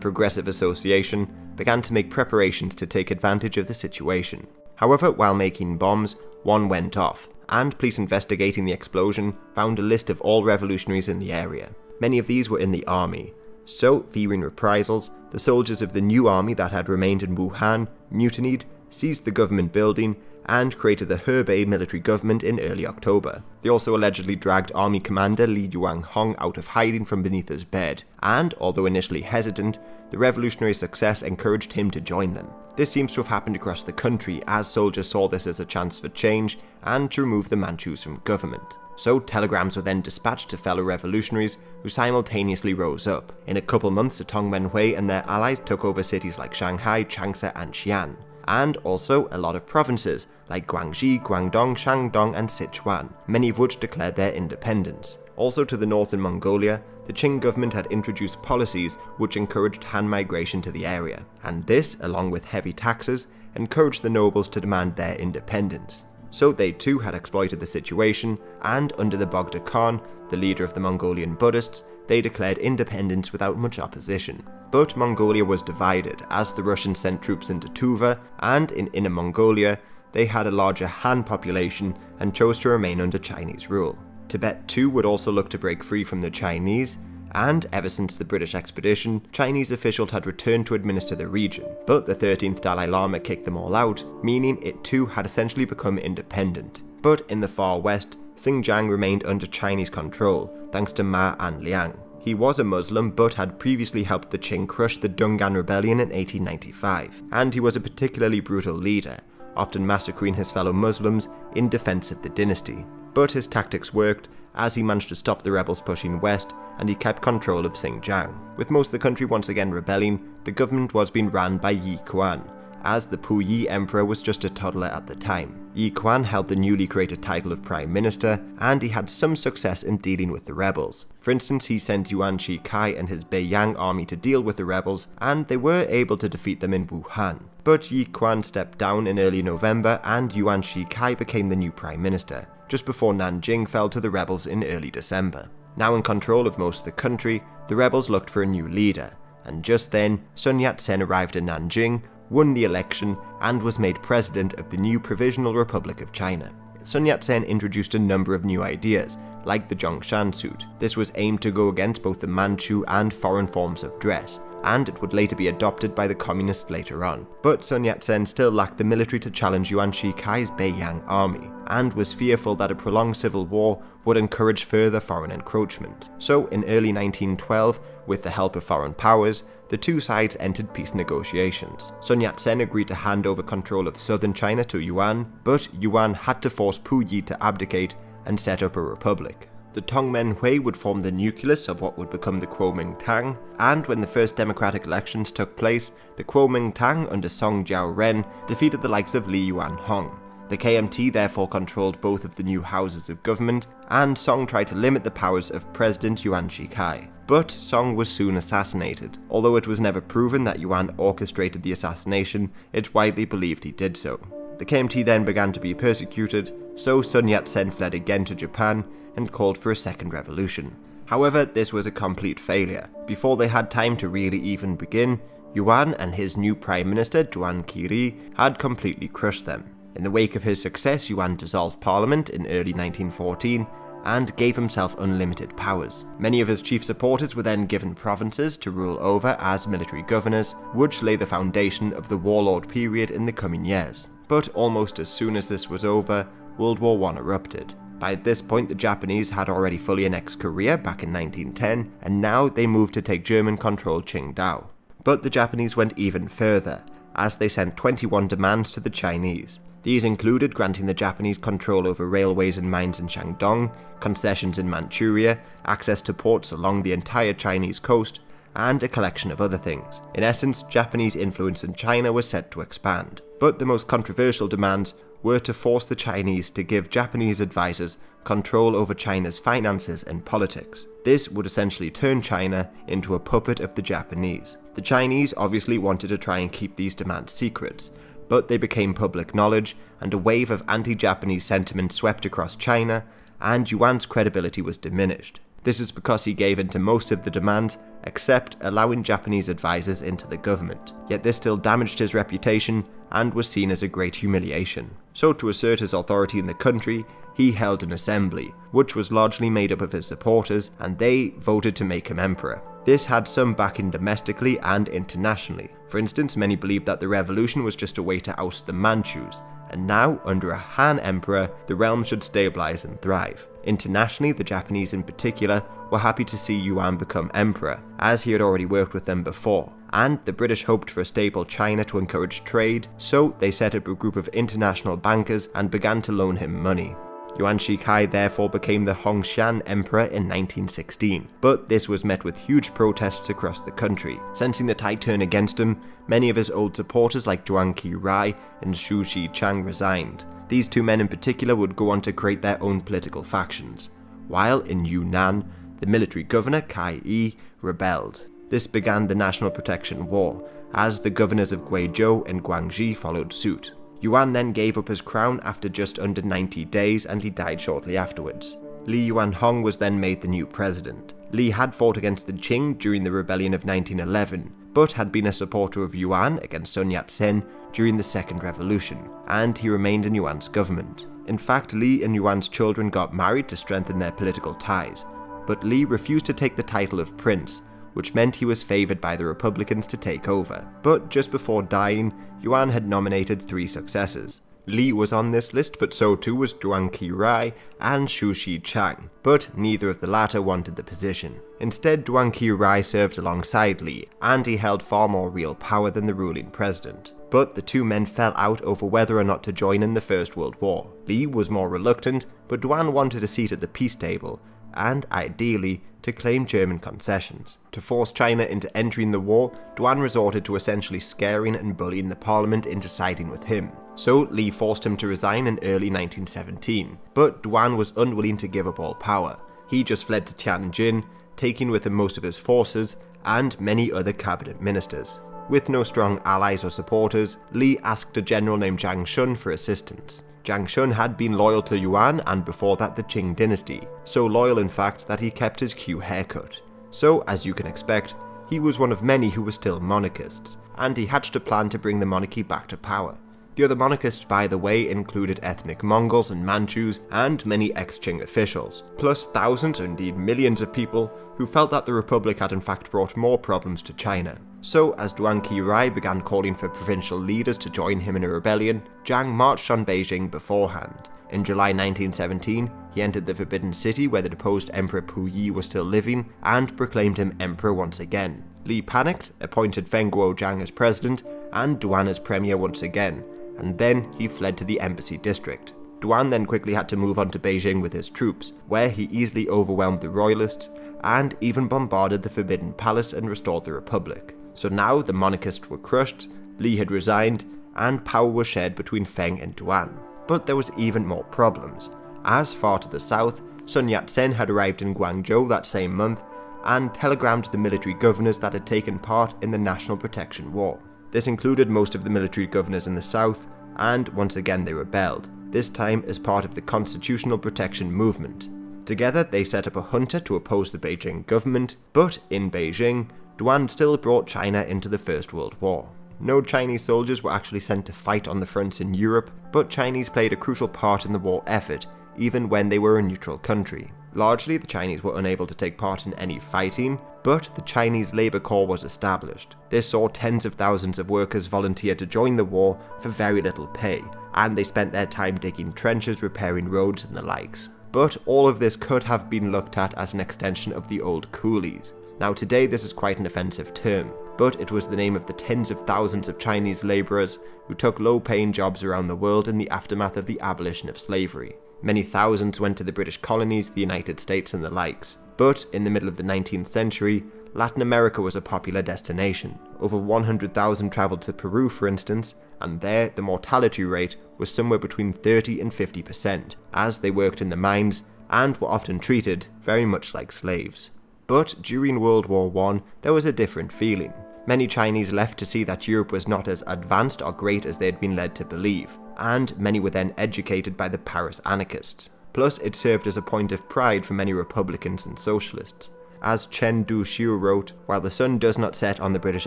Progressive Association began to make preparations to take advantage of the situation. However, while making bombs, one went off, and police investigating the explosion found a list of all revolutionaries in the area. Many of these were in the army. So, fearing reprisals, the soldiers of the new army that had remained in Wuhan mutinied, seized the government building, and created the Hebei military government in early October. They also allegedly dragged army commander Li Yuanhong out of hiding from beneath his bed, and although initially hesitant, the revolutionary success encouraged him to join them. This seems to have happened across the country as soldiers saw this as a chance for change and to remove the Manchus from government. So telegrams were then dispatched to fellow revolutionaries who simultaneously rose up. In a couple months, the Tongmenghui and their allies took over cities like Shanghai, Changsha and Xi'an, and also a lot of provinces like Guangxi, Guangdong, Shandong and Sichuan, many of which declared their independence. Also to the north in Mongolia, the Qing government had introduced policies which encouraged Han migration to the area, and this, along with heavy taxes, encouraged the nobles to demand their independence. So they too had exploited the situation, and under the Bogd Khan, the leader of the Mongolian Buddhists, they declared independence without much opposition. But Mongolia was divided as the Russians sent troops into Tuva, and in Inner Mongolia, they had a larger Han population and chose to remain under Chinese rule. Tibet too would also look to break free from the Chinese, and ever since the British expedition, Chinese officials had returned to administer the region, but the 13th Dalai Lama kicked them all out, meaning it too had essentially become independent. But in the far west, Xinjiang remained under Chinese control, thanks to Ma Anliang. He was a Muslim but had previously helped the Qing crush the Dungan Rebellion in 1895, and he was a particularly brutal leader, often massacring his fellow Muslims in defense of the dynasty. But his tactics worked, as he managed to stop the rebels pushing west, and he kept control of Xinjiang. With most of the country once again rebelling, the government was being ran by Yi Kuan, as the Puyi Emperor was just a toddler at the time. Yi Kuan held the newly created title of Prime Minister, and he had some success in dealing with the rebels. For instance, he sent Yuan Shikai and his Beiyang army to deal with the rebels, and they were able to defeat them in Wuhan. But Yi Kuan stepped down in early November, and Yuan Shikai became the new Prime Minister, just before Nanjing fell to the rebels in early December. Now in control of most of the country, the rebels looked for a new leader, and just then, Sun Yat-sen arrived in Nanjing, won the election, and was made president of the new Provisional Republic of China. Sun Yat-sen introduced a number of new ideas, like the Zhongshan suit. This was aimed to go against both the Manchu and foreign forms of dress, and it would later be adopted by the communists later on. But Sun Yat-sen still lacked the military to challenge Yuan Shikai's Beiyang army, and was fearful that a prolonged civil war would encourage further foreign encroachment. So in early 1912, with the help of foreign powers, the two sides entered peace negotiations. Sun Yat-sen agreed to hand over control of southern China to Yuan, but Yuan had to force Puyi to abdicate and set up a republic. The Tongmenghui would form the nucleus of what would become the Kuomintang, and when the first democratic elections took place, the Kuomintang under Song Jiaoren defeated the likes of Li Yuanhong. The KMT therefore controlled both of the new houses of government, and Song tried to limit the powers of President Yuan Shikai. But Song was soon assassinated. Although it was never proven that Yuan orchestrated the assassination, it's widely believed he did so. The KMT then began to be persecuted, so Sun Yat-sen fled again to Japan and called for a second revolution. However, this was a complete failure. Before they had time to really even begin, Yuan and his new Prime Minister Zhuan Qiri had completely crushed them. In the wake of his success, Yuan dissolved parliament in early 1914 and gave himself unlimited powers. Many of his chief supporters were then given provinces to rule over as military governors, which lay the foundation of the warlord period in the coming years. But almost as soon as this was over, World War I erupted. By this point, the Japanese had already fully annexed Korea back in 1910, and now they moved to take German-controlled Qingdao. But the Japanese went even further, as they sent 21 demands to the Chinese. These included granting the Japanese control over railways and mines in Shandong, concessions in Manchuria, access to ports along the entire Chinese coast, and a collection of other things. In essence, Japanese influence in China was set to expand. But the most controversial demands were to force the Chinese to give Japanese advisors control over China's finances and politics. This would essentially turn China into a puppet of the Japanese. The Chinese obviously wanted to try and keep these demands secrets, but they became public knowledge, and a wave of anti-Japanese sentiment swept across China, and Yuan's credibility was diminished. This is because he gave in to most of the demands, except allowing Japanese advisors into the government. Yet this still damaged his reputation and was seen as a great humiliation. So to assert his authority in the country, he held an assembly, which was largely made up of his supporters, and they voted to make him emperor. This had some backing domestically and internationally. For instance, many believed that the revolution was just a way to oust the Manchus, and now, under a Han emperor, the realm should stabilize and thrive. Internationally, the Japanese in particular were happy to see Yuan become emperor, as he had already worked with them before, and the British hoped for a stable China to encourage trade, so they set up a group of international bankers and began to loan him money. Yuan Shikai therefore became the Hongshan Emperor in 1916, but this was met with huge protests across the country. Sensing the tide turn against him, many of his old supporters like Zhuang Qirai and Xu Shichang resigned. These two men in particular would go on to create their own political factions, while in Yunnan, the military governor Cai Yi rebelled. This began the National Protection War, as the governors of Guizhou and Guangxi followed suit. Yuan then gave up his crown after just under 90 days, and he died shortly afterwards. Li Yuanhong was then made the new president. Li had fought against the Qing during the rebellion of 1911, but had been a supporter of Yuan against Sun Yat-sen during the Second Revolution, and he remained in Yuan's government. In fact, Li and Yuan's children got married to strengthen their political ties, but Li refused to take the title of prince, which meant he was favoured by the Republicans to take over. But just before dying, Yuan had nominated 3 successors. Li was on this list, but so too was Zhuang Qirai and Xu Shichang, but neither of the latter wanted the position. Instead, Zhuang Qirai served alongside Li, and he held far more real power than the ruling president. But the two men fell out over whether or not to join in the First World War. Li was more reluctant, but Yuan wanted a seat at the peace table, and ideally, to claim German concessions. To force China into entering the war, Yuan resorted to essentially scaring and bullying the parliament into siding with him. So Li forced him to resign in early 1917, but Yuan was unwilling to give up all power. He just fled to Tianjin, taking with him most of his forces and many other cabinet ministers. With no strong allies or supporters, Li asked a general named Zhang Shun for assistance. Zhang Shun had been loyal to Yuan and before that the Qing dynasty, so loyal in fact that he kept his Q haircut. So, as you can expect, he was one of many who were still monarchists, and he hatched a plan to bring the monarchy back to power. The other monarchists, by the way, included ethnic Mongols and Manchus, and many ex-Qing officials, plus thousands or indeed millions of people who felt that the Republic had in fact brought more problems to China. So, as Zhuang Qirai began calling for provincial leaders to join him in a rebellion, Zhang marched on Beijing beforehand. In July 1917, he entered the Forbidden City where the deposed Emperor Puyi was still living, and proclaimed him emperor once again. Li panicked, appointed Feng Guozhang as president, and Yuan as premier once again, and then he fled to the embassy district. Yuan then quickly had to move on to Beijing with his troops, where he easily overwhelmed the royalists, and even bombarded the Forbidden Palace and restored the Republic. So now the monarchists were crushed, Li had resigned, and power was shared between Feng and Yuan. But there was even more problems. As far to the south, Sun Yat-sen had arrived in Guangzhou that same month, and telegrammed the military governors that had taken part in the National Protection War. This included most of the military governors in the south, and once again they rebelled, this time as part of the Constitutional Protection Movement. Together they set up a junta to oppose the Beijing government, but in Beijing, Yuan still brought China into the First World War. No Chinese soldiers were actually sent to fight on the fronts in Europe, but Chinese played a crucial part in the war effort, even when they were a neutral country. Largely, the Chinese were unable to take part in any fighting, but the Chinese Labour Corps was established. This saw tens of thousands of workers volunteer to join the war for very little pay, and they spent their time digging trenches, repairing roads and the likes. But all of this could have been looked at as an extension of the old coolies. Now today this is quite an offensive term, but it was the name of the tens of thousands of Chinese labourers who took low-paying jobs around the world in the aftermath of the abolition of slavery. Many thousands went to the British colonies, the United States and the likes. But in the middle of the 19th century, Latin America was a popular destination. Over 100,000 travelled to Peru, for instance, and there the mortality rate was somewhere between 30 and 50%, as they worked in the mines and were often treated very much like slaves. But during World War I, there was a different feeling. Many Chinese left to see that Europe was not as advanced or great as they had been led to believe, and many were then educated by the Paris anarchists. Plus, it served as a point of pride for many Republicans and Socialists. As Chen Duxiu wrote, "While the sun does not set on the British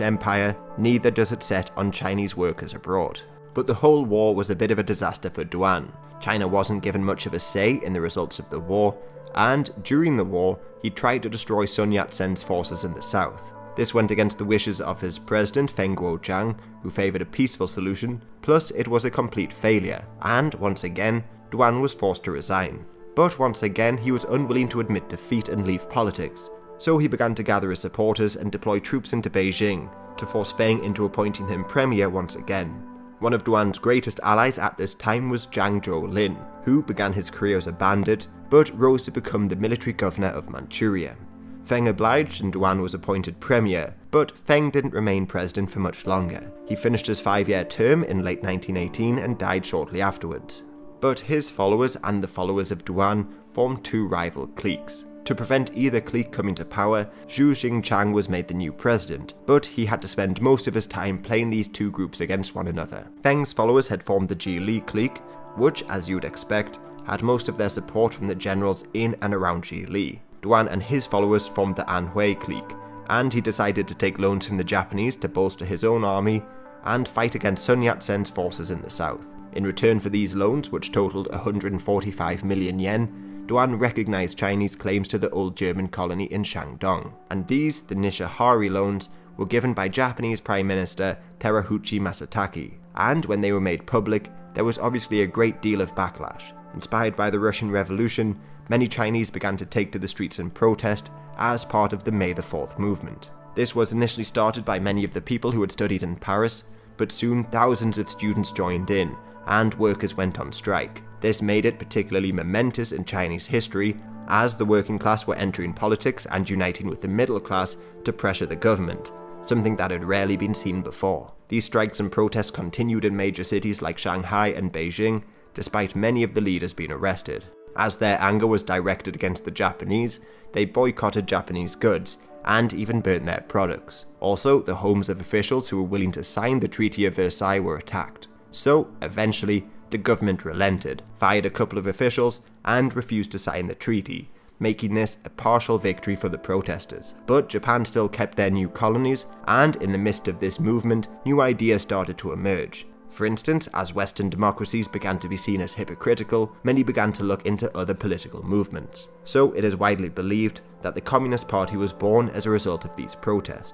Empire, neither does it set on Chinese workers abroad." But the whole war was a bit of a disaster for Duan. China wasn't given much of a say in the results of the war, and during the war, he tried to destroy Sun Yat-sen's forces in the south. This went against the wishes of his president Feng Guojiang, who favoured a peaceful solution, plus it was a complete failure, and once again, Duan was forced to resign. But once again, he was unwilling to admit defeat and leave politics, so he began to gather his supporters and deploy troops into Beijing to force Feng into appointing him premier once again. One of Duan's greatest allies at this time was Zhang Zhou-lin, who began his career as a bandit, but rose to become the military governor of Manchuria. Feng obliged and Duan was appointed premier, but Feng didn't remain president for much longer. He finished his 5-year term in late 1918 and died shortly afterwards. But his followers and the followers of Duan formed two rival cliques. To prevent either clique coming to power, Zhu Xingchang was made the new president, but he had to spend most of his time playing these two groups against one another. Feng's followers had formed the Jili clique, which, as you would expect, had most of their support from the generals in and around Jili. Duan and his followers formed the Anhui clique, and he decided to take loans from the Japanese to bolster his own army and fight against Sun Yat-sen's forces in the south. In return for these loans, which totaled 145 million yen, Duan recognized Chinese claims to the old German colony in Shandong, and these, the Nishihari loans, were given by Japanese Prime Minister Terauchi Masatake, and when they were made public, there was obviously a great deal of backlash. Inspired by the Russian Revolution, many Chinese began to take to the streets in protest as part of the May the 4th movement. This was initially started by many of the people who had studied in Paris, but soon thousands of students joined in, and workers went on strike. This made it particularly momentous in Chinese history, as the working class were entering politics and uniting with the middle class to pressure the government, something that had rarely been seen before. These strikes and protests continued in major cities like Shanghai and Beijing, despite many of the leaders being arrested. As their anger was directed against the Japanese, they boycotted Japanese goods and even burnt their products. Also, the homes of officials who were willing to sign the Treaty of Versailles were attacked. So, eventually, the government relented, fired a couple of officials, and refused to sign the treaty, making this a partial victory for the protesters. But Japan still kept their new colonies, and in the midst of this movement, new ideas started to emerge. For instance, as Western democracies began to be seen as hypocritical, many began to look into other political movements. So it is widely believed that the Communist Party was born as a result of these protests.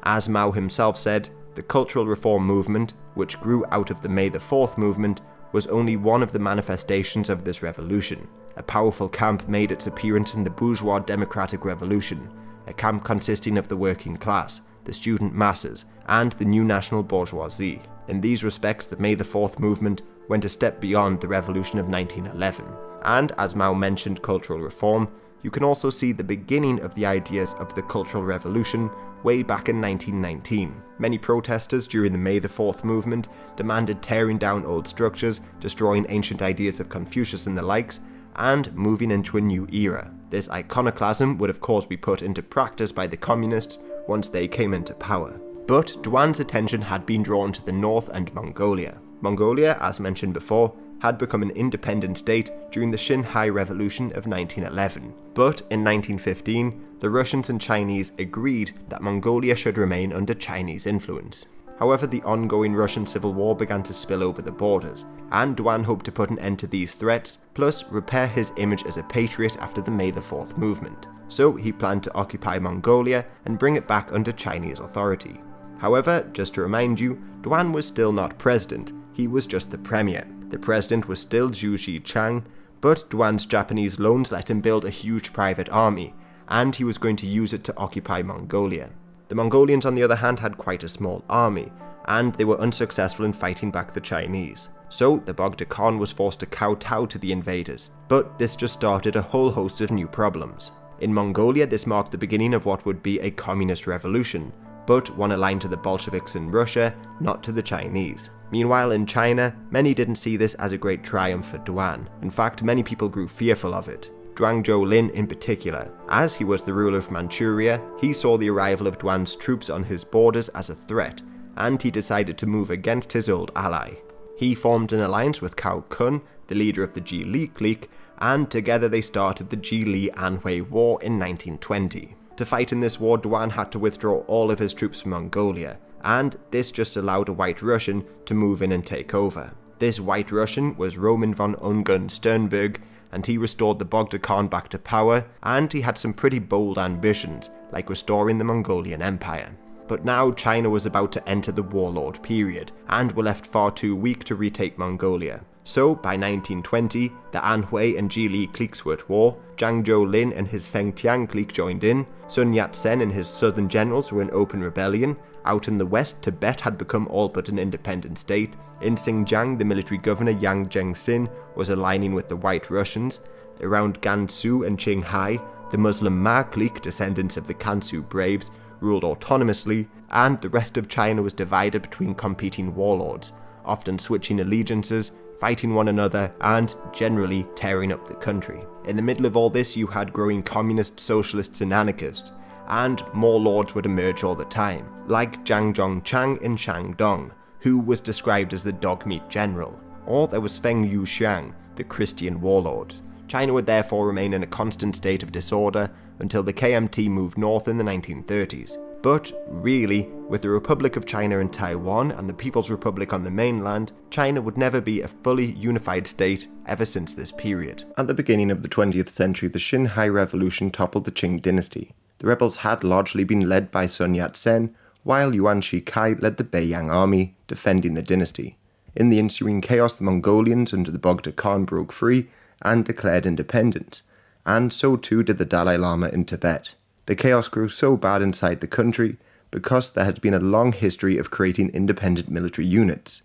As Mao himself said, the Cultural Reform Movement, which grew out of the May the 4th movement, was only one of the manifestations of this revolution. A powerful camp made its appearance in the bourgeois democratic revolution, a camp consisting of the working class, the student masses, and the new national bourgeoisie. In these respects, the May the 4th movement went a step beyond the revolution of 1911. And as Mao mentioned cultural reform, you can also see the beginning of the ideas of the Cultural Revolution way back in 1919. Many protesters during the May the 4th movement demanded tearing down old structures, destroying ancient ideas of Confucius and the likes, and moving into a new era. This iconoclasm would of course be put into practice by the communists once they came into power. But Duan's attention had been drawn to the north and Mongolia. Mongolia, as mentioned before, had become an independent state during the Xinhai Revolution of 1911. But in 1915, the Russians and Chinese agreed that Mongolia should remain under Chinese influence. However, the ongoing Russian Civil War began to spill over the borders, and Duan hoped to put an end to these threats, plus repair his image as a patriot after the May the 4th movement. So he planned to occupy Mongolia and bring it back under Chinese authority. However, just to remind you, Duan was still not president, he was just the premier. The president was still Zhu Xingchang, but Duan's Japanese loans let him build a huge private army, and he was going to use it to occupy Mongolia. The Mongolians, on the other hand, had quite a small army, and they were unsuccessful in fighting back the Chinese. So the Bogd Khan was forced to kowtow to the invaders, but this just started a whole host of new problems. In Mongolia, this marked the beginning of what would be a communist revolution, but one aligned to the Bolsheviks in Russia, not to the Chinese. Meanwhile, in China, many didn't see this as a great triumph for Duan. In fact, many people grew fearful of it. Zhuang Zhou-lin in particular. As he was the ruler of Manchuria, he saw the arrival of Duan's troops on his borders as a threat, and he decided to move against his old ally. He formed an alliance with Cao Kun, the leader of the Jili clique, and together they started the Jili-Anhui War in 1920. To fight in this war, Duan had to withdraw all of his troops from Mongolia, and this just allowed a White Russian to move in and take over. This White Russian was Roman von Ungern Sternberg, and he restored the Bogd Khan back to power, and he had some pretty bold ambitions, like restoring the Mongolian Empire. But now China was about to enter the warlord period, and were left far too weak to retake Mongolia. So by 1920, the Anhui and Jili cliques were at war, Zhang Zhou-lin and his Fengtian clique joined in, Sun Yat-sen and his southern generals were in open rebellion, out in the west Tibet had become all but an independent state, in Xinjiang the military governor Yang Zhengxin was aligning with the White Russians, around Gansu and Qinghai, the Muslim Ma clique, descendants of the Kansu Braves, ruled autonomously, and the rest of China was divided between competing warlords, often switching allegiances, fighting one another, and generally tearing up the country. In the middle of all this, you had growing communists, socialists, and anarchists, and more lords would emerge all the time, like Zhang Zhongchang in Shandong, who was described as the dog-meat general, or there was Feng Yuxiang, the Christian warlord. China would therefore remain in a constant state of disorder until the KMT moved north in the 1930s. But really, with the Republic of China in Taiwan and the People's Republic on the mainland, China would never be a fully unified state ever since this period. At the beginning of the 20th century, the Xinhai Revolution toppled the Qing dynasty. The rebels had largely been led by Sun Yat-sen, while Yuan Shikai led the Beiyang army, defending the dynasty. In the ensuing chaos, the Mongolians under the Bogd Khan broke free and declared independence, and so too did the Dalai Lama in Tibet. The chaos grew so bad inside the country because there had been a long history of creating independent military units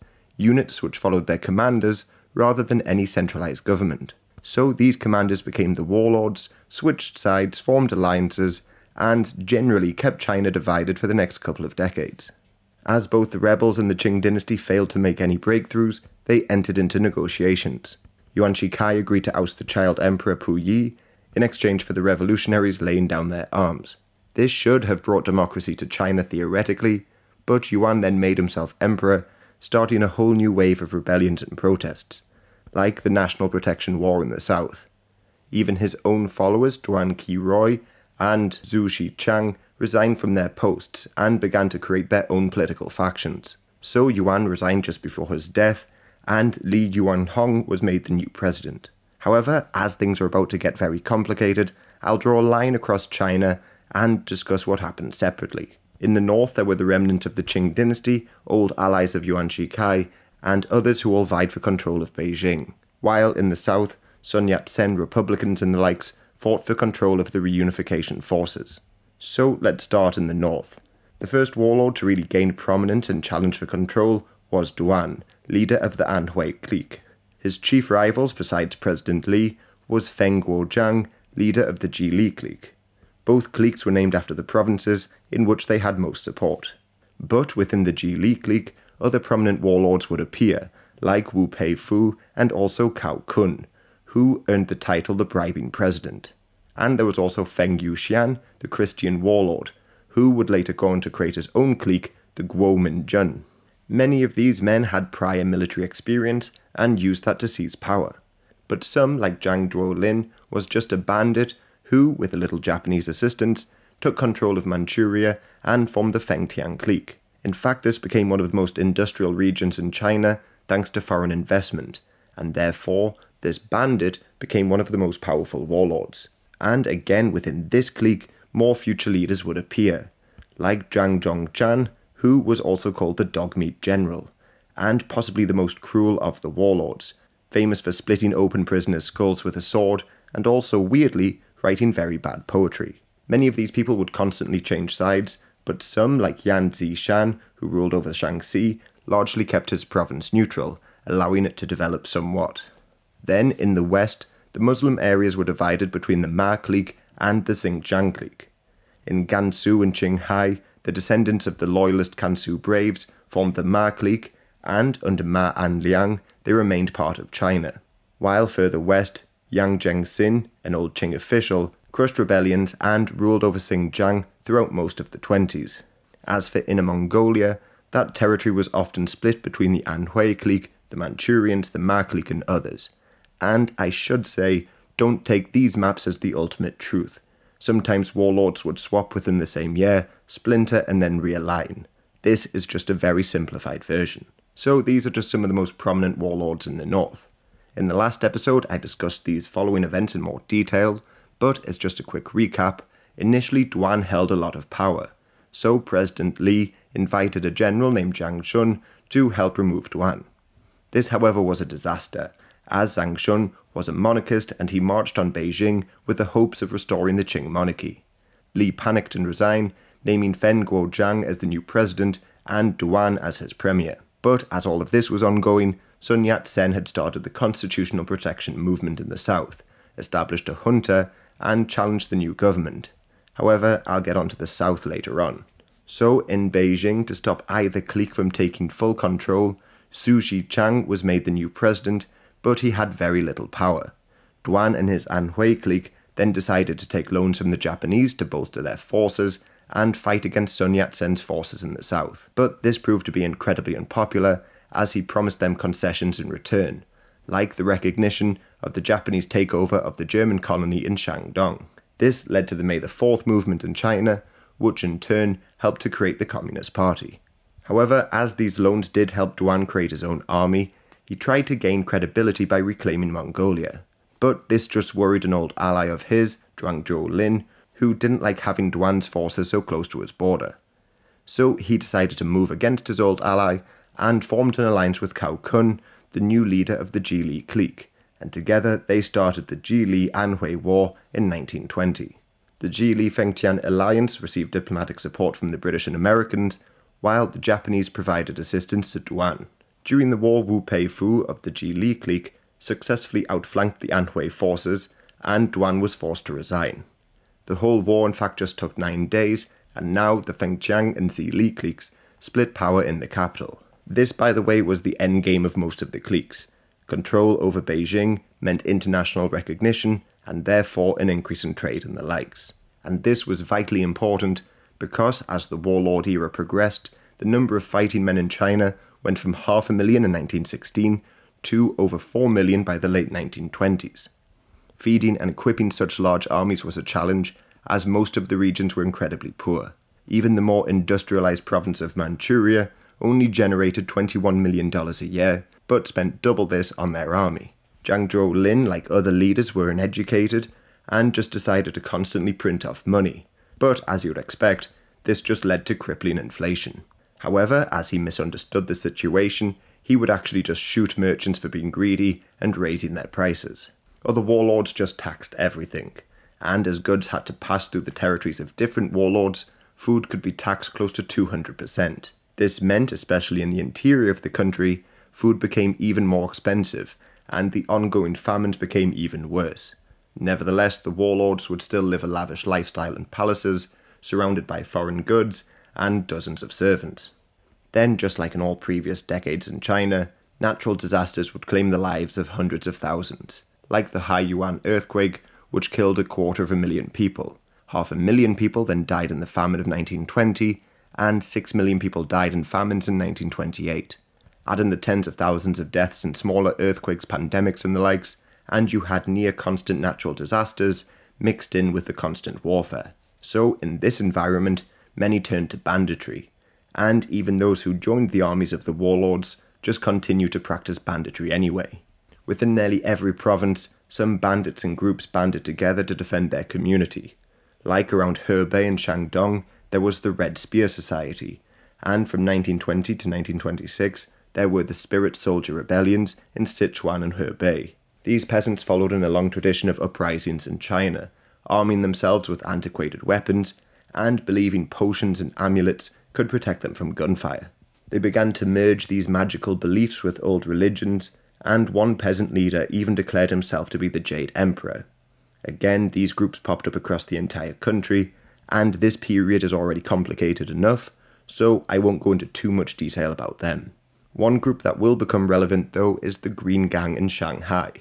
which followed their commanders rather than any centralized government. So these commanders became the warlords, switched sides, formed alliances, and generally kept China divided for the next couple of decades. As both the rebels and the Qing dynasty failed to make any breakthroughs, they entered into negotiations. Yuan Shikai agreed to oust the child emperor Puyi in exchange for the revolutionaries laying down their arms. This should have brought democracy to China theoretically, but Yuan then made himself emperor, starting a whole new wave of rebellions and protests, like the National Protection War in the south. Even his own followers, Duan Qiroi and Zhu Xichang, resigned from their posts and began to create their own political factions. So Yuan resigned just before his death, and Li Yuanhong was made the new president. However, as things are about to get very complicated, I'll draw a line across China and discuss what happened separately. In the north, there were the remnants of the Qing dynasty, old allies of Yuan Shikai, and others who all vied for control of Beijing. While in the south, Sun Yat-sen, Republicans and the likes fought for control of the reunification forces. So let's start in the north. The first warlord to really gain prominence and challenge for control was Duan, leader of the Anhui clique. His chief rivals, besides President Li, was Feng Guozhang, leader of the Jili clique. Both cliques were named after the provinces in which they had most support. But within the Jili clique, other prominent warlords would appear, like Wu Peifu and also Cao Kun, who earned the title the bribing president. And there was also Feng Yuxian, the Christian warlord, who would later go on to create his own clique, the Guominjun. Many of these men had prior military experience and used that to seize power. But some, like Zhang Zhou-lin, was just a bandit who, with a little Japanese assistance, took control of Manchuria and formed the Fengtian clique. In fact, this became one of the most industrial regions in China thanks to foreign investment, and therefore, this bandit became one of the most powerful warlords. And again, within this clique, more future leaders would appear, like Zhang Zhongchan, who was also called the dog-meat general, and possibly the most cruel of the warlords, famous for splitting open prisoners' skulls with a sword, and also, weirdly, writing very bad poetry. Many of these people would constantly change sides, but some, like Yan Zishan, who ruled over Shaanxi, largely kept his province neutral, allowing it to develop somewhat. Then, in the west, the Muslim areas were divided between the Ma clique and the Xinjiang clique. In Gansu and Qinghai, the descendants of the loyalist Gansu Braves formed the Ma clique, and under Ma Anliang, they remained part of China. While further west, Yang Zhengxin, an old Qing official, crushed rebellions and ruled over Xinjiang throughout most of the 20s. As for Inner Mongolia, that territory was often split between the Anhui clique, the Manchurians, the Ma clique and others. And I should say, don't take these maps as the ultimate truth. Sometimes warlords would swap within the same year, splinter and then realign. This is just a very simplified version. So these are just some of the most prominent warlords in the north. In the last episode I discussed these following events in more detail, but as just a quick recap, initially Duan held a lot of power, so President Li invited a general named Zhang Shun to help remove Duan. This however was a disaster, as Zhang Shun was a monarchist and he marched on Beijing with the hopes of restoring the Qing monarchy. Li panicked and resigned, naming Fen Guozhang as the new president and Duan as his premier. But as all of this was ongoing, Sun Yat-sen had started the constitutional protection movement in the south, established a junta, and challenged the new government. However, I'll get onto the south later on. So in Beijing, to stop either clique from taking full control, Su Xichang was made the new president, but he had very little power. Duan and his Anhui clique then decided to take loans from the Japanese to bolster their forces and fight against Sun Yat-sen's forces in the south. But this proved to be incredibly unpopular, as he promised them concessions in return, like the recognition of the Japanese takeover of the German colony in Shandong. This led to the May the 4th movement in China, which in turn helped to create the Communist Party. However, as these loans did help Duan create his own army, he tried to gain credibility by reclaiming Mongolia. But this just worried an old ally of his, Zhuang Zhuolin, who didn't like having Duan's forces so close to his border. So he decided to move against his old ally and formed an alliance with Cao Kun, the new leader of the Jili clique, and together they started the Jili-Anhui War in 1920. The Jili-Fengtian alliance received diplomatic support from the British and Americans, while the Japanese provided assistance to Duan. During the war, Wu Peifu of the Jili clique successfully outflanked the Anhui forces, and Duan was forced to resign. The whole war in fact just took 9 days, and now the Fengtian and Zili cliques split power in the capital. This, by the way, was the endgame of most of the cliques. Control over Beijing meant international recognition, and therefore an increase in trade and the likes. And this was vitally important because as the warlord era progressed, the number of fighting men in China went from 500,000 in 1916 to over 4 million by the late 1920s. Feeding and equipping such large armies was a challenge, as most of the regions were incredibly poor. Even the more industrialized province of Manchuria only generated $21 million a year, but spent double this on their army. Zhang Zhuolin, like other leaders, were uneducated and just decided to constantly print off money. But as you would expect, this just led to crippling inflation. However, as he misunderstood the situation, he would actually just shoot merchants for being greedy and raising their prices. Other warlords just taxed everything, and as goods had to pass through the territories of different warlords, food could be taxed close to 200%. This meant, especially in the interior of the country, food became even more expensive, and the ongoing famines became even worse. Nevertheless, the warlords would still live a lavish lifestyle in palaces, surrounded by foreign goods and dozens of servants. Then, just like in all previous decades in China, natural disasters would claim the lives of hundreds of thousands, like the Haiyuan earthquake, which killed 250,000 people. 500,000 people then died in the famine of 1920, and 6 million people died in famines in 1928. Add in the tens of thousands of deaths in smaller earthquakes, pandemics and the likes, and you had near-constant natural disasters mixed in with the constant warfare. So, in this environment, many turned to banditry, and even those who joined the armies of the warlords just continued to practice banditry anyway. Within nearly every province, some bandits and groups banded together to defend their community. Like around Hebei and Shandong, there was the Red Spear Society, and from 1920 to 1926, there were the Spirit Soldier Rebellions in Sichuan and Hebei. These peasants followed in a long tradition of uprisings in China, arming themselves with antiquated weapons, and believing potions and amulets could protect them from gunfire. They began to merge these magical beliefs with old religions, and one peasant leader even declared himself to be the Jade Emperor. Again, these groups popped up across the entire country, and this period is already complicated enough, so I won't go into too much detail about them. One group that will become relevant though is the Green Gang in Shanghai.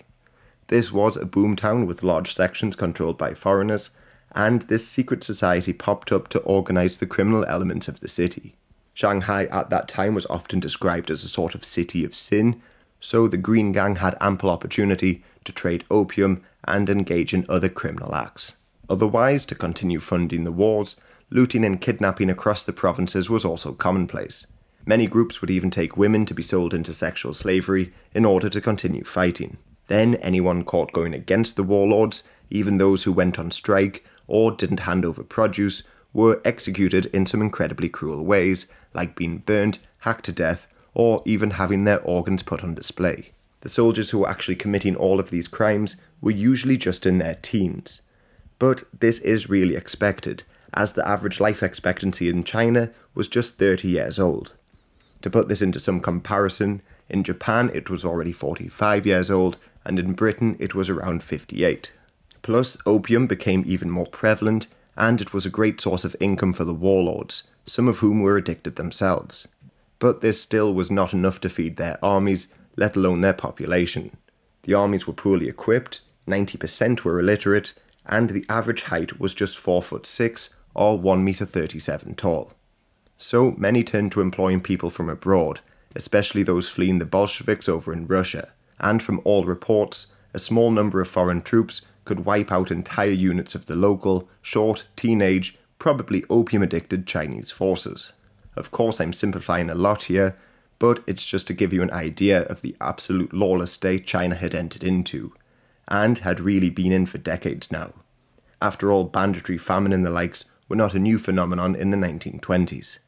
This was a boomtown with large sections controlled by foreigners, and this secret society popped up to organise the criminal elements of the city. Shanghai at that time was often described as a sort of city of sin, so the Green Gang had ample opportunity to trade opium and engage in other criminal acts. Otherwise, to continue funding the wars, looting and kidnapping across the provinces was also commonplace. Many groups would even take women to be sold into sexual slavery in order to continue fighting. Then anyone caught going against the warlords, even those who went on strike or didn't hand over produce, were executed in some incredibly cruel ways, like being burned, hacked to death, or even having their organs put on display. The soldiers who were actually committing all of these crimes were usually just in their teens. But this is really expected, as the average life expectancy in China was just 30 years old. To put this into some comparison, in Japan it was already 45 years old, and in Britain it was around 58. Plus, opium became even more prevalent, and it was a great source of income for the warlords, some of whom were addicted themselves. But this still was not enough to feed their armies, let alone their population. The armies were poorly equipped, 90% were illiterate, and the average height was just 4'6" or 1'37" m tall. So many turned to employing people from abroad, especially those fleeing the Bolsheviks over in Russia, and from all reports, a small number of foreign troops could wipe out entire units of the local, short, teenage, probably opium-addicted Chinese forces. Of course, I'm simplifying a lot here, but it's just to give you an idea of the absolute lawless state China had entered into, and had really been in for decades now. After all, banditry, famine and the likes were not a new phenomenon in the 1920s.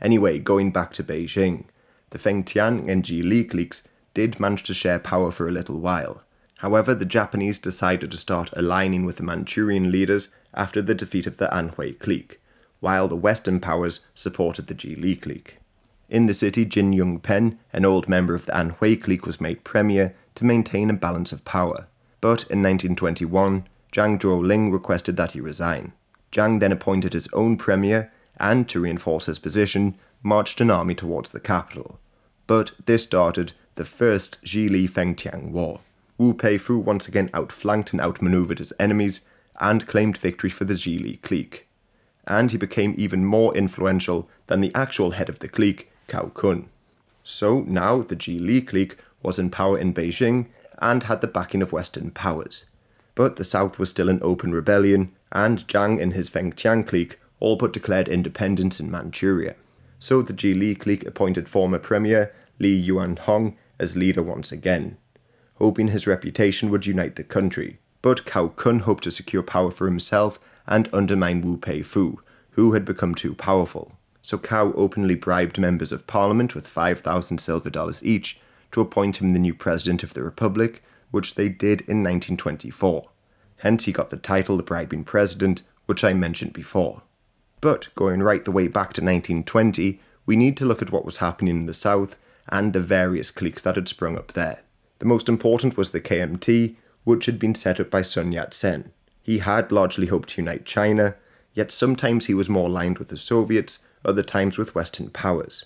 Anyway, going back to Beijing, the Fengtian and Jili cliques did manage to share power for a little while. However, the Japanese decided to start aligning with the Manchurian leaders after the defeat of the Anhui clique, while the Western powers supported the Jili clique. In the city, Jin Yongpen, an old member of the Anhui clique, was made premier to maintain a balance of power. But in 1921, Zhang Zhuoling requested that he resign. Zhang then appointed his own premier, and to reinforce his position, marched an army towards the capital. But this started the First Jili-Fengtian War. Wu Peifu once again outflanked and outmaneuvered his enemies, and claimed victory for the Jili clique. And he became even more influential than the actual head of the clique, Cao Kun. So now the Jili clique was in power in Beijing, and had the backing of Western powers. But the south was still in open rebellion, and Zhang and his Fengtian clique all but declared independence in Manchuria. So the Jili clique appointed former premier Li Yuanhong as leader once again, hoping his reputation would unite the country. But Cao Kun hoped to secure power for himself and undermine Wu Peifu, who had become too powerful. So Cao openly bribed members of parliament with 5,000 silver dollars each to appoint him the new president of the republic, which they did in 1924. Hence he got the title the bribing president, which I mentioned before. But going right the way back to 1920, we need to look at what was happening in the south and the various cliques that had sprung up there. The most important was the KMT, which had been set up by Sun Yat-sen. He had largely hoped to unite China, yet sometimes he was more aligned with the Soviets, other times with Western powers.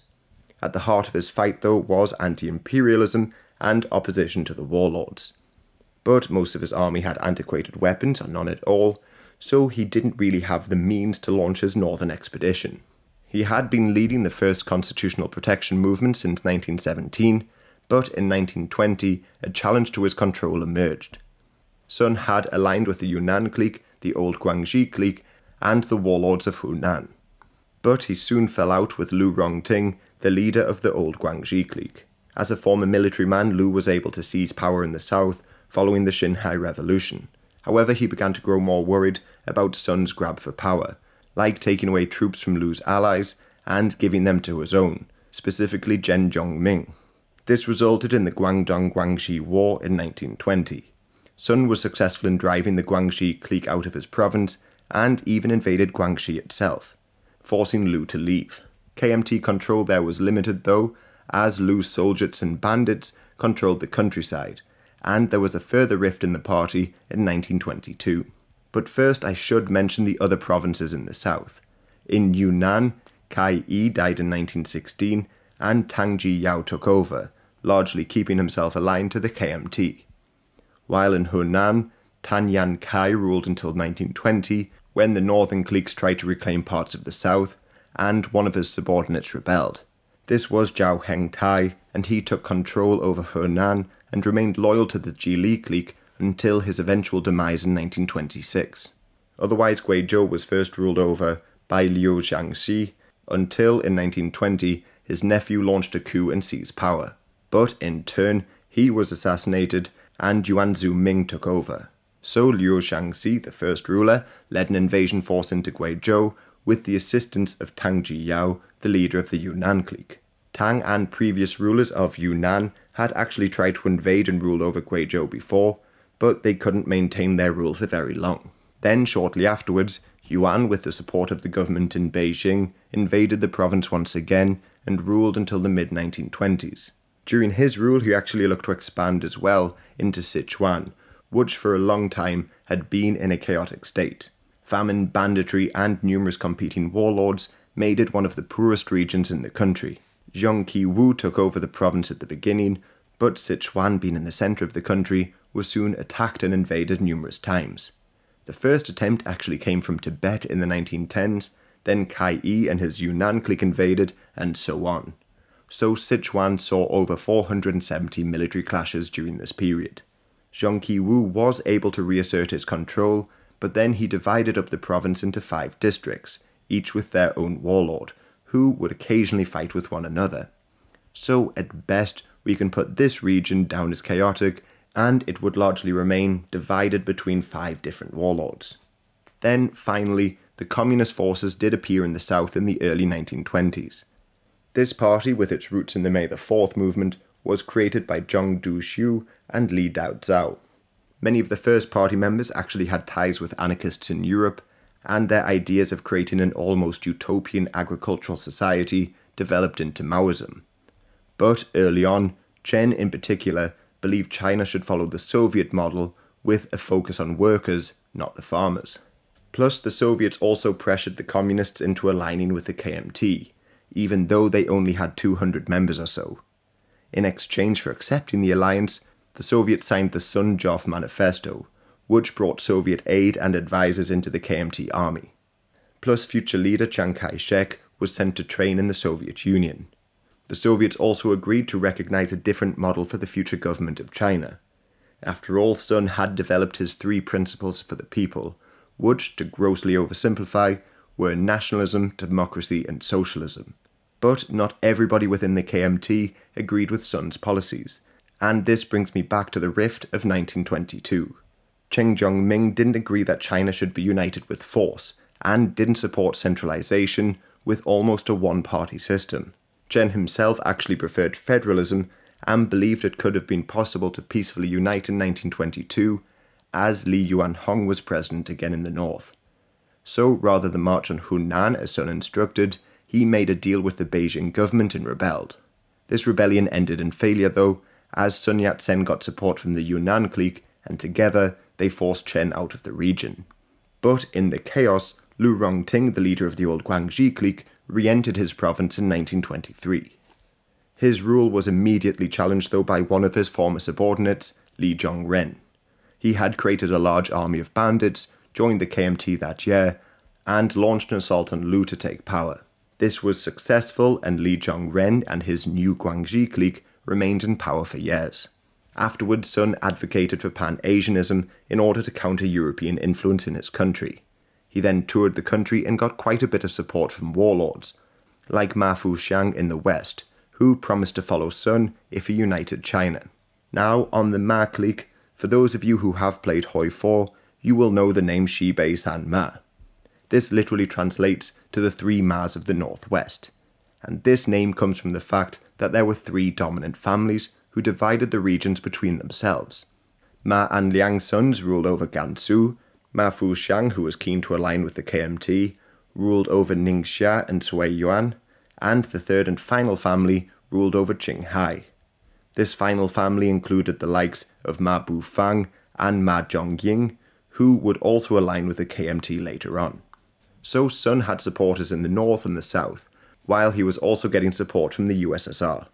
At the heart of his fight, though, was anti-imperialism and opposition to the warlords. But most of his army had antiquated weapons, or none at all, so he didn't really have the means to launch his northern expedition. He had been leading the first constitutional protection movement since 1917, but in 1920 a challenge to his control emerged. Sun had aligned with the Yunnan clique, the old Guangxi clique, and the warlords of Hunan. But he soon fell out with Lu Rongting, the leader of the old Guangxi clique. As a former military man, Lu was able to seize power in the south following the Xinhai Revolution. However, he began to grow more worried about Sun's grab for power, like taking away troops from Lu's allies and giving them to his own, specifically Zhen Zhongming. This resulted in the Guangdong-Guangxi War in 1920. Sun was successful in driving the Guangxi clique out of his province, and even invaded Guangxi itself, forcing Liu to leave. KMT control there was limited though, as Liu's soldiers and bandits controlled the countryside, and there was a further rift in the party in 1922. But first I should mention the other provinces in the south. In Yunnan, Cai Yi died in 1916, and Tang Jiyao took over, largely keeping himself aligned to the KMT. While in Hunan, Tan Yan Kai ruled until 1920, when the northern cliques tried to reclaim parts of the south, and one of his subordinates rebelled. This was Zhao Hengtai, and he took control over Hunan and remained loyal to the Jili clique until his eventual demise in 1926. Otherwise, Guizhou was first ruled over by Liu Jiangxi, until in 1920 his nephew launched a coup and seized power. But in turn, he was assassinated and Yuan Zuming took over. So Liu Jiangxi, the first ruler, led an invasion force into Guizhou with the assistance of Tang Jiyao, the leader of the Yunnan clique. Tang and previous rulers of Yunnan had actually tried to invade and rule over Guizhou before, but they couldn't maintain their rule for very long. Then, shortly afterwards, Yuan, with the support of the government in Beijing, invaded the province once again and ruled until the mid-1920s. During his rule, he actually looked to expand as well into Sichuan, which for a long time had been in a chaotic state. Famine, banditry, and numerous competing warlords made it one of the poorest regions in the country. Zheng Qiwu took over the province at the beginning, but Sichuan, being in the centre of the country, was soon attacked and invaded numerous times. The first attempt actually came from Tibet in the 1910s, then Cai Yi and his Yunnan clique invaded, and so on. So Sichuan saw over 470 military clashes during this period. Zheng Qiwu was able to reassert his control, but then he divided up the province into 5 districts, each with their own warlord, who would occasionally fight with one another. So at best, we can put this region down as chaotic, and it would largely remain divided between 5 different warlords. Then, finally, the communist forces did appear in the south in the early 1920s. This party, with its roots in the May the 4th movement, was created by Zhang Duxiu and Li Daozhao. Many of the first party members actually had ties with anarchists in Europe, and their ideas of creating an almost utopian agricultural society developed into Maoism. But early on, Chen in particular believed China should follow the Soviet model with a focus on workers, not the farmers. Plus, the Soviets also pressured the communists into aligning with the KMT, even though they only had 200 members or so. In exchange for accepting the alliance, the Soviets signed the Sun-Joff Manifesto, which brought Soviet aid and advisors into the KMT army. Plus, future leader Chiang Kai-shek was sent to train in the Soviet Union. The Soviets also agreed to recognize a different model for the future government of China. After all, Sun had developed his 3 principles for the people, which, to grossly oversimplify, were nationalism, democracy, and socialism. But not everybody within the KMT agreed with Sun's policies, and this brings me back to the rift of 1922. Chen Zhongming didn't agree that China should be united with force, and didn't support centralization with almost a one-party system. Chen himself actually preferred federalism and believed it could have been possible to peacefully unite in 1922, as Li Yuanhong was president again in the north. So rather than march on Hunan as Sun instructed, he made a deal with the Beijing government and rebelled. This rebellion ended in failure though, as Sun Yat-sen got support from the Yunnan clique, and together they forced Chen out of the region. But in the chaos, Lu Rongting, the leader of the old Guangxi clique, re-entered his province in 1923. His rule was immediately challenged though by one of his former subordinates, Li Zhongren. He had created a large army of bandits, joined the KMT that year, and launched an assault on Lu to take power. This was successful, and Li Zhongren and his new Guangxi clique remained in power for years. Afterwards, Sun advocated for Pan-Asianism in order to counter European influence in his country. He then toured the country and got quite a bit of support from warlords, like Ma Fuxiang in the west, who promised to follow Sun if he united China. Now, on the Ma clique, for those of you who have played Hoi 4, you will know the name Xibei San Ma. This literally translates to the 3 Ma's of the Northwest, and this name comes from the fact that there were 3 dominant families who divided the regions between themselves. Ma and Liang sons ruled over Gansu, Ma Fuxiang, who was keen to align with the KMT, ruled over Ningxia and Suiyuan, and the third and final family ruled over Qinghai. This final family included the likes of Ma Bufang and Ma Zhongying, who would also align with the KMT later on. So Sun had supporters in the north and the south, while he was also getting support from the USSR.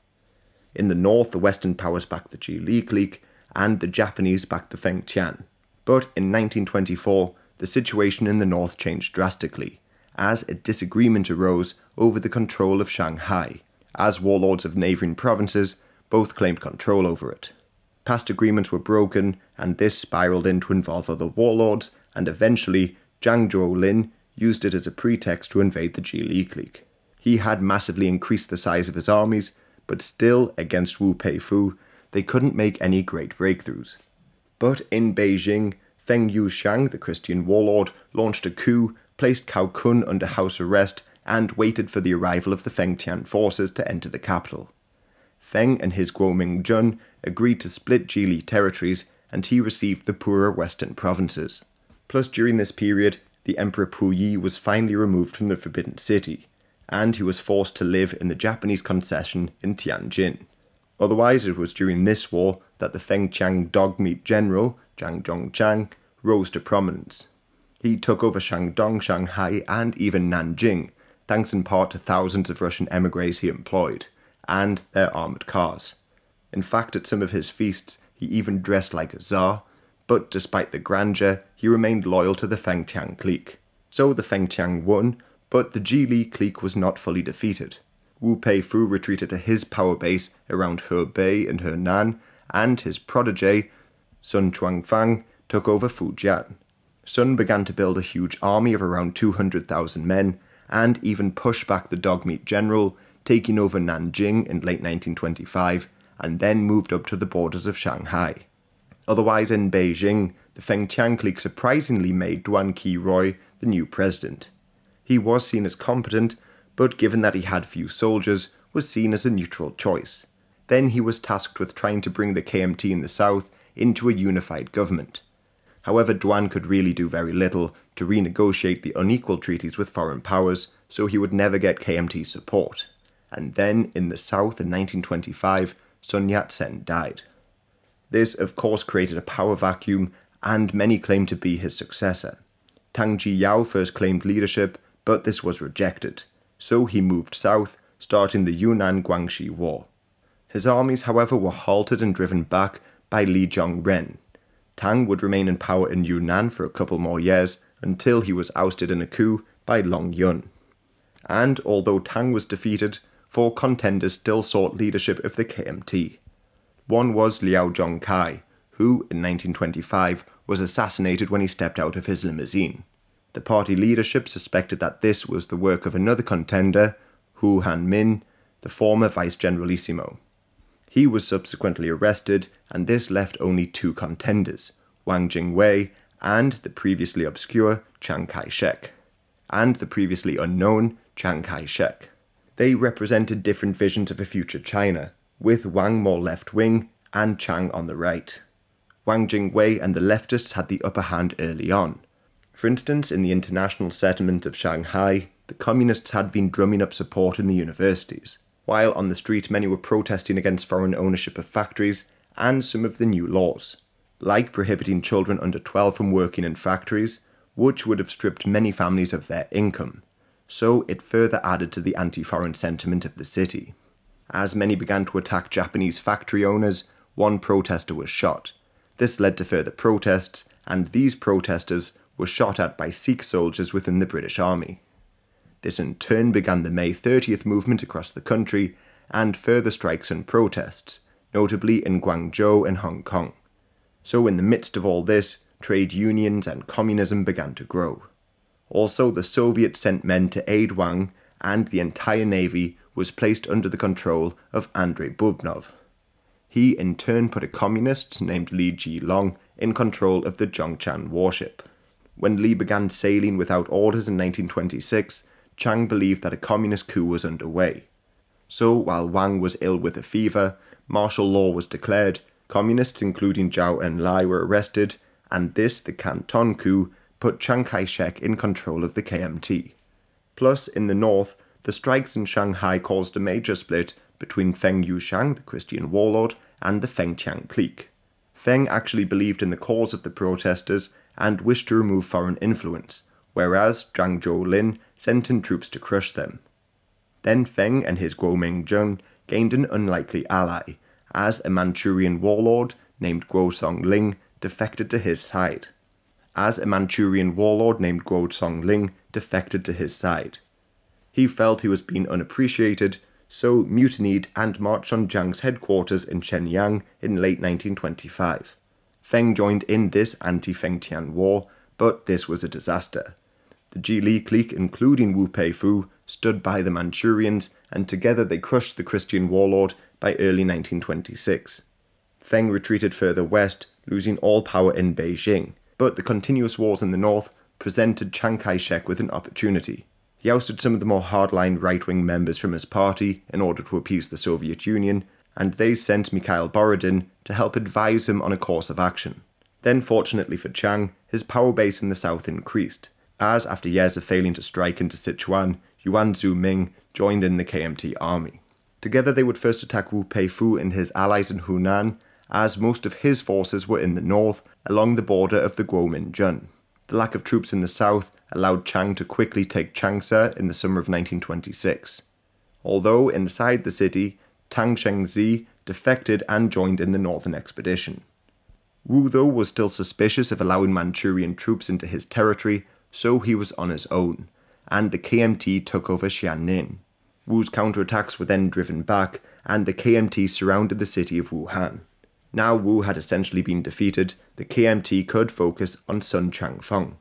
In the north, the Western powers backed the Zhili clique, and the Japanese backed the Fengtian. But in 1924, the situation in the north changed drastically, as a disagreement arose over the control of Shanghai, as warlords of neighbouring provinces both claimed control over it. Past agreements were broken, and this spiralled in to involve other warlords, and eventually Zhang Zhuolin used it as a pretext to invade the Zhili clique. He had massively increased the size of his armies, but still, against Wu Peifu, they couldn't make any great breakthroughs. But in Beijing, Feng Yuxiang, the Christian warlord, launched a coup, placed Cao Kun under house arrest, and waited for the arrival of the Fengtian forces to enter the capital. Feng and his Guoming Jun agreed to split Zhili territories, and he received the poorer western provinces. Plus, during this period, the Emperor Puyi was finally removed from the Forbidden City, and he was forced to live in the Japanese concession in Tianjin. Otherwise, it was during this war that the Fengtian dog-meat general, Zhang Zhongchang, rose to prominence. He took over Shandong, Shanghai, and even Nanjing, thanks in part to thousands of Russian emigres he employed, and their armoured cars. In fact, at some of his feasts, he even dressed like a Tsar, but despite the grandeur, he remained loyal to the Fengtian clique. So the Fengtian won, but the Zhili clique was not fully defeated. Wu Peifu retreated to his power base around Hebei and Henan, and his protege, Sun Quanfang, took over Fujian. Sun began to build a huge army of around 200,000 men, and even pushed back the dog-meat general, taking over Nanjing in late 1925, and then moved up to the borders of Shanghai. Otherwise, in Beijing, the Fengtian clique surprisingly made Duan Qirui the new president. He was seen as competent, but given that he had few soldiers, was seen as a neutral choice. Then he was tasked with trying to bring the KMT in the south into a unified government. However, Duan could really do very little to renegotiate the unequal treaties with foreign powers, so he would never get KMT support. And then, in the south in 1925, Sun Yat-sen died. This, of course, created a power vacuum, and many claimed to be his successor. Tang Jiyao first claimed leadership, but this was rejected, so he moved south, starting the Yunnan-Guangxi War. His armies, however, were halted and driven back by Li Zhongren. Tang would remain in power in Yunnan for a couple more years, until he was ousted in a coup by Long Yun. And although Tang was defeated, 4 contenders still sought leadership of the KMT. One was Liao Zhongkai, who, in 1925, was assassinated when he stepped out of his limousine. The party leadership suspected that this was the work of another contender, Hu Hanmin, the former vice generalissimo. He was subsequently arrested, and this left only 2 contenders, Wang Jingwei and the previously obscure Chiang Kai-shek, and the previously unknown Chiang Kai-shek. They represented different visions of a future China, with Wang more left-wing and Chiang on the right. Wang Jingwei and the leftists had the upper hand early on. For instance, in the international settlement of Shanghai, the communists had been drumming up support in the universities, while on the street many were protesting against foreign ownership of factories and some of the new laws, like prohibiting children under 12 from working in factories, which would have stripped many families of their income. So it further added to the anti-foreign sentiment of the city. As many began to attack Japanese factory owners, one protester was shot. This led to further protests, and these protesters were shot at by Sikh soldiers within the British Army. This in turn began the May 30th movement across the country, and further strikes and protests, notably in Guangzhou and Hong Kong. So in the midst of all this, trade unions and communism began to grow. Also, the Soviets sent men to aid Wang, and the entire navy was placed under the control of Andrei Bubnov. He in turn put a communist named Li Jilong in control of the Zhongshan warship. When Li began sailing without orders in 1926, Chiang believed that a communist coup was underway. So while Wang was ill with a fever, martial law was declared, communists including Zhou Enlai were arrested, and this, the Canton coup, put Chiang Kai-shek in control of the KMT. Plus, in the north, the strikes in Shanghai caused a major split between Feng Yuxiang, the Christian warlord, and the Feng Tian clique. Feng actually believed in the cause of the protesters and wished to remove foreign influence, whereas Zhang Zhou-lin sent in troops to crush them. Then Feng and his Guo Mingjun gained an unlikely ally, as a Manchurian warlord named Guo Songling defected to his side. He felt he was being unappreciated, so mutinied and marched on Jiang's headquarters in Shenyang in late 1925. Feng joined in this anti-Feng Tian war, but this was a disaster. The Jili clique, including Wu Peifu, stood by the Manchurians, and together they crushed the Christian warlord by early 1926. Feng retreated further west, losing all power in Beijing, but the continuous wars in the north presented Chiang Kai-shek with an opportunity. He ousted some of the more hardline right-wing members from his party in order to appease the Soviet Union, and they sent Mikhail Borodin to help advise him on a course of action. Then, fortunately for Chiang, his power base in the south increased, as after years of failing to strike into Sichuan, Yuan Zhuming joined in the KMT army. Together they would first attack Wu Peifu and his allies in Hunan, as most of his forces were in the north, along the border of the Guo Mingjun. The lack of troops in the south allowed Chiang to quickly take Changsha in the summer of 1926. Although inside the city, Tang Shengzi defected and joined in the northern expedition. Wu, though, was still suspicious of allowing Manchurian troops into his territory, so he was on his own, and the KMT took over Xianin. Wu's counterattacks were then driven back, and the KMT surrounded the city of Wuhan. Now Wu had essentially been defeated, the KMT could focus on Sun Changfeng.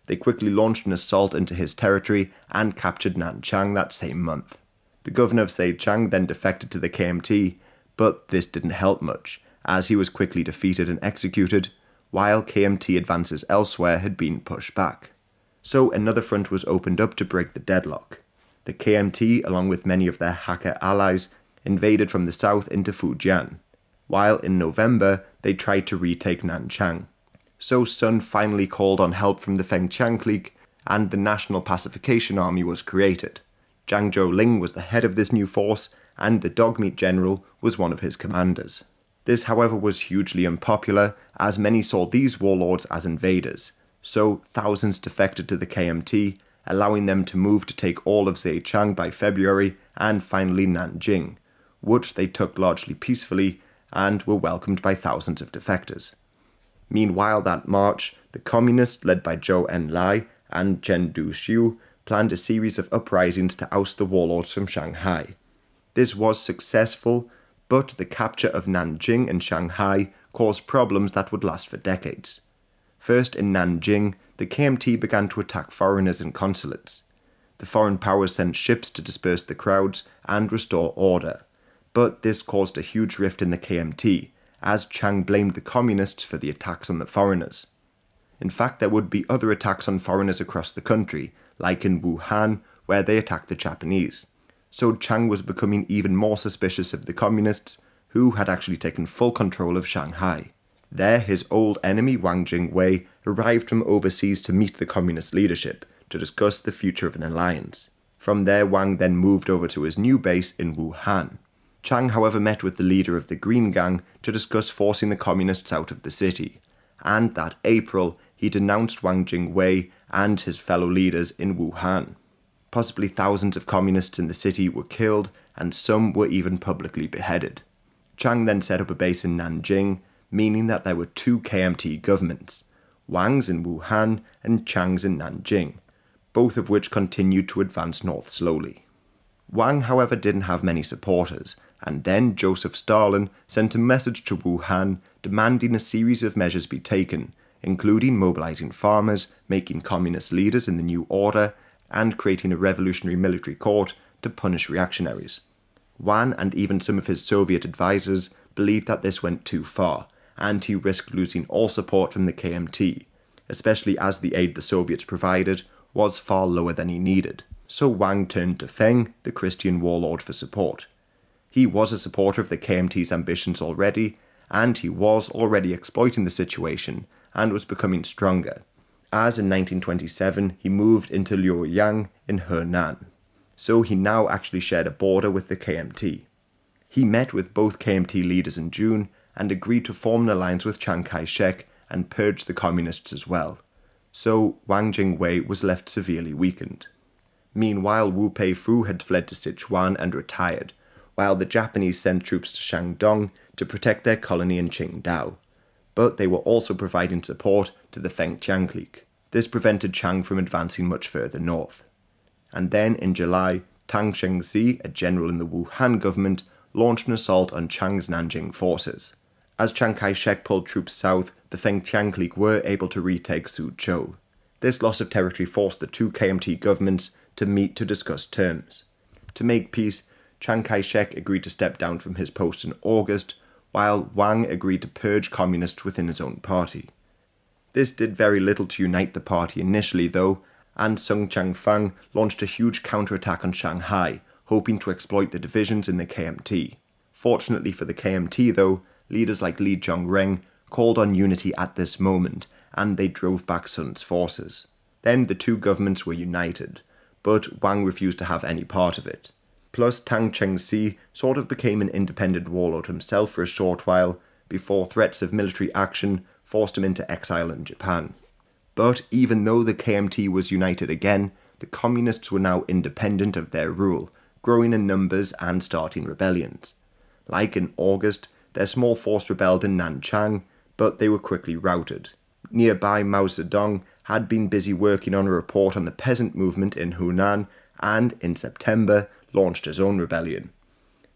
They quickly launched an assault into his territory and captured Nanchang that same month. The governor of Zhejiang then defected to the KMT, but this didn't help much, as he was quickly defeated and executed, while KMT advances elsewhere had been pushed back. So another front was opened up to break the deadlock. The KMT, along with many of their Hakka allies, invaded from the south into Fujian, while in November they tried to retake Nanchang. So Sun finally called on help from the Feng Tian clique, and the National Pacification Army was created. Zhang Zhou-ling was the head of this new force, and the Dogmeat General was one of his commanders. This, however, was hugely unpopular, as many saw these warlords as invaders, so thousands defected to the KMT, allowing them to move to take all of Zhejiang by February and finally Nanjing, which they took largely peacefully and were welcomed by thousands of defectors. Meanwhile, that March, the communists led by Zhou Enlai and Chen Duxiu planned a series of uprisings to oust the warlords from Shanghai. This was successful, but the capture of Nanjing and Shanghai caused problems that would last for decades. First, in Nanjing, the KMT began to attack foreigners and consulates. The foreign powers sent ships to disperse the crowds and restore order, but this caused a huge rift in the KMT, as Chiang blamed the communists for the attacks on the foreigners. In fact, there would be other attacks on foreigners across the country, like in Wuhan, where they attacked the Japanese. So Chiang was becoming even more suspicious of the communists, who had actually taken full control of Shanghai. There, his old enemy Wang Jingwei arrived from overseas to meet the communist leadership, to discuss the future of an alliance. From there, Wang then moved over to his new base in Wuhan. Chiang, however, met with the leader of the Green Gang to discuss forcing the communists out of the city, and that April, he denounced Wang Jingwei and his fellow leaders in Wuhan. Possibly thousands of communists in the city were killed, and some were even publicly beheaded. Chiang then set up a base in Nanjing, meaning that there were two KMT governments, Wang's in Wuhan and Chiang's in Nanjing, both of which continued to advance north slowly. Wang, however, didn't have many supporters, and then Joseph Stalin sent a message to Wuhan demanding a series of measures be taken, including mobilizing farmers, making communist leaders in the new order, and creating a revolutionary military court to punish reactionaries. Wang and even some of his Soviet advisors believed that this went too far, and he risked losing all support from the KMT, especially as the aid the Soviets provided was far lower than he needed. So Wang turned to Feng, the Christian warlord, for support. He was a supporter of the KMT's ambitions already, and he was already exploiting the situation and was becoming stronger, as in 1927 he moved into Luoyang in Henan. So he now actually shared a border with the KMT. He met with both KMT leaders in June and agreed to form an alliance with Chiang Kai-shek and purge the communists as well. So Wang Jingwei was left severely weakened. Meanwhile, Wu Peifu had fled to Sichuan and retired, while the Japanese sent troops to Shandong to protect their colony in Qingdao. But they were also providing support to the Fengtian clique. This prevented Chiang from advancing much further north. And then in July, Tang Shengxi, a general in the Wuhan government, launched an assault on Chiang's Nanjing forces. As Chiang Kai-shek pulled troops south, the Fengtian clique were able to retake Suzhou. This loss of territory forced the two KMT governments to meet to discuss terms. To make peace, Chiang Kai-shek agreed to step down from his post in August, while Wang agreed to purge communists within his own party. This did very little to unite the party initially though, and Sung Chang-fang launched a huge counterattack on Shanghai, hoping to exploit the divisions in the KMT. Fortunately for the KMT though, leaders like Li Zhongreng called on unity at this moment, and they drove back Sun's forces. Then the two governments were united, but Wang refused to have any part of it. Plus Tang Chengxi sort of became an independent warlord himself for a short while, before threats of military action forced him into exile in Japan. But even though the KMT was united again, the communists were now independent of their rule, growing in numbers and starting rebellions. Like in August, their small force rebelled in Nanchang, but they were quickly routed. Nearby Mao Zedong had been busy working on a report on the peasant movement in Hunan, and in September launched his own rebellion.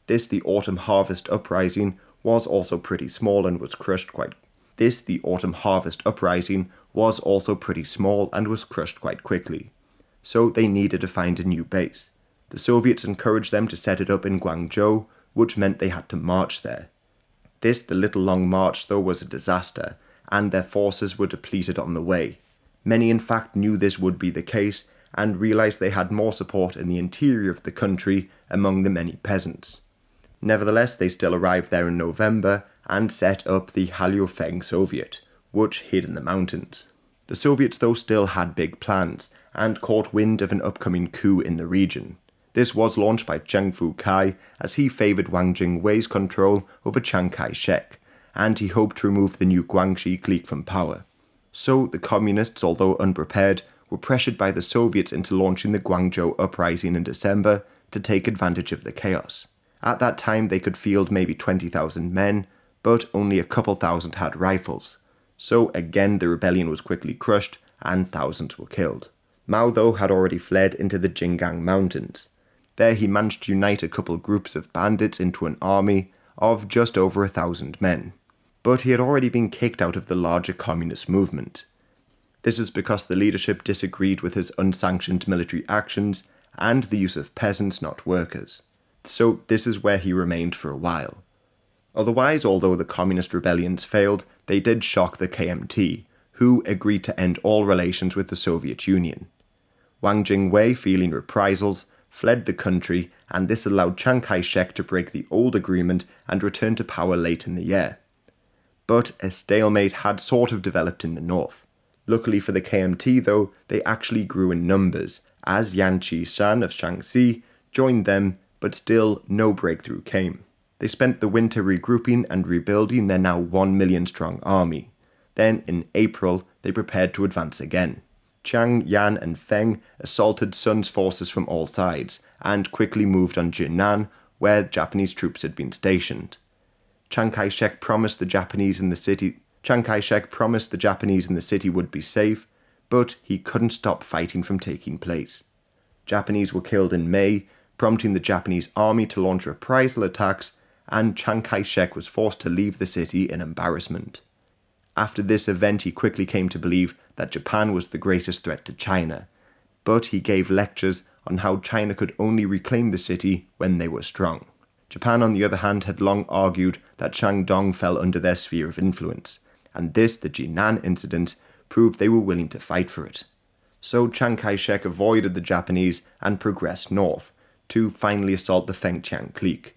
The Autumn Harvest Uprising was also pretty small and was crushed quite quickly. So they needed to find a new base. The Soviets encouraged them to set it up in Guangzhou, which meant they had to march there. The little long march though was a disaster, and their forces were depleted on the way. Many in fact knew this would be the case, and realised they had more support in the interior of the country among the many peasants. Nevertheless, they still arrived there in November and set up the Haliufeng Soviet, which hid in the mountains. The Soviets though still had big plans, and caught wind of an upcoming coup in the region. This was launched by Cheng Fu-kai as he favoured Wang Jingwei's control over Chiang Kai-shek, and he hoped to remove the new Guangxi clique from power. So the communists, although unprepared, were pressured by the Soviets into launching the Guangzhou uprising in December to take advantage of the chaos. At that time they could field maybe 20,000 men, but only a couple thousand had rifles. So again the rebellion was quickly crushed and thousands were killed. Mao though had already fled into the Jinggang Mountains. There he managed to unite a couple groups of bandits into an army of just over 1,000 men. But he had already been kicked out of the larger communist movement. This is because the leadership disagreed with his unsanctioned military actions and the use of peasants, not workers. So this is where he remained for a while. Otherwise, although the communist rebellions failed, they did shock the KMT, who agreed to end all relations with the Soviet Union. Wang Jingwei, feeling reprisals, fled the country, and this allowed Chiang Kai-shek to break the old agreement and return to power late in the year. But a stalemate had sort of developed in the north. Luckily for the KMT though, they actually grew in numbers, as Yan Qishan of Shaanxi joined them, but still no breakthrough came. They spent the winter regrouping and rebuilding their now 1 million strong army. Then in April, they prepared to advance again. Chiang, Yan and Feng assaulted Sun's forces from all sides, and quickly moved on Jinan, where Japanese troops had been stationed. Chiang Kai-shek promised the Japanese in the city would be safe, but he couldn't stop fighting from taking place. Japanese were killed in May, prompting the Japanese army to launch reprisal attacks, and Chiang Kai-shek was forced to leave the city in embarrassment. After this event, he quickly came to believe that Japan was the greatest threat to China, but he gave lectures on how China could only reclaim the city when they were strong. Japan, on the other hand, had long argued that Shandong fell under their sphere of influence, and this, the Jinan incident, proved they were willing to fight for it. So Chiang Kai-shek avoided the Japanese and progressed north, to finally assault the Fengtian clique.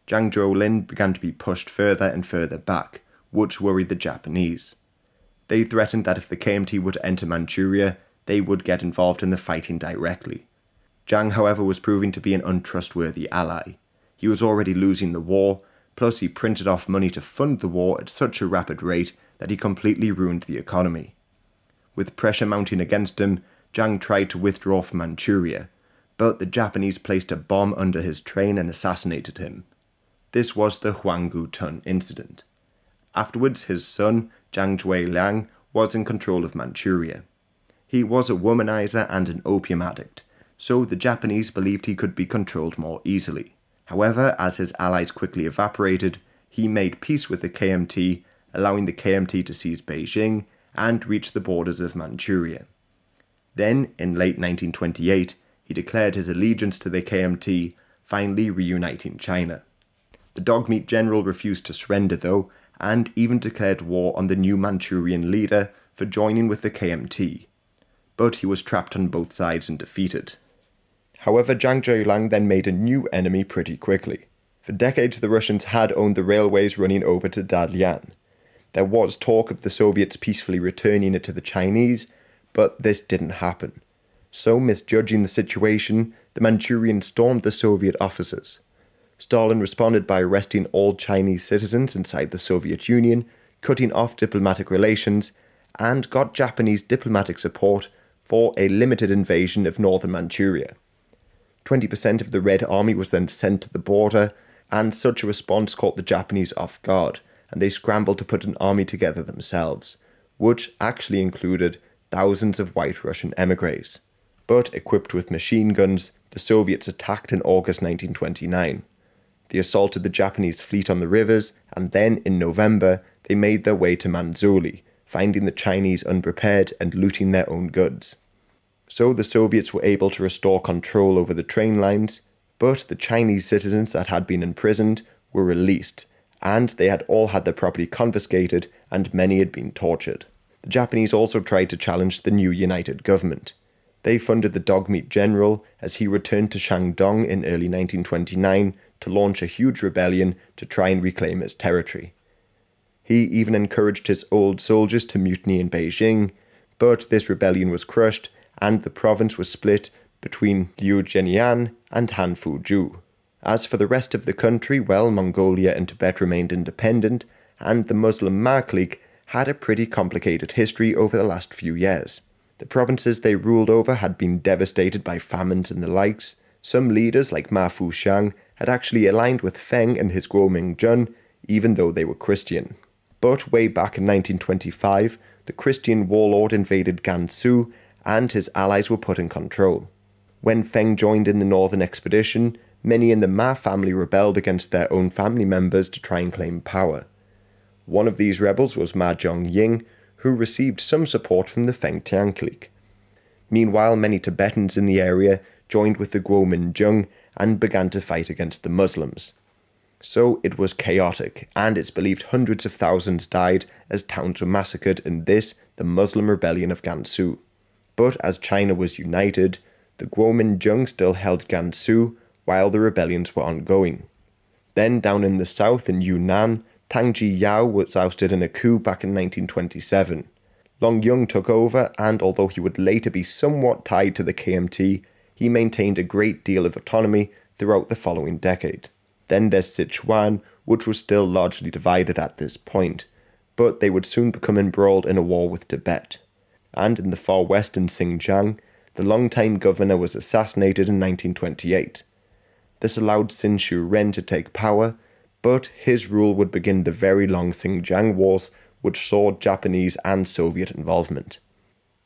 Zhang Zhuolin began to be pushed further and further back, which worried the Japanese. They threatened that if the KMT would enter Manchuria, they would get involved in the fighting directly. Jiang, however, was proving to be an untrustworthy ally. He was already losing the war, plus he printed off money to fund the war at such a rapid rate that he completely ruined the economy. With pressure mounting against him, Jiang tried to withdraw from Manchuria, but the Japanese placed a bomb under his train and assassinated him. This was the Huanggu Tun incident. Afterwards, his son, Jiang Zhuiliang, was in control of Manchuria. He was a womanizer and an opium addict, so the Japanese believed he could be controlled more easily. However, as his allies quickly evaporated, he made peace with the KMT, allowing the KMT to seize Beijing and reach the borders of Manchuria. Then, in late 1928, he declared his allegiance to the KMT, finally reuniting China. The dog-meat general refused to surrender though, and even declared war on the new Manchurian leader for joining with the KMT. But he was trapped on both sides and defeated. However, Jiang Zhuiliang then made a new enemy pretty quickly. For decades the Russians had owned the railways running over to Dalian. There was talk of the Soviets peacefully returning it to the Chinese, but this didn't happen. So, misjudging the situation, the Manchurians stormed the Soviet offices. Stalin responded by arresting all Chinese citizens inside the Soviet Union, cutting off diplomatic relations, and got Japanese diplomatic support for a limited invasion of northern Manchuria. 20% of the Red Army was then sent to the border, and such a response caught the Japanese off guard, and they scrambled to put an army together themselves, which actually included thousands of White Russian émigrés. But equipped with machine guns, the Soviets attacked in August 1929. They assaulted the Japanese fleet on the rivers, and then, in November, they made their way to Manzhouli, finding the Chinese unprepared and looting their own goods. So the Soviets were able to restore control over the train lines, but the Chinese citizens that had been imprisoned were released, and they had all had their property confiscated and many had been tortured. The Japanese also tried to challenge the new united government. They funded the dog-meat general as he returned to Shandong in early 1929 to launch a huge rebellion to try and reclaim his territory. He even encouraged his old soldiers to mutiny in Beijing, but this rebellion was crushed and the province was split between Liu Zhenyan and Han Fuju. As for the rest of the country, well, Mongolia and Tibet remained independent, and the Muslim Ma clique had a pretty complicated history over the last few years. The provinces they ruled over had been devastated by famines and the likes. Some leaders, like Ma Fuxiang, had actually aligned with Feng and his Guomingjun, even though they were Christian. But way back in 1925, the Christian warlord invaded Gansu, and his allies were put in control. When Feng joined in the northern expedition, many in the Ma family rebelled against their own family members to try and claim power. One of these rebels was Ma Zhongying, who received some support from the Feng Tian clique. Meanwhile, many Tibetans in the area joined with the Guominjun and began to fight against the Muslims. So it was chaotic, and it's believed hundreds of thousands died as towns were massacred in this, the Muslim rebellion of Gansu. But as China was united, the Guominjun still held Gansu while the rebellions were ongoing. Then down in the south in Yunnan, Tang Jiyao was ousted in a coup back in 1927. Long Yung took over, and although he would later be somewhat tied to the KMT, he maintained a great deal of autonomy throughout the following decade. Then there's Sichuan, which was still largely divided at this point, but they would soon become embroiled in a war with Tibet. And in the far western Xinjiang, the longtime governor was assassinated in 1928. This allowed Qin Shi Ren to take power, but his rule would begin the very long Xinjiang Wars, which saw Japanese and Soviet involvement.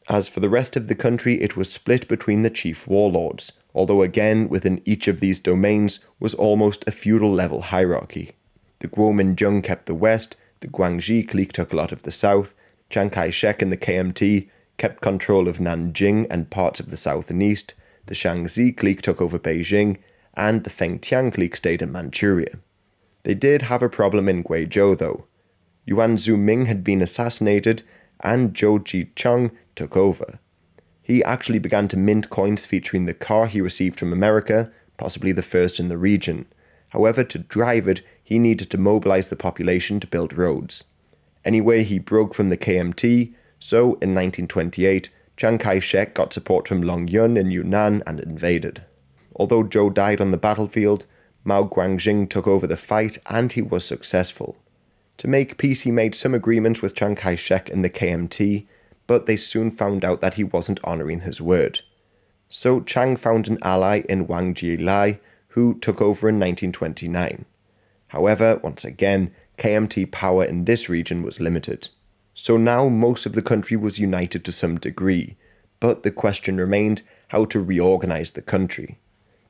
As for the rest of the country, it was split between the chief warlords, although again within each of these domains was almost a feudal-level hierarchy. The Guominjun kept the west, the Guangxi clique took a lot of the south, Chiang Kai-shek and the KMT kept control of Nanjing and parts of the south and east, the Shaanxi clique took over Beijing, and the Feng Tian clique stayed in Manchuria. They did have a problem in Guizhou though. Yuan Zhuming had been assassinated, and Zhou Jicheng took over. He actually began to mint coins featuring the car he received from America, possibly the first in the region. However, to drive it, he needed to mobilize the population to build roads. Anyway, he broke from the KMT, so in 1928, Chiang Kai-shek got support from Long Yun in Yunnan and invaded. Although Zhou died on the battlefield, Mao Guanxing took over the fight and he was successful. To make peace, he made some agreements with Chiang Kai-shek and the KMT, but they soon found out that he wasn't honouring his word. So Chiang found an ally in Wang Jilai, who took over in 1929. However, once again, KMT power in this region was limited. So now most of the country was united to some degree, but the question remained how to reorganize the country.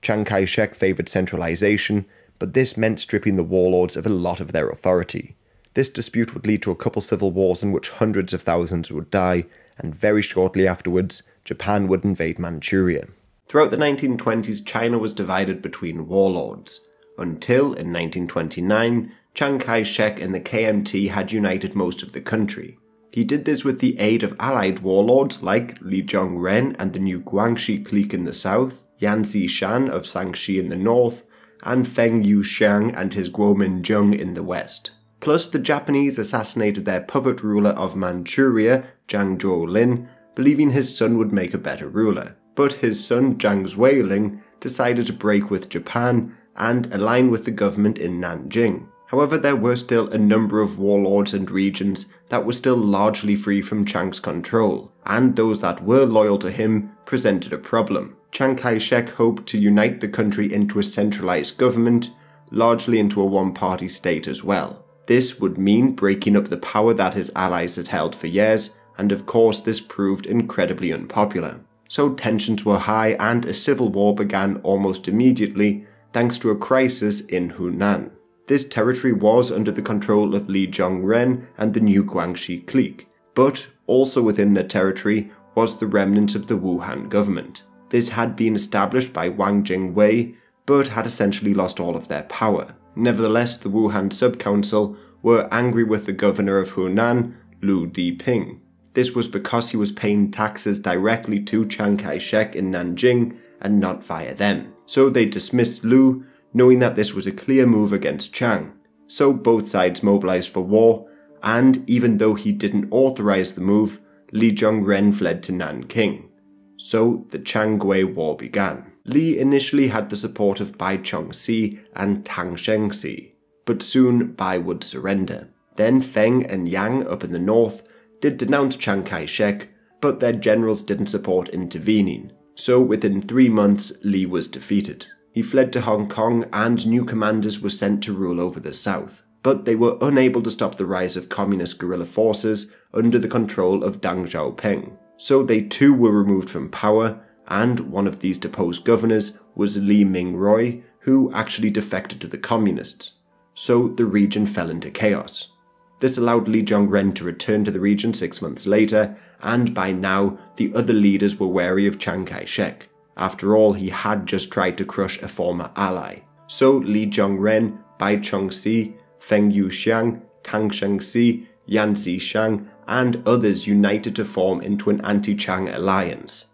Chiang Kai-shek favoured centralization, but this meant stripping the warlords of a lot of their authority. This dispute would lead to a couple civil wars in which hundreds of thousands would die, and very shortly afterwards, Japan would invade Manchuria. Throughout the 1920s, China was divided between warlords, until in 1929, Chiang Kai-shek and the KMT had united most of the country. He did this with the aid of allied warlords like Li Zhongren and the new Guangxi clique in the south, Yan Xishan of Shaanxi in the north, and Feng Yuxiang and his Guominzheng in the west. Plus, the Japanese assassinated their puppet ruler of Manchuria, Zhang Zhuolin, believing his son would make a better ruler. But his son, Zhang Zuilin, decided to break with Japan and align with the government in Nanjing. However, there were still a number of warlords and regions that were still largely free from Chiang's control, and those that were loyal to him presented a problem. Chiang Kai-shek hoped to unite the country into a centralized government, largely into a one-party state as well. This would mean breaking up the power that his allies had held for years, and of course this proved incredibly unpopular. So tensions were high and a civil war began almost immediately, thanks to a crisis in Hunan. This territory was under the control of Li Zhongren and the new Guangxi clique, but also within the territory was the remnant of the Wuhan government. This had been established by Wang Jingwei, but had essentially lost all of their power. Nevertheless, the Wuhan sub-council were angry with the governor of Hunan, Liu Diping. This was because he was paying taxes directly to Chiang Kai-shek in Nanjing and not via them. So they dismissed Liu, knowing that this was a clear move against Chiang. So both sides mobilized for war, and even though he didn't authorize the move, Li Zhongren fled to Nanking. So the Chiang-Gui War began. Li initially had the support of Bai Chongxi and Tang Shengxi, but soon Bai would surrender. Then Feng and Yang up in the north did denounce Chiang Kai-shek, but their generals didn't support intervening. So within 3 months, Li was defeated. He fled to Hong Kong and new commanders were sent to rule over the south. But they were unable to stop the rise of communist guerrilla forces under the control of Deng Xiaoping. So they too were removed from power, and one of these deposed governors was Li Mingroi, who actually defected to the communists. So the region fell into chaos. This allowed Li Zhongren to return to the region 6 months later, and by now the other leaders were wary of Chiang Kai-shek. After all, he had just tried to crush a former ally. So Li Zhongren, Bai Chongxi, Feng Yuxiang, Tang Shengxi, Yan Xishan, and others united to form into an anti-Chiang alliance.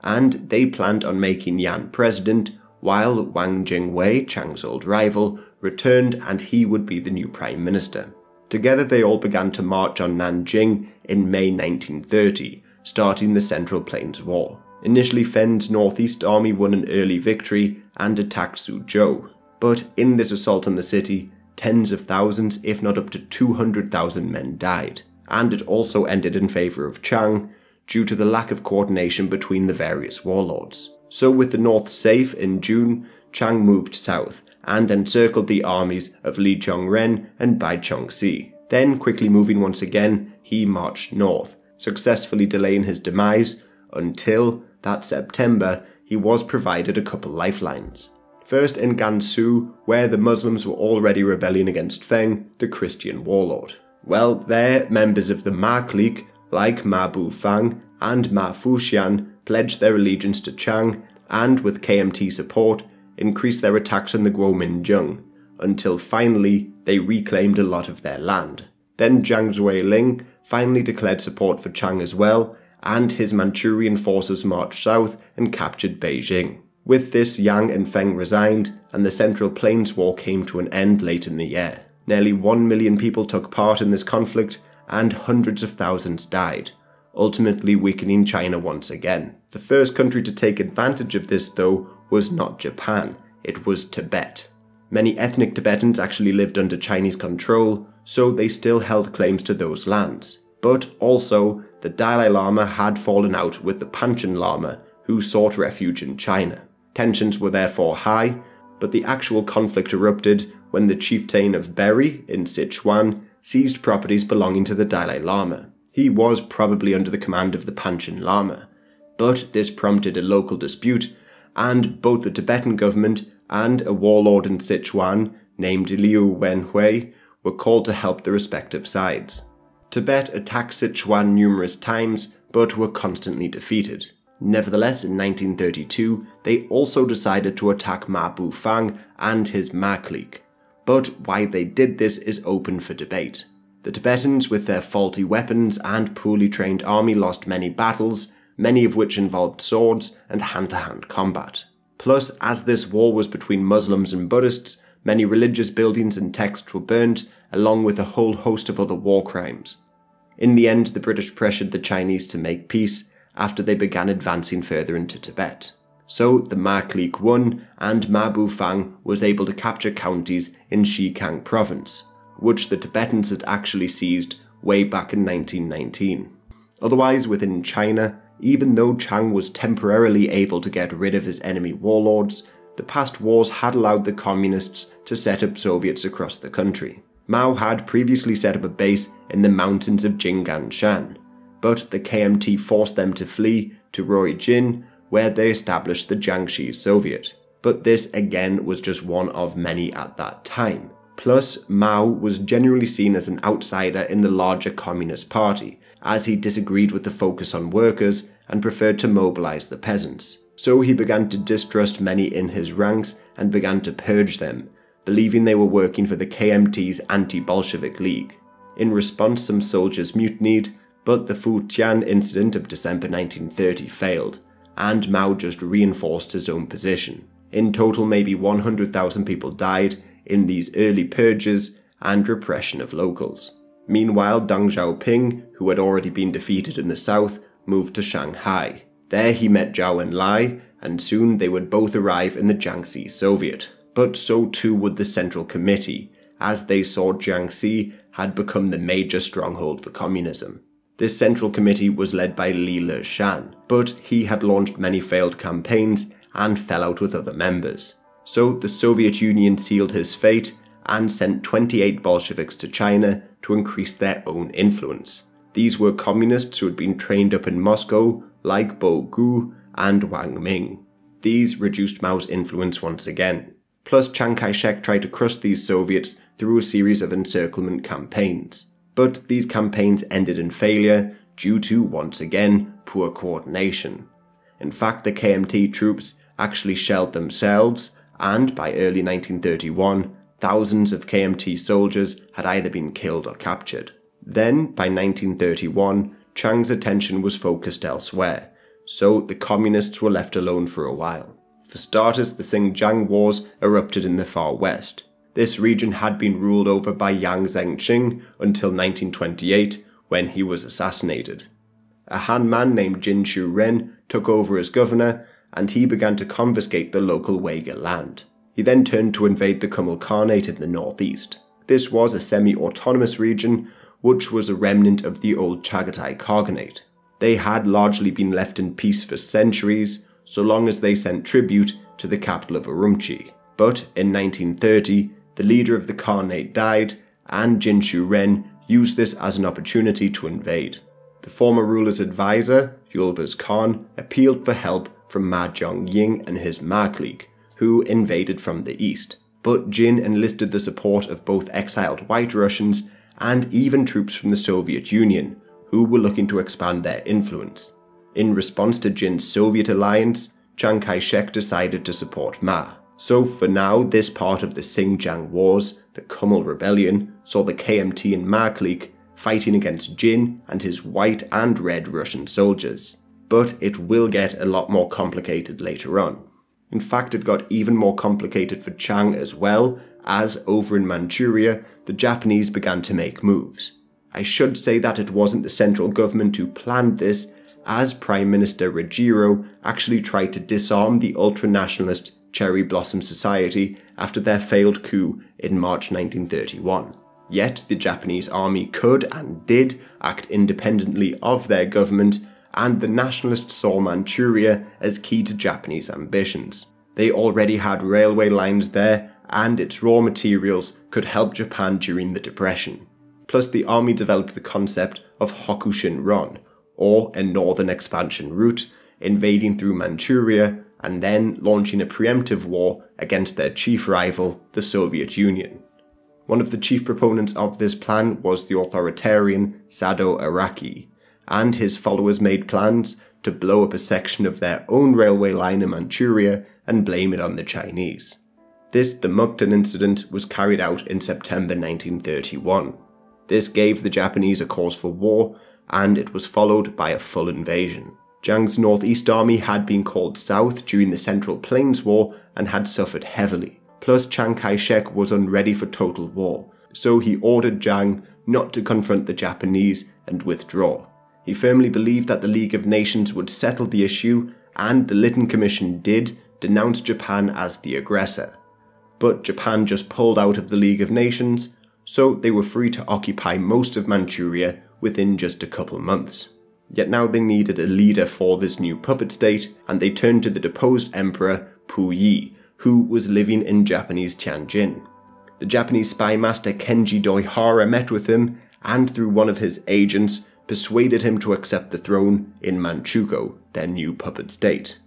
And they planned on making Yan president, while Wang Jingwei, Chiang's old rival, returned and he would be the new prime minister. Together they all began to march on Nanjing in May 1930, starting the Central Plains War. Initially, Feng's northeast army won an early victory and attacked Suzhou, but in this assault on the city, tens of thousands, if not up to 200,000 men died, and it also ended in favour of Chiang due to the lack of coordination between the various warlords. So with the north safe, in June, Chiang moved south and encircled the armies of Li Zhongren and Bai Chongxi. Then, quickly moving once again, he marched north, successfully delaying his demise until that September he was provided a couple lifelines. First in Gansu, where the Muslims were already rebelling against Feng, the Christian warlord. Well, there, members of the Ma clique, like Ma Bufang and Ma Fuxian, pledged their allegiance to Chiang and, with KMT support, increased their attacks on the Guominzheng, until finally they reclaimed a lot of their land. Then Zhang Zuilin finally declared support for Chiang as well, and his Manchurian forces marched south and captured Beijing. With this, Yang and Feng resigned, and the Central Plains War came to an end late in the year. Nearly 1 million people took part in this conflict, and hundreds of thousands died, ultimately weakening China once again. The first country to take advantage of this, though, was not Japan, it was Tibet. Many ethnic Tibetans actually lived under Chinese control, so they still held claims to those lands. But also, the Dalai Lama had fallen out with the Panchen Lama, who sought refuge in China. Tensions were therefore high, but the actual conflict erupted when the chieftain of Beri in Sichuan seized properties belonging to the Dalai Lama. He was probably under the command of the Panchen Lama, but this prompted a local dispute, and both the Tibetan government and a warlord in Sichuan named Liu Wenhui were called to help the respective sides. Tibet attacked Sichuan numerous times, but were constantly defeated. Nevertheless, in 1932, they also decided to attack Ma Bufang and his Ma clique, but why they did this is open for debate. The Tibetans, with their faulty weapons and poorly trained army, lost many battles, many of which involved swords and hand-to-hand combat. Plus, as this war was between Muslims and Buddhists, many religious buildings and texts were burnt, along with a whole host of other war crimes. In the end, the British pressured the Chinese to make peace after they began advancing further into Tibet. So the Ma clique won, and Ma Bufang was able to capture counties in Xikang province, which the Tibetans had actually seized way back in 1919. Otherwise, within China, even though Chiang was temporarily able to get rid of his enemy warlords, the past wars had allowed the communists to set up Soviets across the country. Mao had previously set up a base in the mountains of Jinganshan, but the KMT forced them to flee to Ruijin, where they established the Jiangxi Soviet. But this again was just one of many at that time. Plus, Mao was generally seen as an outsider in the larger Communist Party, as he disagreed with the focus on workers and preferred to mobilize the peasants. So he began to distrust many in his ranks and began to purge them, believing they were working for the KMT's anti-Bolshevik League. In response, some soldiers mutinied, but the Futian incident of December 1930 failed, and Mao just reinforced his own position. In total, maybe 100,000 people died in these early purges and repression of locals. Meanwhile, Deng Xiaoping, who had already been defeated in the south, moved to Shanghai. There he met Zhou Enlai, and soon they would both arrive in the Jiangxi Soviet. But so too would the Central Committee, as they saw Jiangxi had become the major stronghold for communism. This Central Committee was led by Li Leshan, but he had launched many failed campaigns and fell out with other members. So the Soviet Union sealed his fate and sent 28 Bolsheviks to China to increase their own influence. These were communists who had been trained up in Moscow, like Bo Gu and Wang Ming. These reduced Mao's influence once again. Plus, Chiang Kai-shek tried to crush these Soviets through a series of encirclement campaigns. But these campaigns ended in failure due to, once again, poor coordination. In fact, the KMT troops actually shelled themselves, and by early 1931, thousands of KMT soldiers had either been killed or captured. Then, by 1931, Chiang's attention was focused elsewhere, so the communists were left alone for a while. For starters, the Xinjiang Wars erupted in the far west. This region had been ruled over by Yang Zhengqing until 1928, when he was assassinated. A Han man named Jin Shu-ren took over as governor, and he began to confiscate the local Uyghur land. He then turned to invade the Kumul Khanate in the northeast. This was a semi-autonomous region, which was a remnant of the old Chagatai Khaganate. They had largely been left in peace for centuries, so long as they sent tribute to the capital of Urumqi. But in 1930, the leader of the Khanate died, and Jin Shu-ren used this as an opportunity to invade. The former ruler's advisor, Yulbaz Khan, appealed for help from Ma Zhongying and his Ma clique, who invaded from the east. But Jin enlisted the support of both exiled White Russians and even troops from the Soviet Union, who were looking to expand their influence. In response to Jin's Soviet alliance, Chiang Kai-shek decided to support Ma. So for now, this part of the Xinjiang Wars, the Kumul Rebellion, saw the KMT and Ma clique fighting against Jin and his white and red Russian soldiers. But it will get a lot more complicated later on. In fact, it got even more complicated for Chiang as well, as over in Manchuria, the Japanese began to make moves. I should say that it wasn't the central government who planned this, as Prime Minister Ruggiero actually tried to disarm the ultra-nationalist Cherry Blossom Society after their failed coup in March 1931. Yet the Japanese army could and did act independently of their government, and the nationalists saw Manchuria as key to Japanese ambitions. They already had railway lines there, and its raw materials could help Japan during the Depression. Plus, the army developed the concept of Hokushin-ron, or a northern expansion route, invading through Manchuria and then launching a preemptive war against their chief rival, the Soviet Union. One of the chief proponents of this plan was the authoritarian Sado Araki, and his followers made plans to blow up a section of their own railway line in Manchuria and blame it on the Chinese. This, the Mukden incident, was carried out in September 1931. This gave the Japanese a cause for war, and it was followed by a full invasion. Jiang's Northeast Army had been called south during the Central Plains War and had suffered heavily. Plus, Chiang Kai-shek was unready for total war, so he ordered Jiang not to confront the Japanese and withdraw. He firmly believed that the League of Nations would settle the issue, and the Lytton Commission did denounce Japan as the aggressor. But Japan just pulled out of the League of Nations, so they were free to occupy most of Manchuria within just a couple months. Yet now they needed a leader for this new puppet state, and they turned to the deposed emperor Puyi, who was living in Japanese Tianjin. The Japanese spy master Kenji Doihara met with him, and through one of his agents persuaded him to accept the throne in Manchukuo, their new puppet state.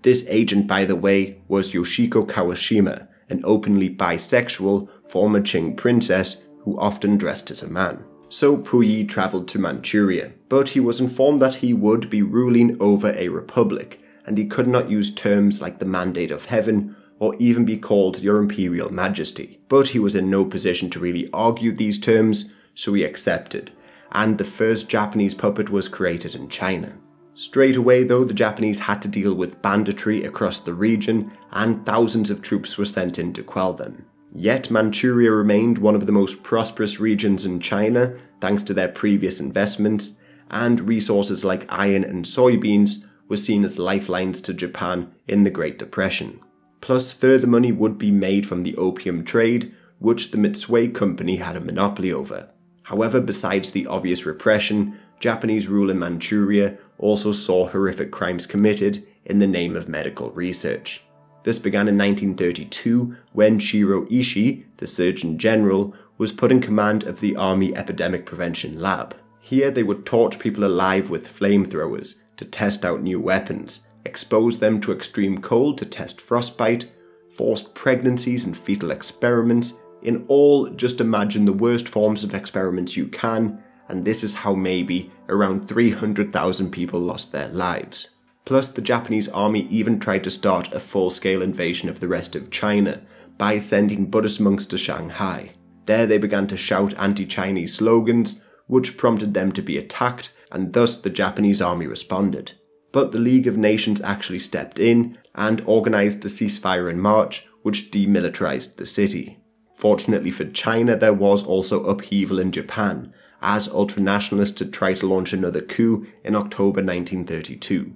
This agent, by the way, was Yoshiko Kawashima, an openly bisexual former Qing princess who often dressed as a man. So Puyi travelled to Manchuria, but he was informed that he would be ruling over a republic, and he could not use terms like the Mandate of Heaven or even be called Your Imperial Majesty. But he was in no position to really argue these terms, so he accepted, and the first Japanese puppet was created in China. Straight away though, the Japanese had to deal with banditry across the region, and thousands of troops were sent in to quell them. Yet Manchuria remained one of the most prosperous regions in China thanks to their previous investments, and resources like iron and soybeans were seen as lifelines to Japan in the Great Depression. Plus, further money would be made from the opium trade, which the Mitsui Company had a monopoly over. However, besides the obvious repression, Japanese rule in Manchuria also saw horrific crimes committed in the name of medical research. This began in 1932 when Shiro Ishii, the Surgeon General, was put in command of the Army Epidemic Prevention Lab. Here they would torch people alive with flamethrowers to test out new weapons, expose them to extreme cold to test frostbite, forced pregnancies and fetal experiments. In all, just imagine the worst forms of experiments you can, and this is how maybe around 300,000 people lost their lives. Plus, the Japanese army even tried to start a full-scale invasion of the rest of China by sending Buddhist monks to Shanghai. There they began to shout anti-Chinese slogans, which prompted them to be attacked, and thus the Japanese army responded. But the League of Nations actually stepped in and organised a ceasefire in March, which demilitarised the city. Fortunately for China, there was also upheaval in Japan, as ultranationalists had tried to launch another coup in October 1932.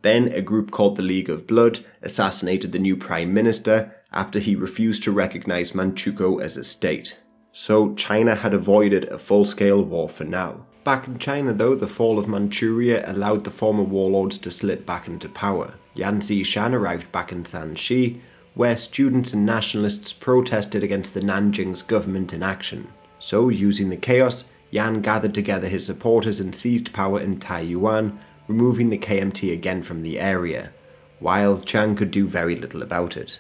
Then a group called the League of Blood assassinated the new Prime Minister after he refused to recognise Manchukuo as a state. So China had avoided a full-scale war for now. Back in China though, the fall of Manchuria allowed the former warlords to slip back into power. Yan Xishan arrived back in Shanxi, where students and nationalists protested against the Nanjing's government inaction. So, using the chaos, Yan gathered together his supporters and seized power in Taiyuan, removing the KMT again from the area, while Chiang could do very little about it.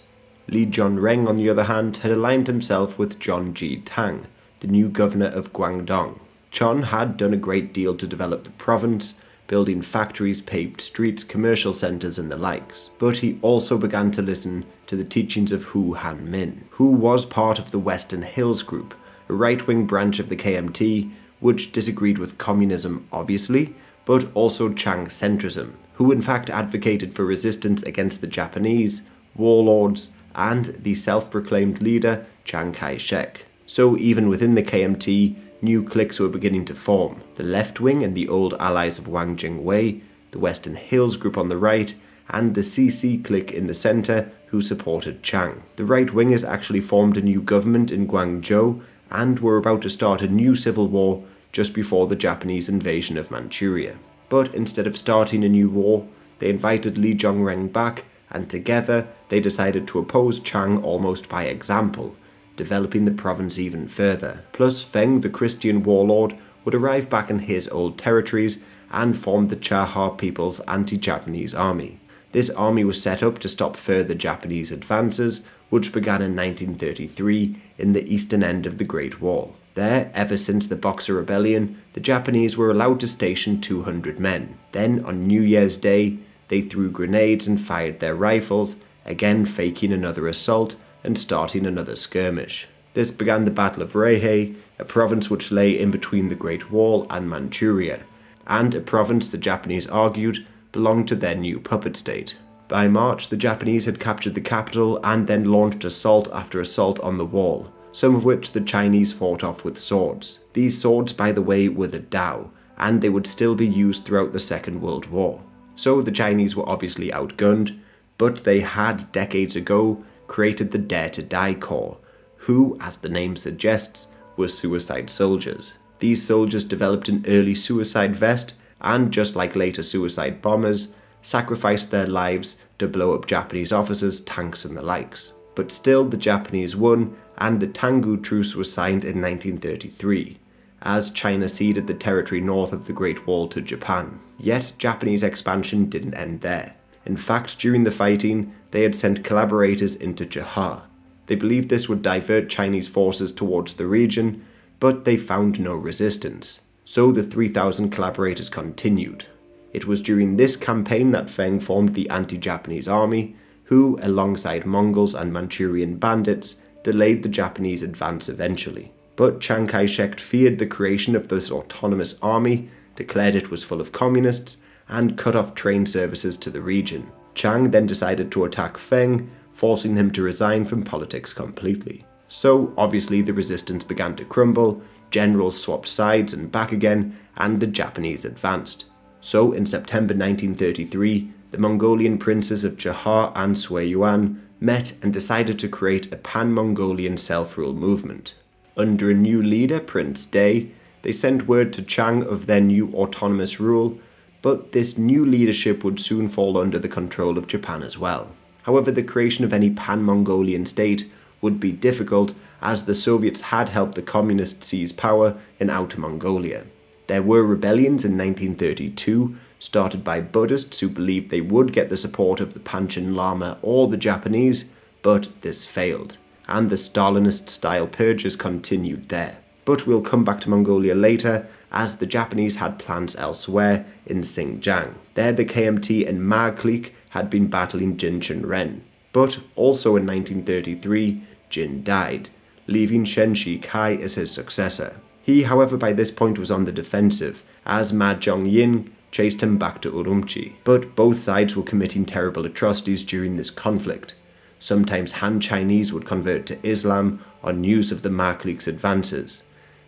Li Zhongreng, on the other hand, had aligned himself with Zhong Ji-tang, the new governor of Guangdong. Chon had done a great deal to develop the province, building factories, paved streets, commercial centres and the likes. But he also began to listen to the teachings of Hu Hanmin, who was part of the Western Hills Group, a right-wing branch of the KMT, which disagreed with communism obviously, but also Chiang centrism, who in fact advocated for resistance against the Japanese, warlords, and the self-proclaimed leader Chiang Kai-shek. So even within the KMT, new cliques were beginning to form. The left wing and the old allies of Wang Jingwei, the Western Hills group on the right, and the CC clique in the centre who supported Chiang. The right wingers actually formed a new government in Guangzhou and were about to start a new civil war just before the Japanese invasion of Manchuria. But instead of starting a new war, they invited Li Zhongreng back, and together they decided to oppose Chiang almost by example, developing the province even further. Plus, Feng, the Christian warlord, would arrive back in his old territories and formed the Chaha People's Anti-Japanese Army. This army was set up to stop further Japanese advances, which began in 1933 in the eastern end of the Great Wall. There, ever since the Boxer Rebellion, the Japanese were allowed to station 200 men. Then, on New Year's Day, they threw grenades and fired their rifles, again faking another assault and starting another skirmish. This began the Battle of Rehe, a province which lay in between the Great Wall and Manchuria, and a province the Japanese argued belonged to their new puppet state. By March, the Japanese had captured the capital and then launched assault after assault on the wall, some of which the Chinese fought off with swords. These swords, by the way, were the Dao, and they would still be used throughout the Second World War. So the Chinese were obviously outgunned, but they had decades ago created the Dare to Die Corps, who, as the name suggests, were suicide soldiers. These soldiers developed an early suicide vest and, just like later suicide bombers, sacrificed their lives to blow up Japanese officers, tanks and the likes. But still, the Japanese won, and the Tangu Truce was signed in 1933, as China ceded the territory north of the Great Wall to Japan. Yet, Japanese expansion didn't end there. In fact, during the fighting, they had sent collaborators into Johor. They believed this would divert Chinese forces towards the region, but they found no resistance. So the 3,000 collaborators continued. It was during this campaign that Feng formed the anti-Japanese army, who, alongside Mongols and Manchurian bandits, delayed the Japanese advance eventually. But Chiang Kai-shek feared the creation of this autonomous army, declared it was full of communists, and cut off train services to the region. Chiang then decided to attack Feng, forcing him to resign from politics completely. So, obviously, the resistance began to crumble, generals swapped sides and back again, and the Japanese advanced. So, in September 1933, the Mongolian princes of Johor and Sui Yuan met and decided to create a pan-Mongolian self-rule movement. Under a new leader, Prince Day, they sent word to Chiang of their new autonomous rule, but this new leadership would soon fall under the control of Japan as well. However, the creation of any pan-Mongolian state would be difficult, as the Soviets had helped the communists seize power in Outer Mongolia. There were rebellions in 1932, started by Buddhists who believed they would get the support of the Panchen Lama or the Japanese, but this failed, and the Stalinist-style purges continued there. But we'll come back to Mongolia later, as the Japanese had plans elsewhere in Xinjiang. There the KMT and Ma clique had been battling Jin Chunren. But also in 1933, Jin died, leaving Shen Shikai as his successor. He, however, by this point was on the defensive, as Ma Zhongyin chased him back to Urumqi. But both sides were committing terrible atrocities during this conflict. Sometimes Han Chinese would convert to Islam on news of the Ma clique's advances.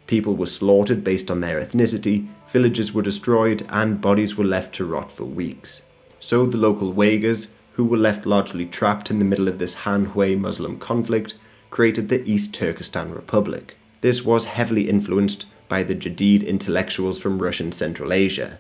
People were slaughtered based on their ethnicity, villages were destroyed, and bodies were left to rot for weeks. So the local Uyghurs, who were left largely trapped in the middle of this Han-Hui Muslim conflict, created the East Turkestan Republic. This was heavily influenced by the Jadid intellectuals from Russian Central Asia,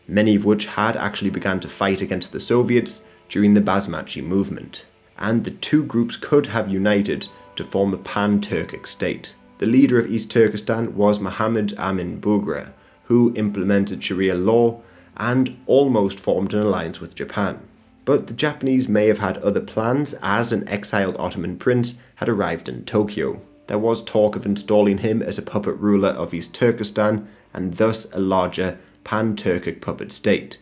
many of which had actually begun to fight against the Soviets during the Basmachi movement. And the two groups could have united to form a pan-Turkic state. The leader of East Turkestan was Muhammad Amin Bugra, who implemented Sharia law and almost formed an alliance with Japan. But the Japanese may have had other plans, as an exiled Ottoman prince had arrived in Tokyo. There was talk of installing him as a puppet ruler of East Turkestan, and thus a larger pan-Turkic puppet state.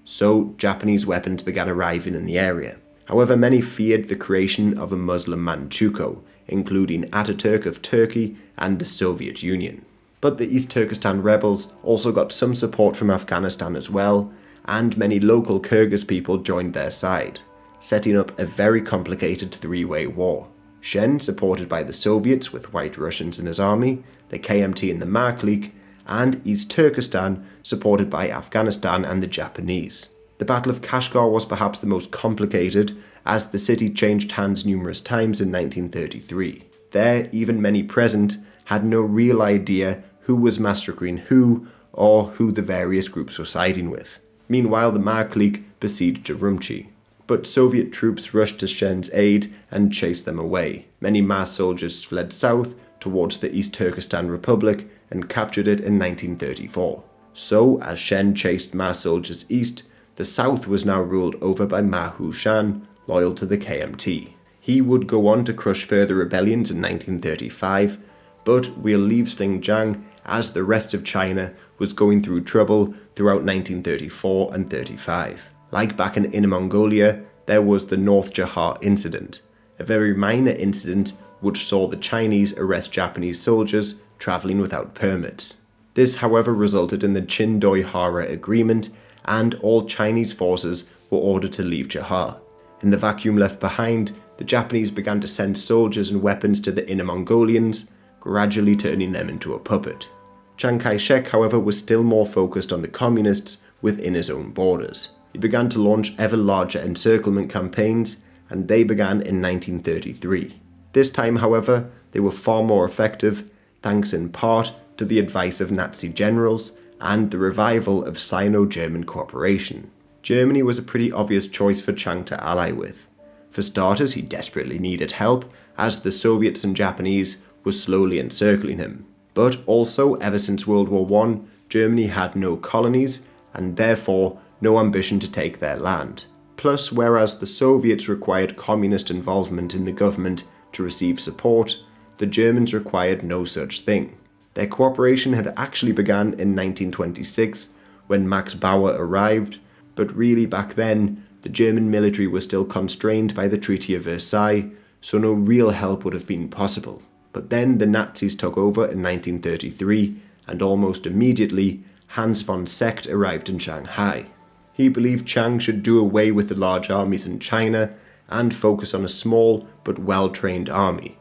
So Japanese weapons began arriving in the area. However, many feared the creation of a Muslim Manchukuo, including Ataturk of Turkey and the Soviet Union. But the East Turkestan rebels also got some support from Afghanistan as well, and many local Kyrgyz people joined their side, setting up a very complicated three-way war. Shen, supported by the Soviets with White Russians in his army, the KMT and the Malik, and East Turkestan, supported by Afghanistan and the Japanese. The Battle of Kashgar was perhaps the most complicated, as the city changed hands numerous times in 1933. There, even many present had no real idea who was massacring who, or who the various groups were siding with. Meanwhile, the Malik besieged Urumqi. But Soviet troops rushed to Shen's aid and chased them away. Many Ma soldiers fled south towards the East Turkestan Republic and captured it in 1934. So, as Shen chased Ma soldiers east, the south was now ruled over by Ma Hushan, loyal to the KMT. He would go on to crush further rebellions in 1935, but we'll leave Xinjiang as the rest of China was going through trouble throughout 1934 and 35. Like back in Inner Mongolia, there was the North Jahar incident, a very minor incident which saw the Chinese arrest Japanese soldiers travelling without permits. This, however, resulted in the Chindoy-Hara Agreement, and all Chinese forces were ordered to leave Jahar. In the vacuum left behind, the Japanese began to send soldiers and weapons to the Inner Mongolians, gradually turning them into a puppet. Chiang Kai-shek, however, was still more focused on the communists within his own borders. He began to launch ever larger encirclement campaigns, and they began in 1933. This time, however, they were far more effective, thanks in part to the advice of Nazi generals and the revival of Sino-German cooperation. Germany was a pretty obvious choice for Chiang to ally with. For starters, he desperately needed help, as the Soviets and Japanese were slowly encircling him. But also, ever since World War I, Germany had no colonies, and therefore no ambition to take their land. Plus, whereas the Soviets required communist involvement in the government to receive support, the Germans required no such thing. Their cooperation had actually begun in 1926, when Max Bauer arrived, but really back then, the German military was still constrained by the Treaty of Versailles, so no real help would have been possible. But then the Nazis took over in 1933, and almost immediately, Hans von Seeckt arrived in Shanghai. He believed Chiang should do away with the large armies in China and focus on a small but well-trained army.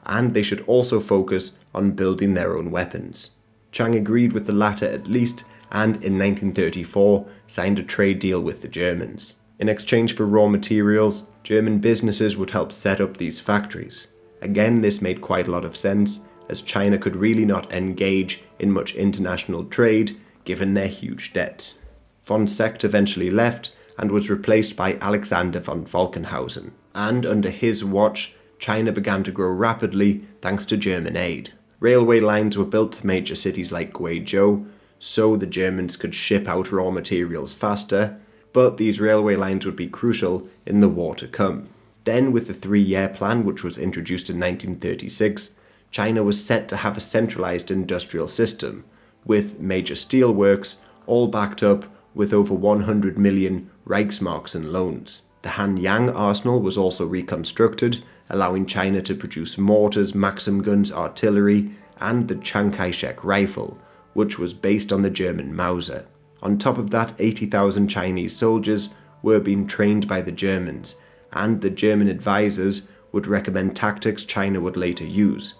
And they should also focus on building their own weapons. Chiang agreed with the latter at least, and in 1934 signed a trade deal with the Germans. In exchange for raw materials, German businesses would help set up these factories. Again, this made quite a lot of sense, as China could really not engage in much international trade given their huge debts. Von Seeckt eventually left and was replaced by Alexander von Falkenhausen, and under his watch, China began to grow rapidly thanks to German aid. Railway lines were built to major cities like Guizhou, so the Germans could ship out raw materials faster, but these railway lines would be crucial in the war to come. Then, with the 3-year plan, which was introduced in 1936, China was set to have a centralized industrial system, with major steelworks, all backed up with over 100 million Reichsmarks in loans. The Hanyang arsenal was also reconstructed, allowing China to produce mortars, Maxim guns, artillery, and the Chiang Kai-shek rifle, which was based on the German Mauser. On top of that, 80,000 Chinese soldiers were being trained by the Germans, and the German advisors would recommend tactics China would later use,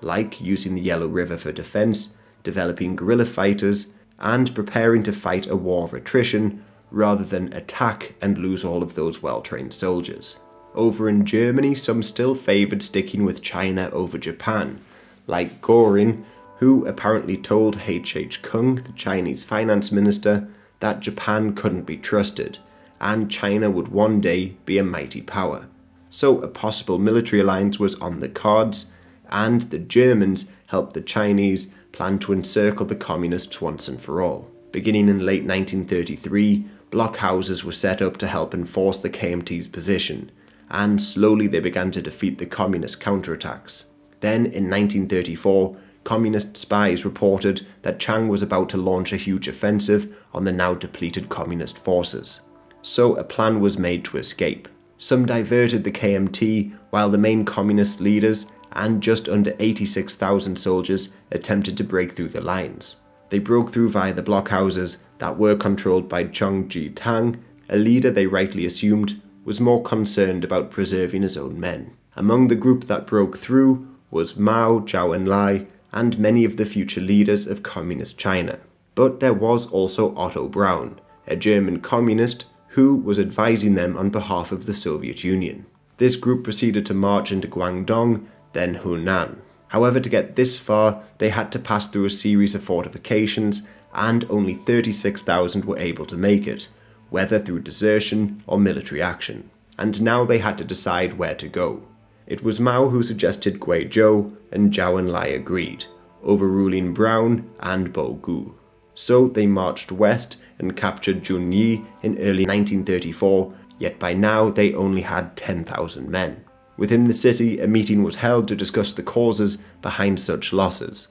like using the Yellow River for defense, developing guerrilla fighters, and preparing to fight a war of attrition rather than attack and lose all of those well-trained soldiers. Over in Germany, some still favoured sticking with China over Japan, like Göring, who apparently told H.H. Kung, the Chinese finance minister, that Japan couldn't be trusted, and China would one day be a mighty power. So a possible military alliance was on the cards, and the Germans helped the Chinese plan to encircle the communists once and for all. Beginning in late 1933, blockhouses were set up to help enforce the KMT's position, and slowly they began to defeat the communist counterattacks. Then, in 1934, communist spies reported that Chiang was about to launch a huge offensive on the now depleted communist forces. So a plan was made to escape. Some diverted the KMT, while the main communist leaders and just under 86,000 soldiers attempted to break through the lines. They broke through via the blockhouses that were controlled by Chong Ji-tang, a leader they rightly assumed was more concerned about preserving his own men. Among the group that broke through was Mao, Zhou Enlai, and many of the future leaders of Communist China. But there was also Otto Braun, a German communist who was advising them on behalf of the Soviet Union. This group proceeded to march into Guangdong, then Hunan. However, to get this far, they had to pass through a series of fortifications, and only 36,000 were able to make it, whether through desertion or military action. And now they had to decide where to go. It was Mao who suggested Guizhou, and Zhou Enlai agreed, overruling Braun and Bogu. So they marched west and captured Junyi in early 1934, yet by now they only had 10,000 men. Within the city, a meeting was held to discuss the causes behind such losses.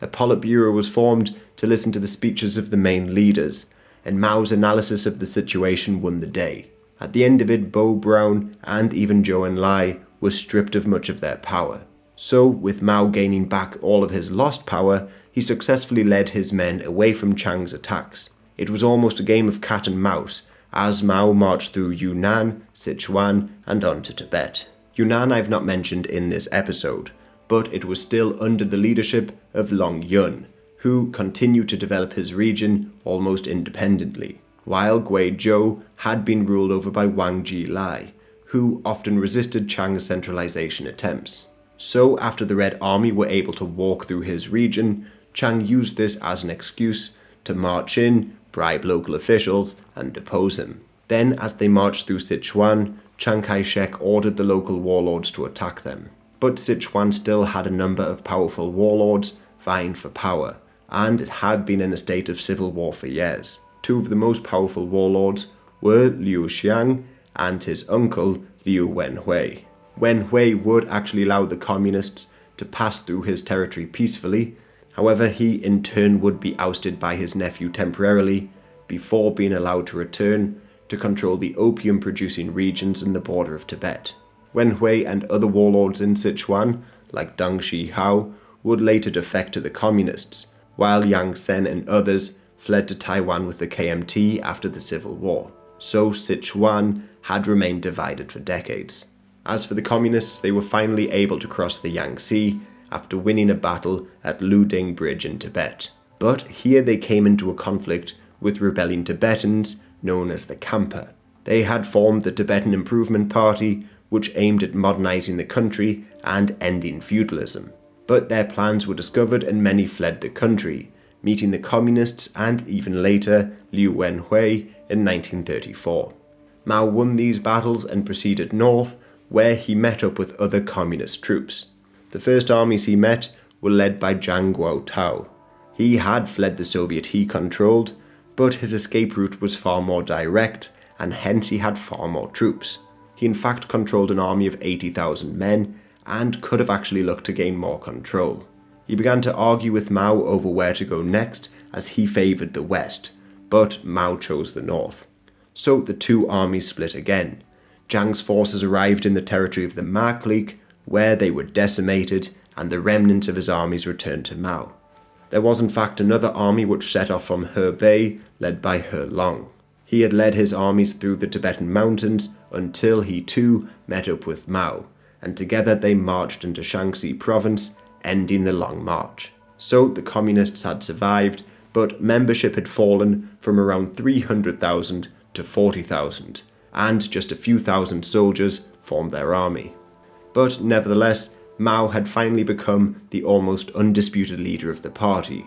A Politburo was formed to listen to the speeches of the main leaders, and Mao's analysis of the situation won the day. At the end of it, Bo Braun and even Zhou Enlai were stripped of much of their power. So, with Mao gaining back all of his lost power, he successfully led his men away from Chiang's attacks. It was almost a game of cat and mouse, as Mao marched through Yunnan, Sichuan, and on to Tibet. Yunnan I've not mentioned in this episode, but it was still under the leadership of Long Yun, who continued to develop his region almost independently, while Guizhou had been ruled over by Wang Jilai, who often resisted Chiang's centralization attempts. So after the Red Army were able to walk through his region, Chiang used this as an excuse to march in, bribe local officials, and depose him. Then, as they marched through Sichuan, Chiang Kai-shek ordered the local warlords to attack them. But Sichuan still had a number of powerful warlords vying for power, and it had been in a state of civil war for years. Two of the most powerful warlords were Liu Xiang and his uncle Liu Wenhui. Wenhui would actually allow the communists to pass through his territory peacefully. However, he in turn would be ousted by his nephew temporarily before being allowed to return to control the opium-producing regions in the border of Tibet. Wenhui and other warlords in Sichuan, like Deng Shihao, would later defect to the communists, while Yang Sen and others fled to Taiwan with the KMT after the Civil War. So Sichuan had remained divided for decades. As for the communists, they were finally able to cross the Yangtze after winning a battle at Luding Bridge in Tibet. But here they came into a conflict with rebelling Tibetans known as the Khampa. They had formed the Tibetan Improvement Party, which aimed at modernizing the country and ending feudalism. But their plans were discovered and many fled the country, meeting the communists and even later Liu Wenhui in 1934. Mao won these battles and proceeded north, where he met up with other communist troops. The first armies he met were led by Zhang Guotao. He had fled the Soviet he controlled, but his escape route was far more direct, and hence he had far more troops. He in fact controlled an army of 80,000 men, and could have actually looked to gain more control. He began to argue with Mao over where to go next, as he favoured the west, but Mao chose the north. So the two armies split again. Zhang's forces arrived in the territory of the Ma clique, where they were decimated, and the remnants of his armies returned to Mao. There was in fact another army which set off from Hebei, led by He Long. He had led his armies through the Tibetan mountains until he too met up with Mao, and together they marched into Shaanxi province, ending the Long March. So the communists had survived, but membership had fallen from around 300,000 to 40,000, and just a few thousand soldiers formed their army. But nevertheless, Mao had finally become the almost undisputed leader of the party.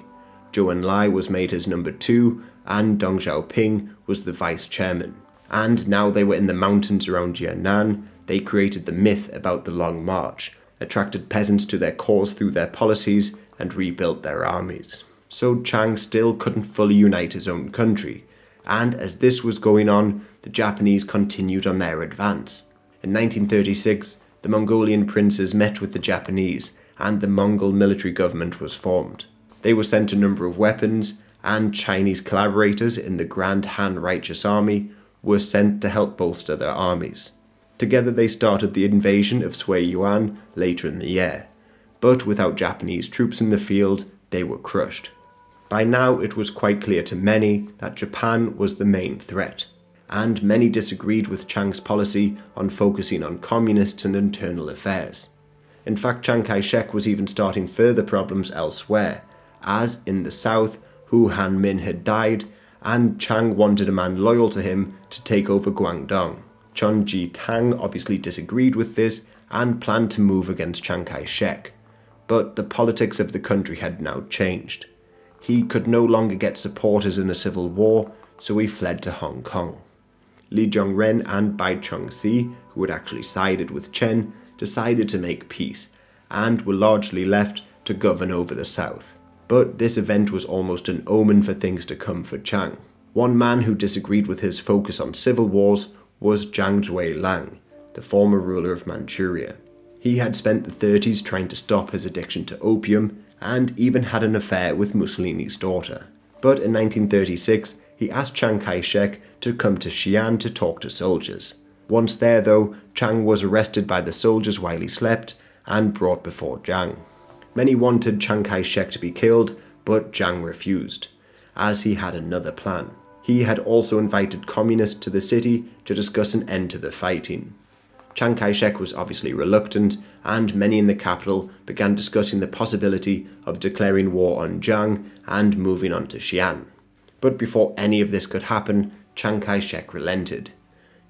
Zhou Enlai was made his number 2, and Deng Xiaoping was the vice chairman. And now they were in the mountains around Jiannan, they created the myth about the Long March, attracted peasants to their cause through their policies, and rebuilt their armies. So Chiang still couldn't fully unite his own country, and as this was going on, the Japanese continued on their advance. In 1936, the Mongolian princes met with the Japanese, and the Mongol military government was formed. They were sent a number of weapons, and Chinese collaborators in the Grand Han Righteous Army were sent to help bolster their armies. Together they started the invasion of Sui Yuan later in the year, but without Japanese troops in the field, they were crushed. By now it was quite clear to many that Japan was the main threat. and many disagreed with Chiang's policy on focusing on communists and internal affairs. In fact, Chiang Kai-shek was even starting further problems elsewhere, as in the south, Hu Hanmin had died, and Chiang wanted a man loyal to him to take over Guangdong. Chun Ji-tang obviously disagreed with this and planned to move against Chiang Kai-shek, but the politics of the country had now changed. He could no longer get supporters in a civil war, so he fled to Hong Kong. Li Jong-ren and Bai Chung-si, who had actually sided with Chen, decided to make peace, and were largely left to govern over the south. But this event was almost an omen for things to come for Chiang. One man who disagreed with his focus on civil wars was Jiang Zuolang, the former ruler of Manchuria. He had spent the 30s trying to stop his addiction to opium, and even had an affair with Mussolini's daughter. But in 1936, he asked Chiang Kai-shek to come to Xi'an to talk to soldiers. Once there though, Chiang was arrested by the soldiers while he slept and brought before Jiang. Many wanted Chiang Kai-shek to be killed, but Jiang refused, as he had another plan. He had also invited communists to the city to discuss an end to the fighting. Chiang Kai-shek was obviously reluctant, and many in the capital began discussing the possibility of declaring war on Jiang and moving on to Xi'an. But before any of this could happen, Chiang Kai-shek relented.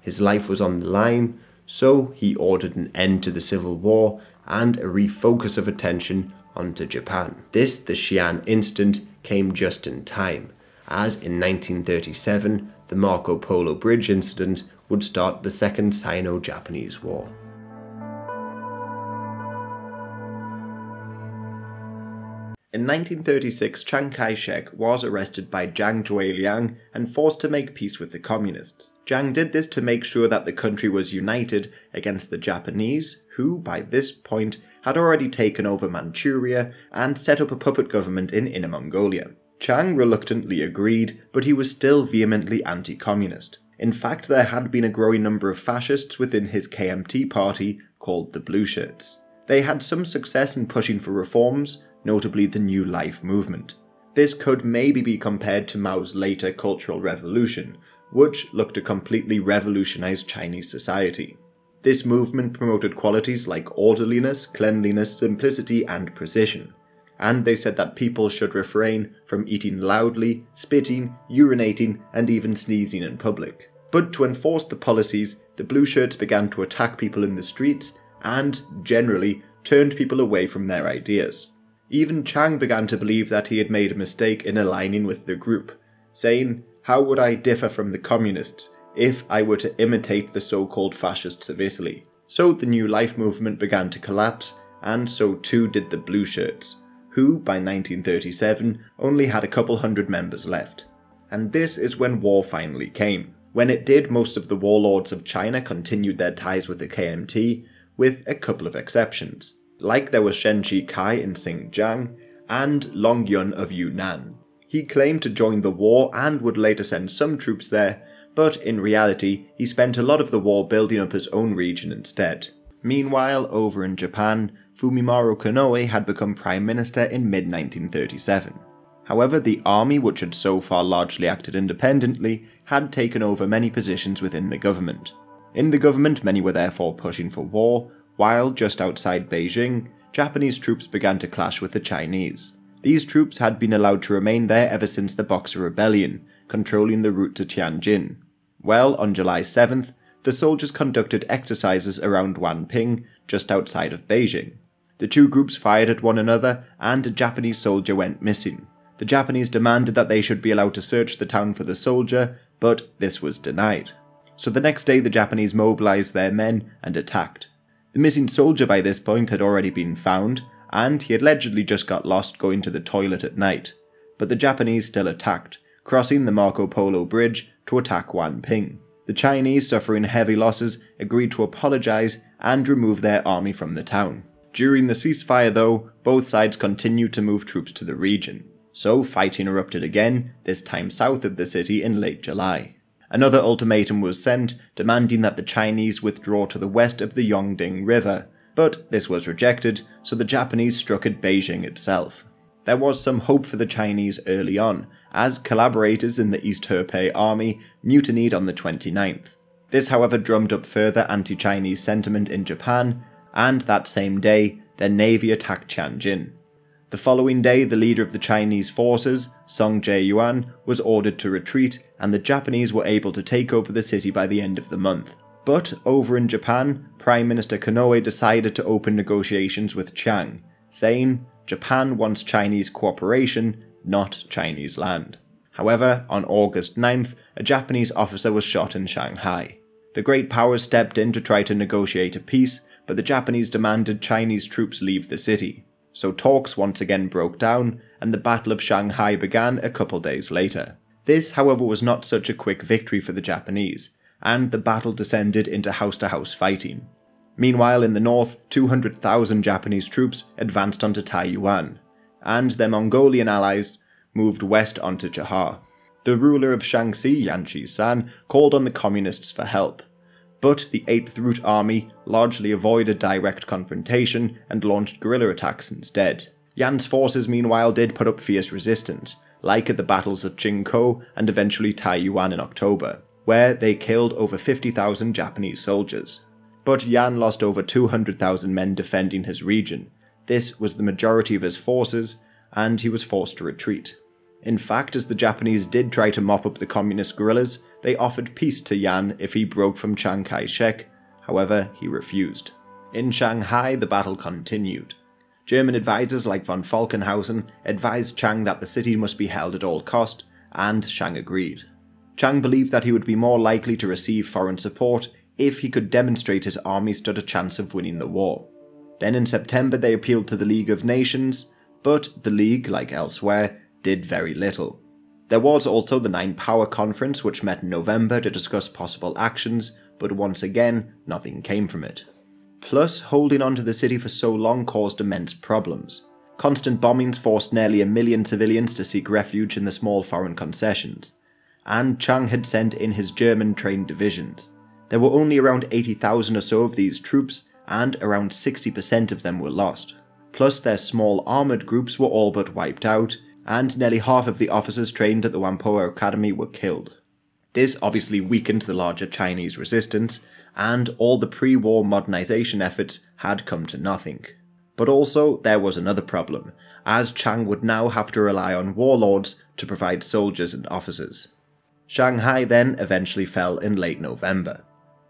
His life was on the line, so he ordered an end to the civil war and a refocus of attention onto Japan. This, the Xi'an incident, came just in time, as in 1937, the Marco Polo Bridge incident would start the Second Sino-Japanese War. In 1936, Chiang Kai-shek was arrested by Jiang Zuolang and forced to make peace with the communists. Jiang did this to make sure that the country was united against the Japanese, who, by this point, had already taken over Manchuria and set up a puppet government in Inner Mongolia. Chiang reluctantly agreed, but he was still vehemently anti-communist. In fact, there had been a growing number of fascists within his KMT party called the Blue Shirts. They had some success in pushing for reforms, notably the New Life movement. This could maybe be compared to Mao's later Cultural Revolution, which looked to completely revolutionize Chinese society. This movement promoted qualities like orderliness, cleanliness, simplicity, and precision. And they said that people should refrain from eating loudly, spitting, urinating, and even sneezing in public. But to enforce the policies, the Blue Shirts began to attack people in the streets and, generally, turned people away from their ideas. Even Chiang began to believe that he had made a mistake in aligning with the group, saying, "How would I differ from the communists if I were to imitate the so-called fascists of Italy?" So the New Life movement began to collapse, and so too did the Blue Shirts, who, by 1937, only had a couple hundred members left. And this is when war finally came. When it did, most of the warlords of China continued their ties with the KMT, with a couple of exceptions. Like there was Shen Chikai in Xinjiang, and Long Yun of Yunnan. He claimed to join the war and would later send some troops there, but in reality, he spent a lot of the war building up his own region instead. Meanwhile, over in Japan, Fumimaro Konoe had become Prime Minister in mid-1937. However, the army, which had so far largely acted independently, had taken over many positions within the government. In the government, many were therefore pushing for war, while just outside Beijing, Japanese troops began to clash with the Chinese. These troops had been allowed to remain there ever since the Boxer Rebellion, controlling the route to Tianjin. Well, on July 7th, the soldiers conducted exercises around Wanping, just outside of Beijing. The two groups fired at one another, and a Japanese soldier went missing. The Japanese demanded that they should be allowed to search the town for the soldier, but this was denied. So the next day the Japanese mobilized their men and attacked. The missing soldier by this point had already been found, and he had allegedly just got lost going to the toilet at night. But the Japanese still attacked, crossing the Marco Polo Bridge to attack Wanping. The Chinese, suffering heavy losses, agreed to apologize and remove their army from the town. During the ceasefire though, both sides continued to move troops to the region. So fighting erupted again, this time south of the city in late July. Another ultimatum was sent, demanding that the Chinese withdraw to the west of the Yongding River, but this was rejected, so the Japanese struck at Beijing itself. There was some hope for the Chinese early on, as collaborators in the East Herpei army mutinied on the 29th. This, however, drummed up further anti-Chinese sentiment in Japan, and that same day, their navy attacked Tianjin. The following day, the leader of the Chinese forces, Song Jae-yuan, was ordered to retreat, and the Japanese were able to take over the city by the end of the month. But over in Japan, Prime Minister Konoe decided to open negotiations with Chiang, saying, "Japan wants Chinese cooperation, not Chinese land." However, on August 9th, a Japanese officer was shot in Shanghai. The Great Powers stepped in to try to negotiate a peace, but the Japanese demanded Chinese troops leave the city. So talks once again broke down, and the Battle of Shanghai began a couple days later. This, however, was not such a quick victory for the Japanese, and the battle descended into house-to-house fighting. Meanwhile, in the north, 200,000 Japanese troops advanced onto Taiyuan, and their Mongolian allies moved west onto Chahar. The ruler of Shaanxi, Yan Xishan, called on the communists for help, but the 8th Route Army largely avoided direct confrontation and launched guerrilla attacks instead. Yan's forces meanwhile did put up fierce resistance, like at the battles of Jingkou and eventually Taiyuan in October, where they killed over 50,000 Japanese soldiers. But Yan lost over 200,000 men defending his region. This was the majority of his forces, and he was forced to retreat. In fact, as the Japanese did try to mop up the communist guerrillas, they offered peace to Yan if he broke from Chiang Kai-shek. However, he refused. In Shanghai, the battle continued. German advisors like von Falkenhausen advised Chiang that the city must be held at all cost, and Chiang agreed. Chiang believed that he would be more likely to receive foreign support if he could demonstrate his army stood a chance of winning the war. Then in September they appealed to the League of Nations, but the League, like elsewhere, did very little. There was also the Nine Power Conference, which met in November to discuss possible actions, but once again, nothing came from it. Plus, holding on to the city for so long caused immense problems. Constant bombings forced nearly 1 million civilians to seek refuge in the small foreign concessions, and Chiang had sent in his German-trained divisions. There were only around 80,000 or so of these troops, and around 60% of them were lost. Plus, their small armoured groups were all but wiped out, and nearly half of the officers trained at the Whampoa Academy were killed. This obviously weakened the larger Chinese resistance, and all the pre-war modernization efforts had come to nothing. But also, there was another problem, as Chiang would now have to rely on warlords to provide soldiers and officers. Shanghai then eventually fell in late November.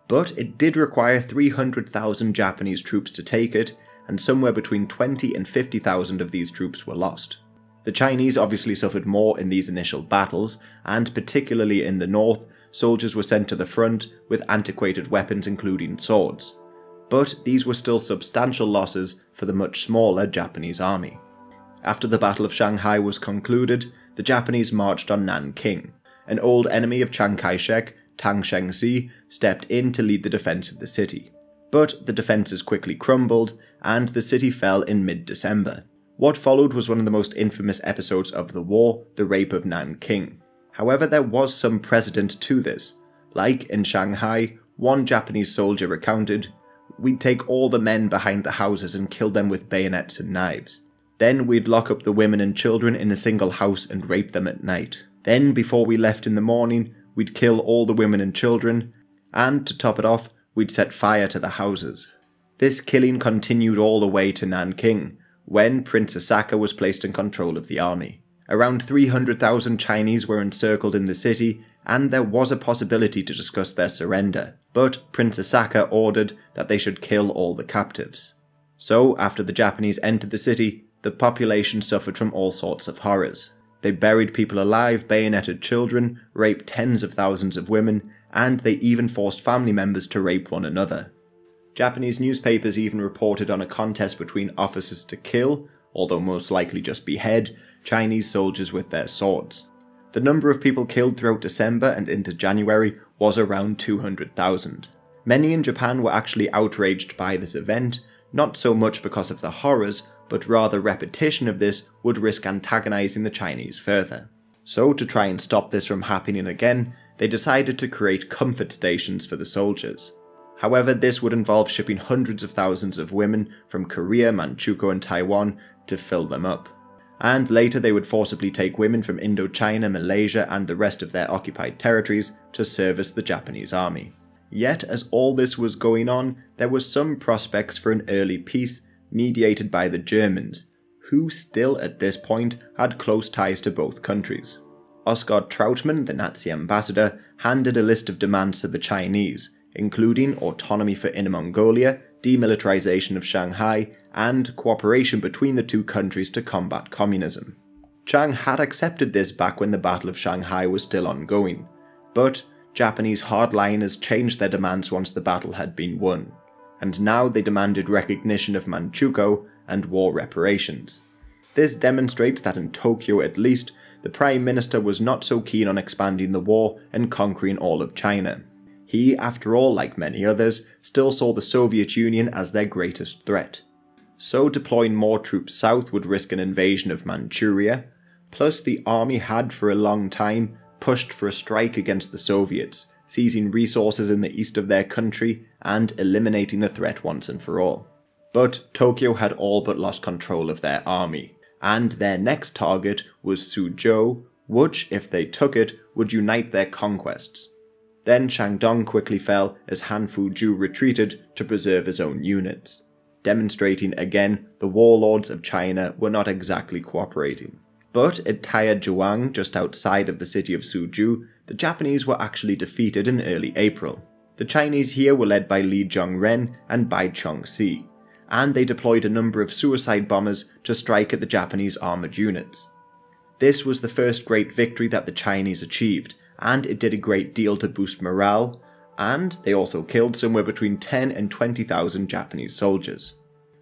But it did require 300,000 Japanese troops to take it, and somewhere between 20 and 50,000 of these troops were lost. The Chinese obviously suffered more in these initial battles, and particularly in the north, soldiers were sent to the front with antiquated weapons including swords. But these were still substantial losses for the much smaller Japanese army. After the Battle of Shanghai was concluded, the Japanese marched on Nanking. An old enemy of Chiang Kai-shek, Tang Shengsi, stepped in to lead the defense of the city. But the defenses quickly crumbled, and the city fell in mid-December. What followed was one of the most infamous episodes of the war, the Rape of Nanking. However, there was some precedent to this. Like in Shanghai, one Japanese soldier recounted, "We'd take all the men behind the houses and kill them with bayonets and knives. Then we'd lock up the women and children in a single house and rape them at night. Then, before we left in the morning, we'd kill all the women and children, and to top it off, we'd set fire to the houses." This killing continued all the way to Nanking, when Prince Asaka was placed in control of the army. Around 300,000 Chinese were encircled in the city, and there was a possibility to discuss their surrender, but Prince Asaka ordered that they should kill all the captives. So, after the Japanese entered the city, the population suffered from all sorts of horrors. They buried people alive, bayoneted children, raped tens of thousands of women, and they even forced family members to rape one another. Japanese newspapers even reported on a contest between officers to kill, although most likely just behead, Chinese soldiers with their swords. The number of people killed throughout December and into January was around 200,000. Many in Japan were actually outraged by this event, not so much because of the horrors, but rather repetition of this would risk antagonizing the Chinese further. So to try and stop this from happening again, they decided to create comfort stations for the soldiers. However, this would involve shipping hundreds of thousands of women from Korea, Manchukuo and Taiwan to fill them up. and later they would forcibly take women from Indochina, Malaysia and the rest of their occupied territories to service the Japanese army. Yet as all this was going on, there were some prospects for an early peace mediated by the Germans, who still at this point had close ties to both countries. Oskar Trautmann, the Nazi ambassador, handed a list of demands to the Chinese, including autonomy for Inner Mongolia, demilitarization of Shanghai, and cooperation between the two countries to combat communism. Chiang had accepted this back when the Battle of Shanghai was still ongoing, but Japanese hardliners changed their demands once the battle had been won, and now they demanded recognition of Manchukuo and war reparations. This demonstrates that in Tokyo at least, the Prime Minister was not so keen on expanding the war and conquering all of China. He, after all, like many others, still saw the Soviet Union as their greatest threat. So deploying more troops south would risk an invasion of Manchuria, plus the army had for a long time pushed for a strike against the Soviets, seizing resources in the east of their country and eliminating the threat once and for all. But Tokyo had all but lost control of their army, and their next target was Suzhou, which, if they took it, would unite their conquests. Then Shandong quickly fell as Han Fuju retreated to preserve his own units, demonstrating again the warlords of China were not exactly cooperating. But at Taiyuan, just outside of the city of Suzhou, the Japanese were actually defeated in early April. The Chinese here were led by Li Zhongren and Bai Chongxi, and they deployed a number of suicide bombers to strike at the Japanese armoured units. This was the first great victory that the Chinese achieved, and it did a great deal to boost morale, and they also killed somewhere between 10 and 20,000 Japanese soldiers.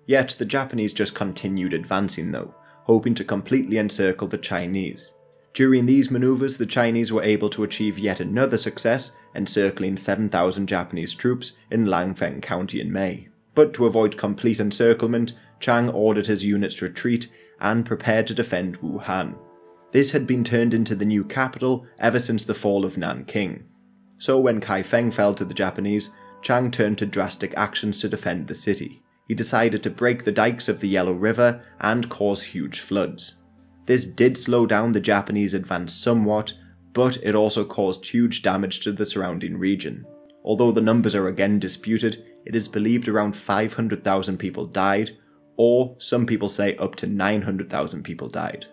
Yet the Japanese just continued advancing though, hoping to completely encircle the Chinese. During these maneuvers, the Chinese were able to achieve yet another success, encircling 7,000 Japanese troops in Langfeng County in May. But to avoid complete encirclement, Chiang ordered his units to retreat and prepared to defend Wuhan. This had been turned into the new capital ever since the fall of Nanking. So when Kaifeng fell to the Japanese, Chiang turned to drastic actions to defend the city. He decided to break the dikes of the Yellow River and cause huge floods. This did slow down the Japanese advance somewhat, but it also caused huge damage to the surrounding region. Although the numbers are again disputed, it is believed around 500,000 people died, or some people say up to 900,000 people died.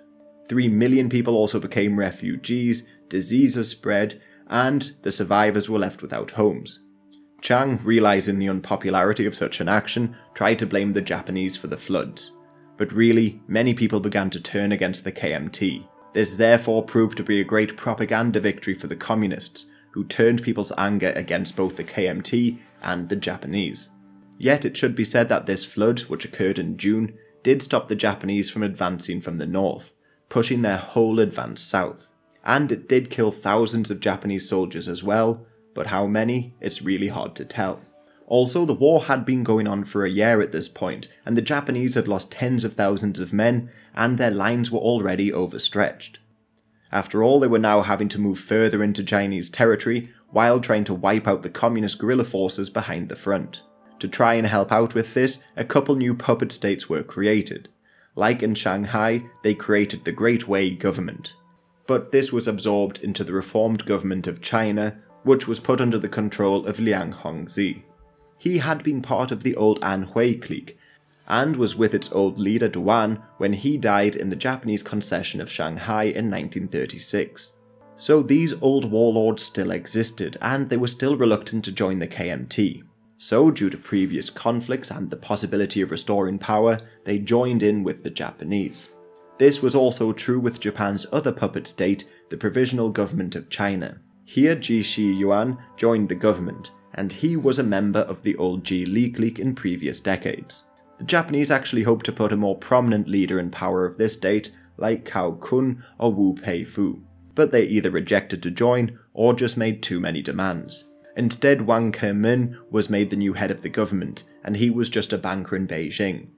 3 million people also became refugees, diseases spread, and the survivors were left without homes. Chiang, realizing the unpopularity of such an action, tried to blame the Japanese for the floods. But really, many people began to turn against the KMT. This therefore proved to be a great propaganda victory for the communists, who turned people's anger against both the KMT and the Japanese. Yet it should be said that this flood, which occurred in June, did stop the Japanese from advancing from the north, pushing their whole advance south. And it did kill thousands of Japanese soldiers as well, but how many, it's really hard to tell. Also, the war had been going on for a year at this point, and the Japanese had lost tens of thousands of men, and their lines were already overstretched. After all, they were now having to move further into Chinese territory, while trying to wipe out the communist guerrilla forces behind the front. To try and help out with this, a couple new puppet states were created. Like in Shanghai, they created the Great Wei government. But this was absorbed into the reformed government of China, which was put under the control of Liang Hongzhi. He had been part of the old Anhui clique, and was with its old leader Duan when he died in the Japanese concession of Shanghai in 1936. So these old warlords still existed, and they were still reluctant to join the KMT. So due to previous conflicts and the possibility of restoring power, they joined in with the Japanese. This was also true with Japan's other puppet state, the Provisional Government of China. Here Ji Shi-yuan joined the government, and he was a member of the old Ji Li clique in previous decades. The Japanese actually hoped to put a more prominent leader in power of this state, like Cao Kun or Wu Peifu, but they either rejected to join or just made too many demands. Instead, Wang Kemin was made the new head of the government, and he was just a banker in Beijing.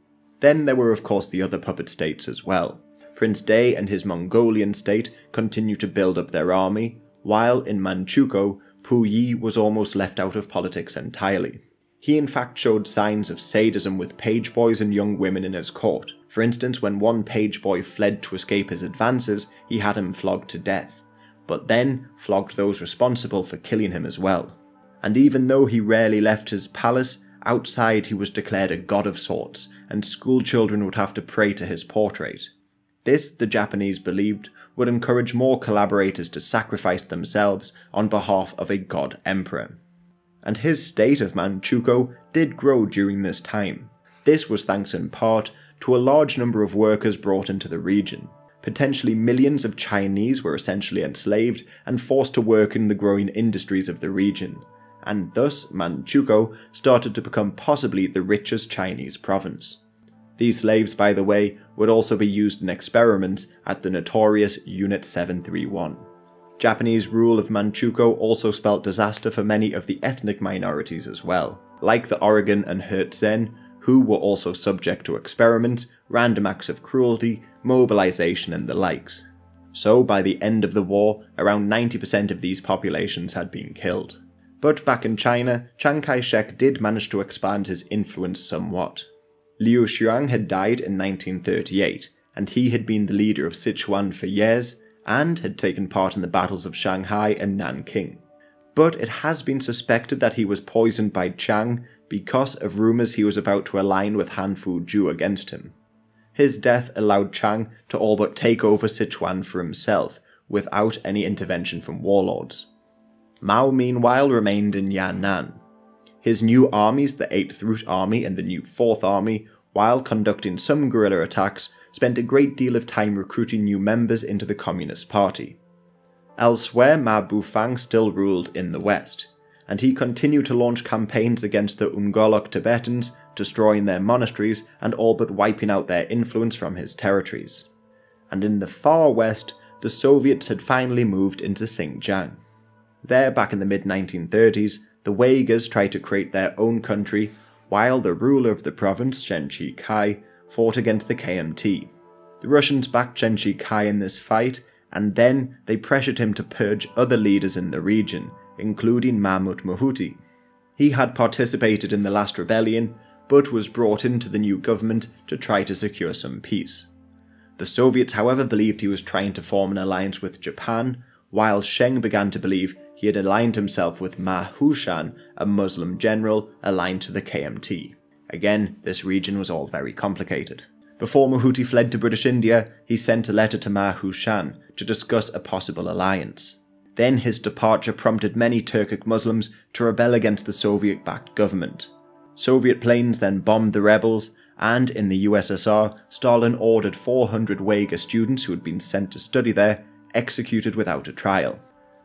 Then there were of course the other puppet states as well. Prince Day and his Mongolian state continued to build up their army, while in Manchukuo, Puyi was almost left out of politics entirely. He in fact showed signs of sadism with page boys and young women in his court. For instance, when one page boy fled to escape his advances, he had him flogged to death, but then flogged those responsible for killing him as well. And even though he rarely left his palace, outside he was declared a god of sorts, and school children would have to pray to his portrait. This, the Japanese believed, would encourage more collaborators to sacrifice themselves on behalf of a god emperor. And his state of Manchukuo did grow during this time. This was thanks in part to a large number of workers brought into the region. Potentially millions of Chinese were essentially enslaved and forced to work in the growing industries of the region, and thus Manchukuo started to become possibly the richest Chinese province. These slaves, by the way, would also be used in experiments at the notorious Unit 731. Japanese rule of Manchukuo also spelt disaster for many of the ethnic minorities as well, like the Oregon and Hertzen, who were also subject to experiments, random acts of cruelty, mobilization and the likes. So by the end of the war, around 90% of these populations had been killed. But back in China, Chiang Kai-shek did manage to expand his influence somewhat. Liu Xiang had died in 1938, and he had been the leader of Sichuan for years, and had taken part in the battles of Shanghai and Nanking. But it has been suspected that he was poisoned by Chiang because of rumours he was about to align with Han Fuju against him. His death allowed Chiang to all but take over Sichuan for himself, without any intervention from warlords. Mao meanwhile remained in Yan'an. His new armies, the 8th Route Army and the new 4th Army, while conducting some guerrilla attacks, spent a great deal of time recruiting new members into the Communist Party. Elsewhere, Ma Bufang still ruled in the west, and he continued to launch campaigns against the Ungolok Tibetans, destroying their monasteries and all but wiping out their influence from his territories. And in the far west, the Soviets had finally moved into Xinjiang. There, back in the mid-1930s, the Uyghurs tried to create their own country, while the ruler of the province, Chen Shikai, fought against the KMT. The Russians backed Chen Shikai in this fight, and then they pressured him to purge other leaders in the region, including Mahmut Mohuti. He had participated in the last rebellion, but was brought into the new government to try to secure some peace. The Soviets, however, believed he was trying to form an alliance with Japan, while Sheng began to believe he had aligned himself with Ma Hushan, a Muslim general aligned to the KMT. Again, this region was all very complicated. Before Mohuti fled to British India, he sent a letter to Ma Hushan to discuss a possible alliance. Then his departure prompted many Turkic Muslims to rebel against the Soviet-backed government. Soviet planes then bombed the rebels, and in the USSR, Stalin ordered 400 Uyghur students who had been sent to study there executed without a trial.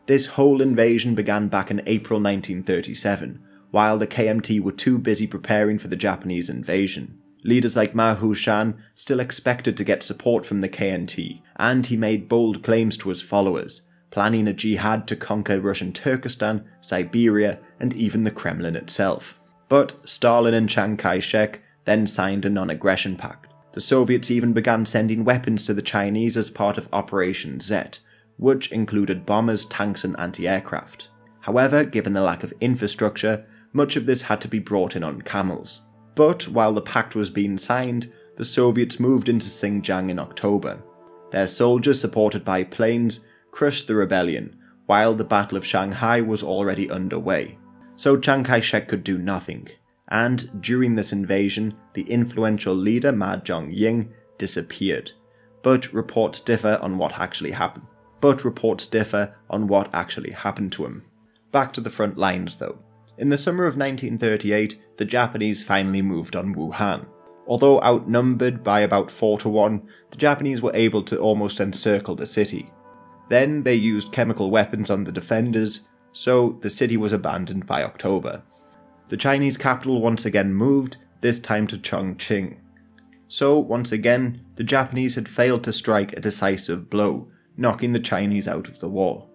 This whole invasion began back in April 1937, while the KMT were too busy preparing for the Japanese invasion. Leaders like Ma Hushan still expected to get support from the KMT, and he made bold claims to his followers, planning a jihad to conquer Russian Turkestan, Siberia, and even the Kremlin itself. But Stalin and Chiang Kai-shek then signed a non-aggression pact. The Soviets even began sending weapons to the Chinese as part of Operation Z, which included bombers, tanks, and anti-aircraft. However, given the lack of infrastructure, much of this had to be brought in on camels. But while the pact was being signed, the Soviets moved into Xinjiang in October. Their soldiers, supported by planes, crushed the rebellion, while the Battle of Shanghai was already underway. So Chiang Kai-shek could do nothing, and during this invasion, the influential leader Ma Zhongying disappeared. But reports differ on what actually happened. To him. Back to the front lines though. In the summer of 1938, the Japanese finally moved on Wuhan. Although outnumbered by about 4-1, the Japanese were able to almost encircle the city. Then they used chemical weapons on the defenders, so the city was abandoned by October. The Chinese capital once again moved, this time to Chongqing. So once again, the Japanese had failed to strike a decisive blow, knocking the Chinese out of the war.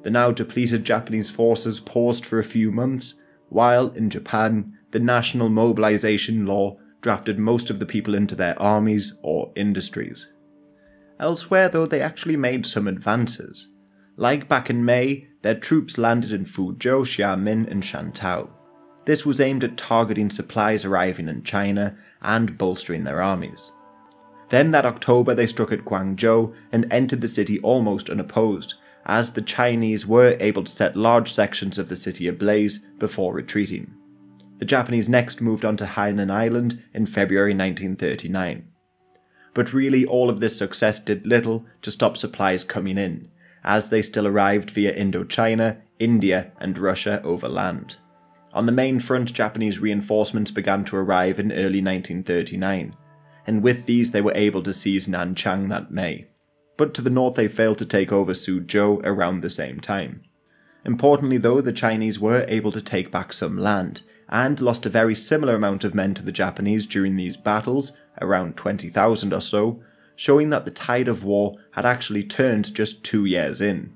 The now depleted Japanese forces paused for a few months, while in Japan, the national mobilization law drafted most of the people into their armies or industries. Elsewhere though, they actually made some advances. Like back in May, their troops landed in Fuzhou, Xiamen and Shantou. This was aimed at targeting supplies arriving in China and bolstering their armies. Then that October they struck at Guangzhou and entered the city almost unopposed, as the Chinese were able to set large sections of the city ablaze before retreating. The Japanese next moved on to Hainan Island in February 1939. But really all of this success did little to stop supplies coming in, as they still arrived via Indochina, India and Russia overland. On the main front, Japanese reinforcements began to arrive in early 1939, and with these they were able to seize Nanchang that May. But to the north they failed to take over Suzhou around the same time. Importantly though, the Chinese were able to take back some land, and lost a very similar amount of men to the Japanese during these battles, around 20,000 or so, showing that the tide of war had actually turned just 2 years in.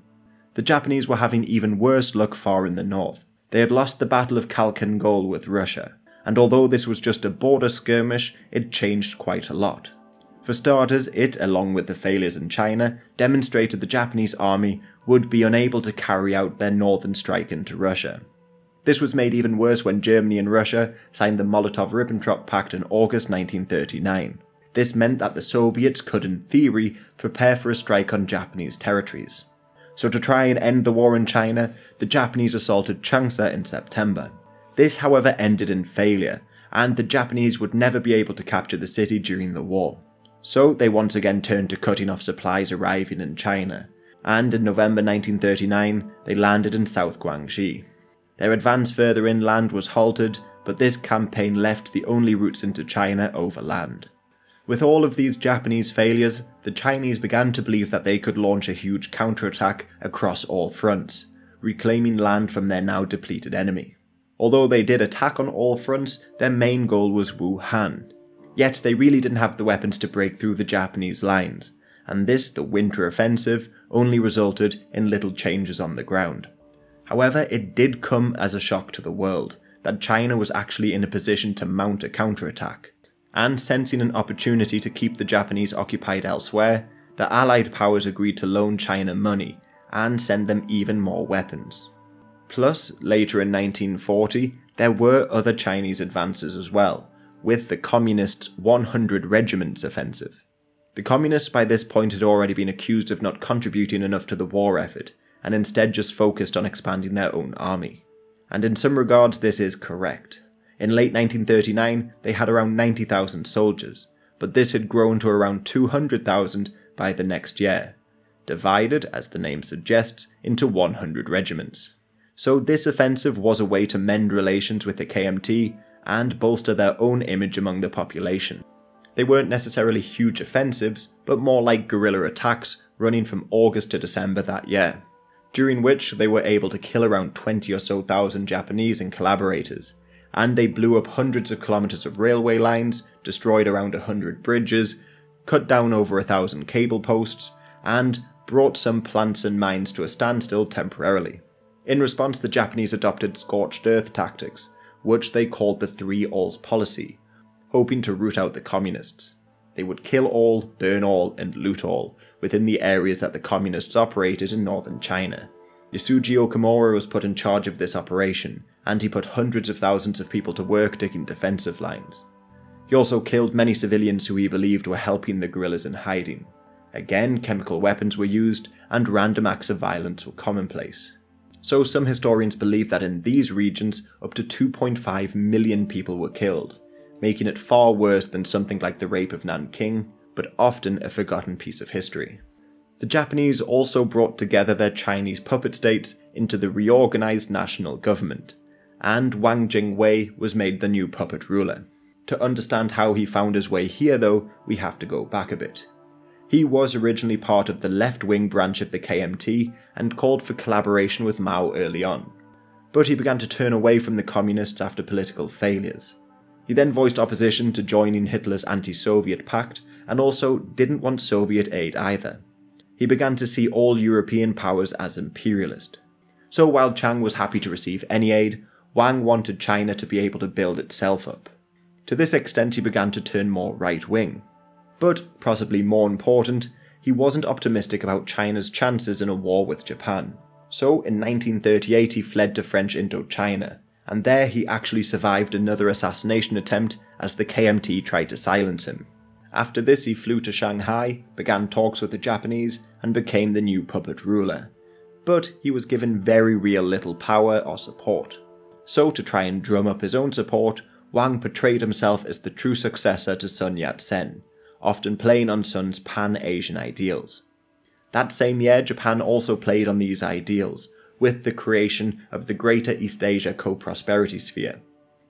The Japanese were having even worse luck far in the north. They had lost the Battle of Khalkhin-Gol with Russia, and although this was just a border skirmish, it changed quite a lot. For starters, it, along with the failures in China, demonstrated the Japanese army would be unable to carry out their northern strike into Russia. This was made even worse when Germany and Russia signed the Molotov-Ribbentrop Pact in August 1939. This meant that the Soviets could, in theory, prepare for a strike on Japanese territories. So to try and end the war in China, the Japanese assaulted Changsha in September. This, however, ended in failure, and the Japanese would never be able to capture the city during the war. So they once again turned to cutting off supplies arriving in China, and in November 1939 they landed in South Guangxi. Their advance further inland was halted, but this campaign left the only routes into China overland. With all of these Japanese failures, the Chinese began to believe that they could launch a huge counterattack across all fronts, reclaiming land from their now depleted enemy. Although they did attack on all fronts, their main goal was Wuhan. Yet they really didn't have the weapons to break through the Japanese lines, and this, the winter offensive, only resulted in little changes on the ground. However, it did come as a shock to the world that China was actually in a position to mount a counterattack, and sensing an opportunity to keep the Japanese occupied elsewhere, the Allied powers agreed to loan China money and send them even more weapons. Plus, later in 1940, there were other Chinese advances as well, with the Communists' 100 Regiments offensive. The Communists by this point had already been accused of not contributing enough to the war effort, and instead just focused on expanding their own army. And in some regards this is correct. In late 1939 they had around 90,000 soldiers, but this had grown to around 200,000 by the next year, divided, as the name suggests, into 100 regiments. So this offensive was a way to mend relations with the KMT and bolster their own image among the population. They weren't necessarily huge offensives, but more like guerrilla attacks running from August to December that year, during which they were able to kill around 20 or so thousand Japanese and collaborators, and they blew up hundreds of kilometers of railway lines, destroyed around 100 bridges, cut down over 1,000 cable posts, and brought some plants and mines to a standstill temporarily. In response, the Japanese adopted scorched earth tactics, which they called the Three Alls policy, hoping to root out the communists. They would kill all, burn all, and loot all within the areas that the communists operated in northern China. Yasuji Okamura was put in charge of this operation, and he put hundreds of thousands of people to work digging defensive lines. He also killed many civilians who he believed were helping the guerrillas in hiding. Again, chemical weapons were used, and random acts of violence were commonplace. So some historians believe that in these regions up to 2.5 million people were killed, making it far worse than something like the rape of Nanking, but often a forgotten piece of history. The Japanese also brought together their Chinese puppet states into the reorganized national government, and Wang Jingwei was made the new puppet ruler. To understand how he found his way here though, we have to go back a bit. He was originally part of the left-wing branch of the KMT and called for collaboration with Mao early on, but he began to turn away from the communists after political failures. He then voiced opposition to joining Hitler's anti-Soviet pact and also didn't want Soviet aid either. He began to see all European powers as imperialist. So while Chiang was happy to receive any aid, Wang wanted China to be able to build itself up. To this extent he began to turn more right-wing. But, possibly more important, he wasn't optimistic about China's chances in a war with Japan. So in 1938 he fled to French Indochina, and there he actually survived another assassination attempt as the KMT tried to silence him. After this he flew to Shanghai, began talks with the Japanese, and became the new puppet ruler. But he was given very real little power or support. So to try and drum up his own support, Wang portrayed himself as the true successor to Sun Yat-sen, often playing on Sun's Pan-Asian ideals. That same year, Japan also played on these ideals, with the creation of the Greater East Asia Co-Prosperity Sphere.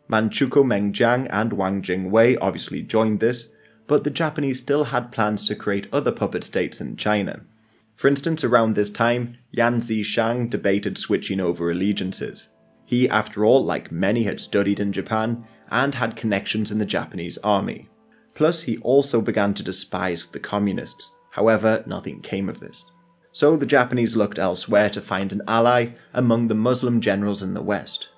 Manchukuo Mengjiang and Wang Jingwei obviously joined this, but the Japanese still had plans to create other puppet states in China. For instance, around this time, Yan Zishang debated switching over allegiances. He, after all, like many, had studied in Japan and had connections in the Japanese army. Plus, he also began to despise the communists. However, nothing came of this. So the Japanese looked elsewhere to find an ally among the Muslim generals in the West.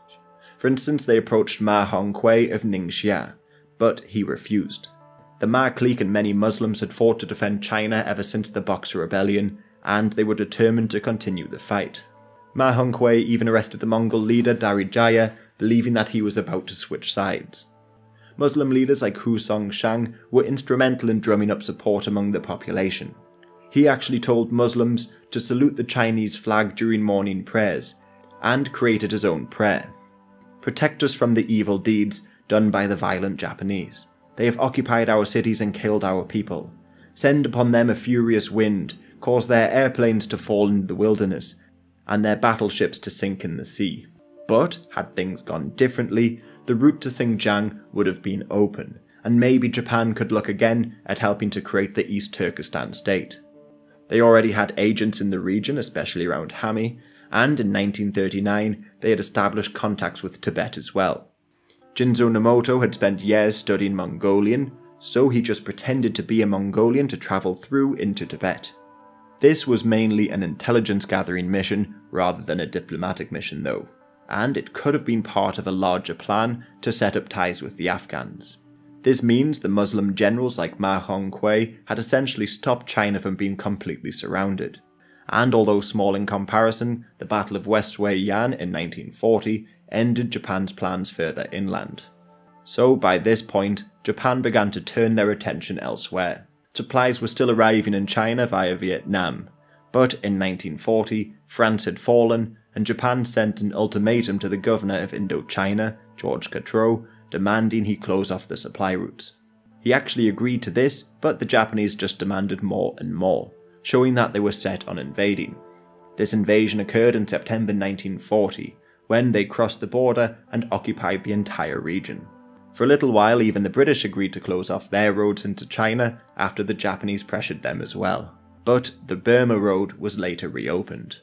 For instance, they approached Ma Hongui of Ningxia, but he refused. The Ma clique and many Muslims had fought to defend China ever since the Boxer Rebellion, and they were determined to continue the fight. Ma Hongui even arrested the Mongol leader Darijaya, believing that he was about to switch sides. Muslim leaders like Hu Songshang were instrumental in drumming up support among the population. He actually told Muslims to salute the Chinese flag during morning prayers, and created his own prayer. "Protect us from the evil deeds done by the violent Japanese. They have occupied our cities and killed our people. Send upon them a furious wind, cause their airplanes to fall into the wilderness, and their battleships to sink in the sea." But, had things gone differently, the route to Xinjiang would have been open, and maybe Japan could look again at helping to create the East Turkestan state. They already had agents in the region, especially around Hami, and in 1939 they had established contacts with Tibet as well. Jinzo Nomoto had spent years studying Mongolian, so he just pretended to be a Mongolian to travel through into Tibet. This was mainly an intelligence gathering mission rather than a diplomatic mission though, and it could have been part of a larger plan to set up ties with the Afghans. This means the Muslim generals like Ma Hongui had essentially stopped China from being completely surrounded. And although small in comparison, the Battle of West Wei Yan in 1940 ended Japan's plans further inland. So by this point, Japan began to turn their attention elsewhere. Supplies were still arriving in China via Vietnam, but in 1940, France had fallen, and Japan sent an ultimatum to the governor of Indochina, Georges Catroux, demanding he close off the supply routes. He actually agreed to this, but the Japanese just demanded more and more, showing that they were set on invading. This invasion occurred in September 1940, when they crossed the border and occupied the entire region. For a little while, even the British agreed to close off their roads into China after the Japanese pressured them as well. But the Burma Road was later reopened.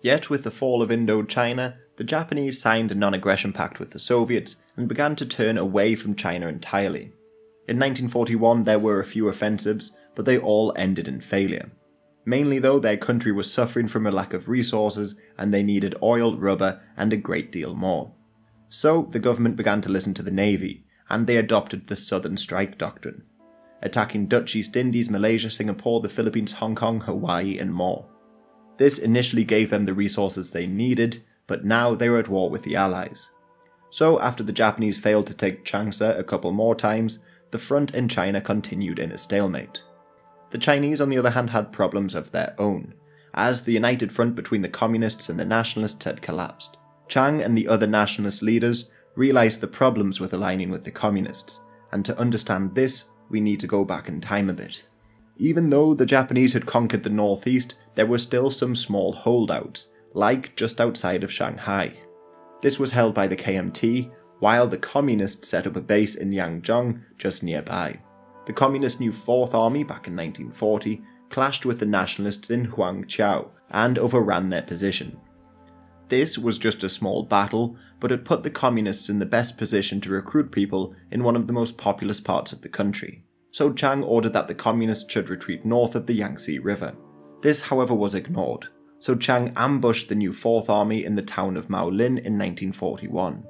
Yet with the fall of Indochina, the Japanese signed a non-aggression pact with the Soviets and began to turn away from China entirely. In 1941 there were a few offensives, but they all ended in failure. Mainly though, their country was suffering from a lack of resources and they needed oil, rubber and a great deal more. So the government began to listen to the Navy, and they adopted the Southern Strike Doctrine, attacking Dutch East Indies, Malaysia, Singapore, the Philippines, Hong Kong, Hawaii and more. This initially gave them the resources they needed, but now they were at war with the Allies. So after the Japanese failed to take Changsha a couple more times, the front in China continued in a stalemate. The Chinese on the other hand had problems of their own, as the united front between the communists and the nationalists had collapsed. Chiang and the other nationalist leaders realised the problems with aligning with the communists, and to understand this, we need to go back in time a bit. Even though the Japanese had conquered the northeast, there were still some small holdouts, like just outside of Shanghai. This was held by the KMT, while the communists set up a base in Yangzhong just nearby. The communist New Fourth Army back in 1940 clashed with the nationalists in Huangqiao and overran their position. This was just a small battle, but it put the communists in the best position to recruit people in one of the most populous parts of the country. So Chiang ordered that the communists should retreat north of the Yangtze River. This, however, was ignored, so Chiang ambushed the New Fourth Army in the town of Maolin in 1941.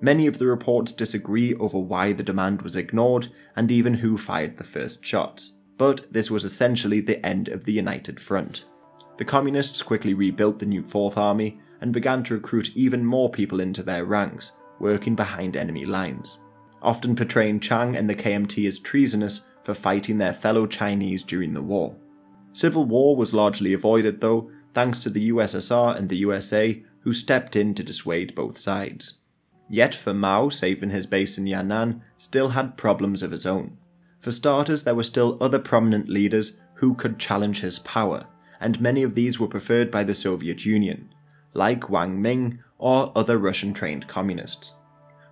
Many of the reports disagree over why the demand was ignored and even who fired the first shots, but this was essentially the end of the United Front. The communists quickly rebuilt the New Fourth Army and began to recruit even more people into their ranks, working behind enemy lines, often portraying Chiang and the KMT as treasonous for fighting their fellow Chinese during the war. Civil war was largely avoided though, thanks to the USSR and the USA, who stepped in to dissuade both sides. Yet for Mao, saving his base in Yan'an, still had problems of his own. For starters, there were still other prominent leaders who could challenge his power, and many of these were preferred by the Soviet Union, like Wang Ming or other Russian-trained communists.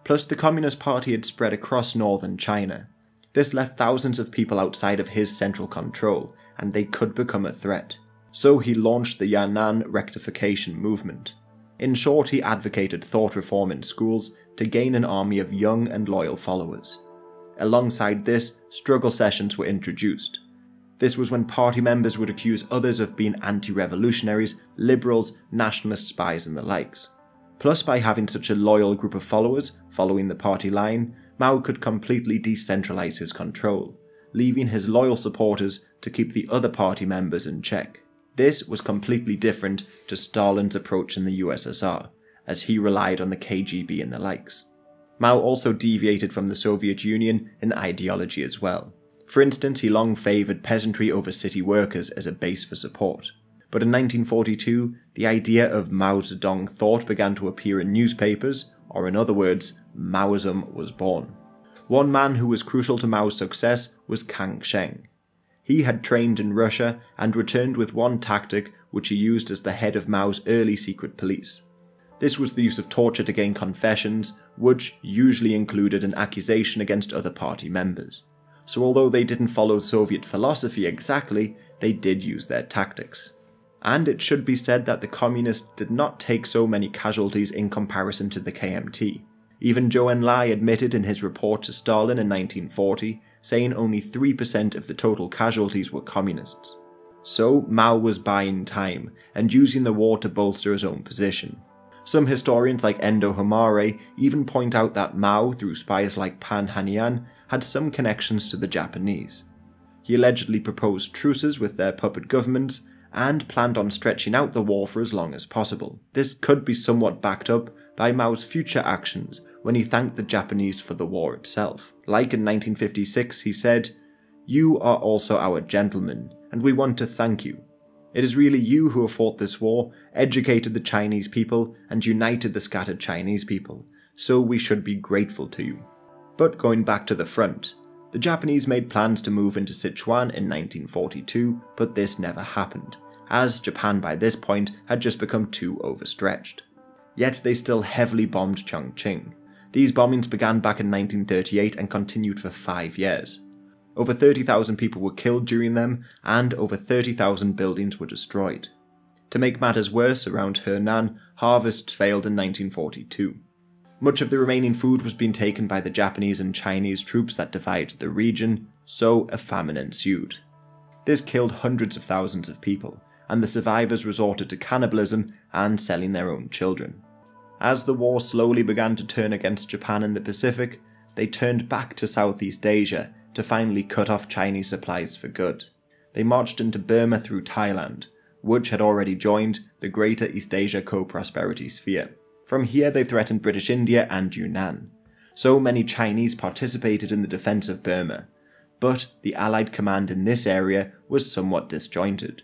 Plus, the Communist Party had spread across northern China. This left thousands of people outside of his central control, and they could become a threat. So he launched the Yan'an Rectification movement. In short, he advocated thought reform in schools to gain an army of young and loyal followers. Alongside this, struggle sessions were introduced. This was when party members would accuse others of being anti-revolutionaries, liberals, nationalist spies and the likes. Plus, by having such a loyal group of followers following the party line, Mao could completely decentralize his control, leaving his loyal supporters to keep the other party members in check. This was completely different to Stalin's approach in the USSR, as he relied on the KGB and the likes. Mao also deviated from the Soviet Union in ideology as well. For instance, he long favoured peasantry over city workers as a base for support. But in 1942, the idea of Mao Zedong thought began to appear in newspapers, or in other words, Maoism was born. One man who was crucial to Mao's success was Kang Sheng. He had trained in Russia and returned with one tactic which he used as the head of Mao's early secret police. This was the use of torture to gain confessions, which usually included an accusation against other party members. So although they didn't follow Soviet philosophy exactly, they did use their tactics. And it should be said that the communists did not take so many casualties in comparison to the KMT. Even Zhou Enlai admitted in his report to Stalin in 1940, saying only 3% of the total casualties were communists. So Mao was buying time and using the war to bolster his own position. Some historians like Endo Homare even point out that Mao, through spies like Pan Hanian, had some connections to the Japanese. He allegedly proposed truces with their puppet governments and planned on stretching out the war for as long as possible. This could be somewhat backed up by Mao's future actions when he thanked the Japanese for the war itself. Like in 1956, he said, "You are also our gentlemen, and we want to thank you. It is really you who have fought this war, educated the Chinese people, and united the scattered Chinese people, so we should be grateful to you." But going back to the front, the Japanese made plans to move into Sichuan in 1942, but this never happened, as Japan by this point had just become too overstretched. Yet they still heavily bombed Chongqing. These bombings began back in 1938 and continued for 5 years. Over 30,000 people were killed during them, and over 30,000 buildings were destroyed. To make matters worse, around Henan, harvests failed in 1942. Much of the remaining food was being taken by the Japanese and Chinese troops that divided the region, so a famine ensued. This killed hundreds of thousands of people, and the survivors resorted to cannibalism and selling their own children. As the war slowly began to turn against Japan in the Pacific, they turned back to Southeast Asia to finally cut off Chinese supplies for good. They marched into Burma through Thailand, which had already joined the Greater East Asia Co-Prosperity Sphere. From here they threatened British India and Yunnan. So many Chinese participated in the defense of Burma, but the Allied command in this area was somewhat disjointed.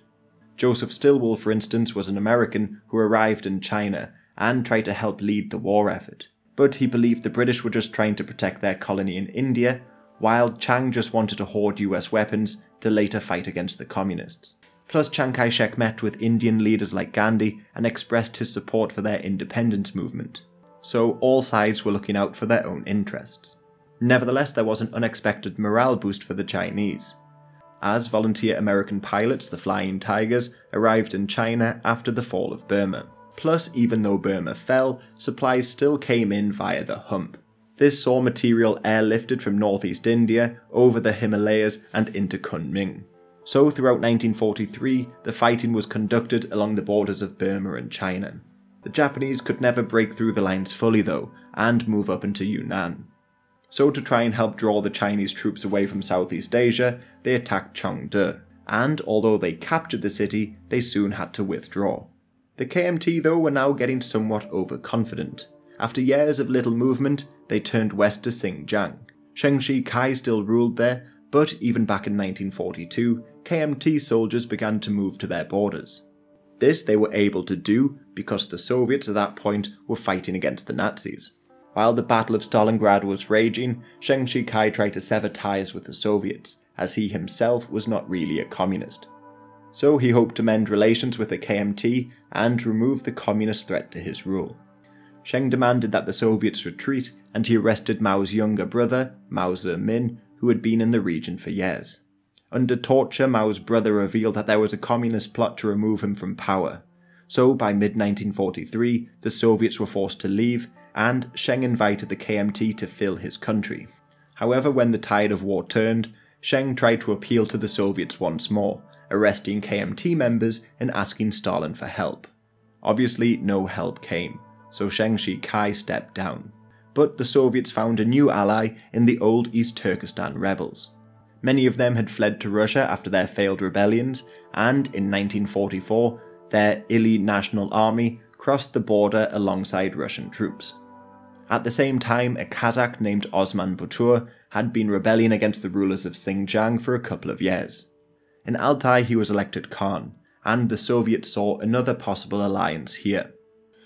Joseph Stilwell, for instance, was an American who arrived in China and tried to help lead the war effort, but he believed the British were just trying to protect their colony in India, while Chiang just wanted to hoard US weapons to later fight against the communists. Plus, Chiang Kai-shek met with Indian leaders like Gandhi and expressed his support for their independence movement. So all sides were looking out for their own interests. Nevertheless, there was an unexpected morale boost for the Chinese, as volunteer American pilots, the Flying Tigers, arrived in China after the fall of Burma. Plus, even though Burma fell, supplies still came in via the Hump. This saw material airlifted from northeast India, over the Himalayas and into Kunming. So throughout 1943, the fighting was conducted along the borders of Burma and China. The Japanese could never break through the lines fully though, and move up into Yunnan. So to try and help draw the Chinese troops away from Southeast Asia, they attacked Chengde, and although they captured the city, they soon had to withdraw. The KMT though were now getting somewhat overconfident. After years of little movement, they turned west to Xinjiang. Chiang Kai still ruled there, but even back in 1942, KMT soldiers began to move to their borders. This they were able to do because the Soviets at that point were fighting against the Nazis. While the Battle of Stalingrad was raging, Chiang Kai tried to sever ties with the Soviets, as he himself was not really a communist. So he hoped to mend relations with the KMT and remove the communist threat to his rule. Chiang demanded that the Soviets retreat, and he arrested Mao's younger brother, Mao Zemin, who had been in the region for years. Under torture, Mao's brother revealed that there was a communist plot to remove him from power. So by mid-1943, the Soviets were forced to leave, and Chiang invited the KMT to fill his country. However, when the tide of war turned, Chiang tried to appeal to the Soviets once more, arresting KMT members and asking Stalin for help. Obviously, no help came, so Chiang Kai stepped down. But the Soviets found a new ally in the old East Turkestan rebels. Many of them had fled to Russia after their failed rebellions, and in 1944, their Ili National Army crossed the border alongside Russian troops. At the same time, a Kazakh named Osman Batur had been rebelling against the rulers of Xinjiang for a couple of years. In Altai he was elected Khan, and the Soviets saw another possible alliance here.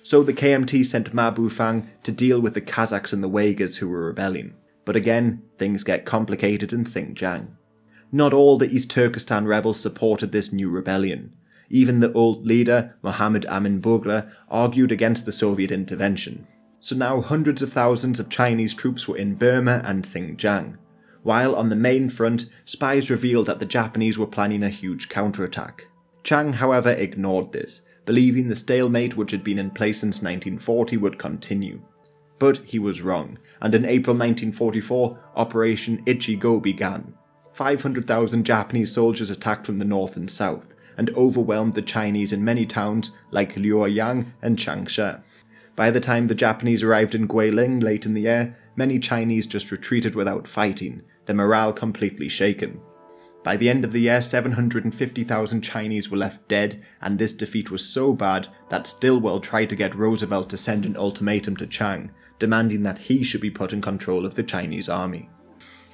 So the KMT sent Ma Bufang to deal with the Kazakhs and the Uyghurs who were rebelling. But again, things get complicated in Xinjiang. Not all the East Turkestan rebels supported this new rebellion. Even the old leader, Mohammad Amin Bugla, argued against the Soviet intervention. So now hundreds of thousands of Chinese troops were in Burma and Xinjiang. While on the main front, spies revealed that the Japanese were planning a huge counterattack. Chiang, however, ignored this, believing the stalemate which had been in place since 1940 would continue. But he was wrong, and in April 1944, Operation Ichigo began. 500,000 Japanese soldiers attacked from the north and south, and overwhelmed the Chinese in many towns like Luoyang and Changsha. By the time the Japanese arrived in Guilin late in the year, many Chinese just retreated without fighting, their morale completely shaken. By the end of the year, 750,000 Chinese were left dead, and this defeat was so bad that Stilwell tried to get Roosevelt to send an ultimatum to Chiang, demanding that he should be put in control of the Chinese army.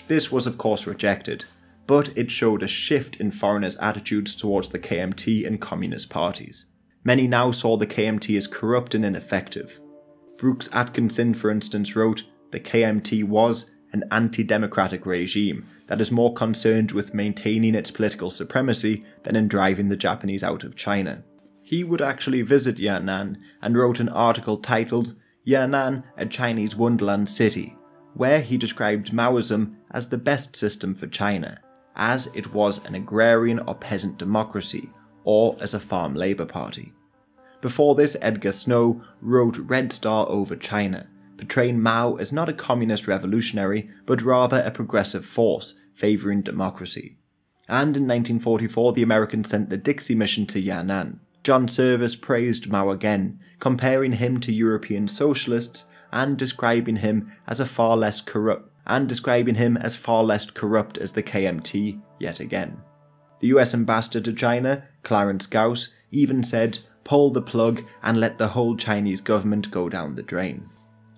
This was of course rejected, but it showed a shift in foreigners' attitudes towards the KMT and communist parties. Many now saw the KMT as corrupt and ineffective. Brooks Atkinson, for instance, wrote, "The KMT was an anti-democratic regime that is more concerned with maintaining its political supremacy than in driving the Japanese out of China." He would actually visit Yan'an and wrote an article titled Yan'an, a Chinese Wonderland City, where he described Maoism as the best system for China, as it was an agrarian or peasant democracy, or as a farm labour party. Before this, Edgar Snow wrote Red Star over China, portraying Mao as not a communist revolutionary, but rather a progressive force, favouring democracy. And in 1944, the Americans sent the Dixie mission to Yan'an. John Service praised Mao again, comparing him to European socialists and describing him as far less corrupt as the KMT yet again. The US ambassador to China, Clarence Gauss, even said, "Pull the plug and let the whole Chinese government go down the drain."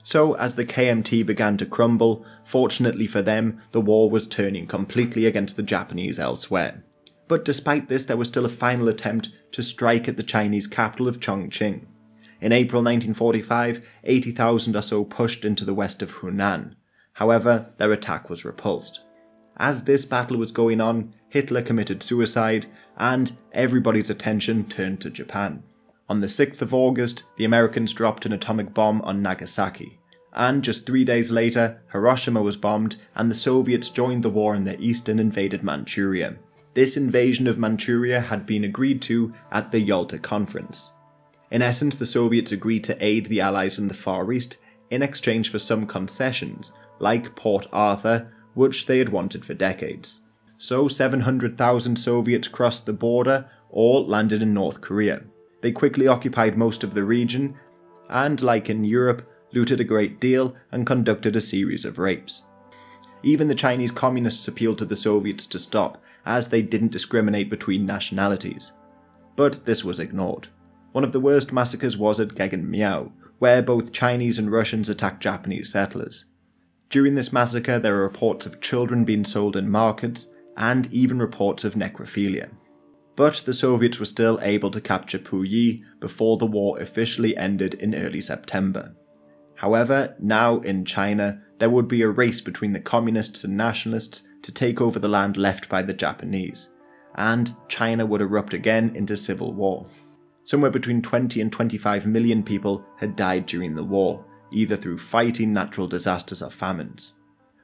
So as the KMT began to crumble, fortunately for them, the war was turning completely against the Japanese elsewhere. But despite this, there was still a final attempt to strike at the Chinese capital of Chongqing. In April 1945, 80,000 or so pushed into the west of Hunan. However, their attack was repulsed. As this battle was going on, Hitler committed suicide, and everybody's attention turned to Japan. On the 6th of August, the Americans dropped an atomic bomb on Nagasaki, and just 3 days later, Hiroshima was bombed, and the Soviets joined the war in the east and invaded Manchuria. This invasion of Manchuria had been agreed to at the Yalta Conference. In essence, the Soviets agreed to aid the Allies in the Far East in exchange for some concessions, like Port Arthur, which they had wanted for decades. So 700,000 Soviets crossed the border or landed in North Korea. They quickly occupied most of the region, and like in Europe, looted a great deal and conducted a series of rapes. Even the Chinese communists appealed to the Soviets to stop, as they didn't discriminate between nationalities. But this was ignored. One of the worst massacres was at Gegenmiao, where both Chinese and Russians attacked Japanese settlers. During this massacre, there are reports of children being sold in markets, and even reports of necrophilia. But the Soviets were still able to capture Puyi before the war officially ended in early September. However, now in China, there would be a race between the communists and nationalists to take over the land left by the Japanese, and China would erupt again into civil war. Somewhere between 20 and 25 million people had died during the war, either through fighting, natural disasters or famines.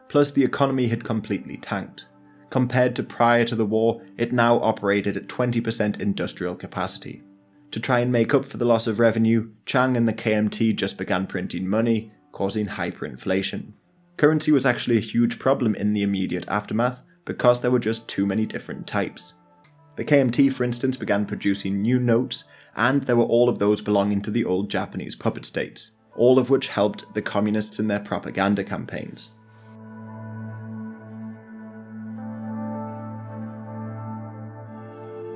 Plus, the economy had completely tanked. Compared to prior to the war, it now operated at 20% industrial capacity. To try and make up for the loss of revenue, Chiang and the KMT just began printing money, causing hyperinflation. Currency was actually a huge problem in the immediate aftermath because there were just too many different types. The KMT, for instance, began producing new notes, and there were all of those belonging to the old Japanese puppet states, all of which helped the communists in their propaganda campaigns.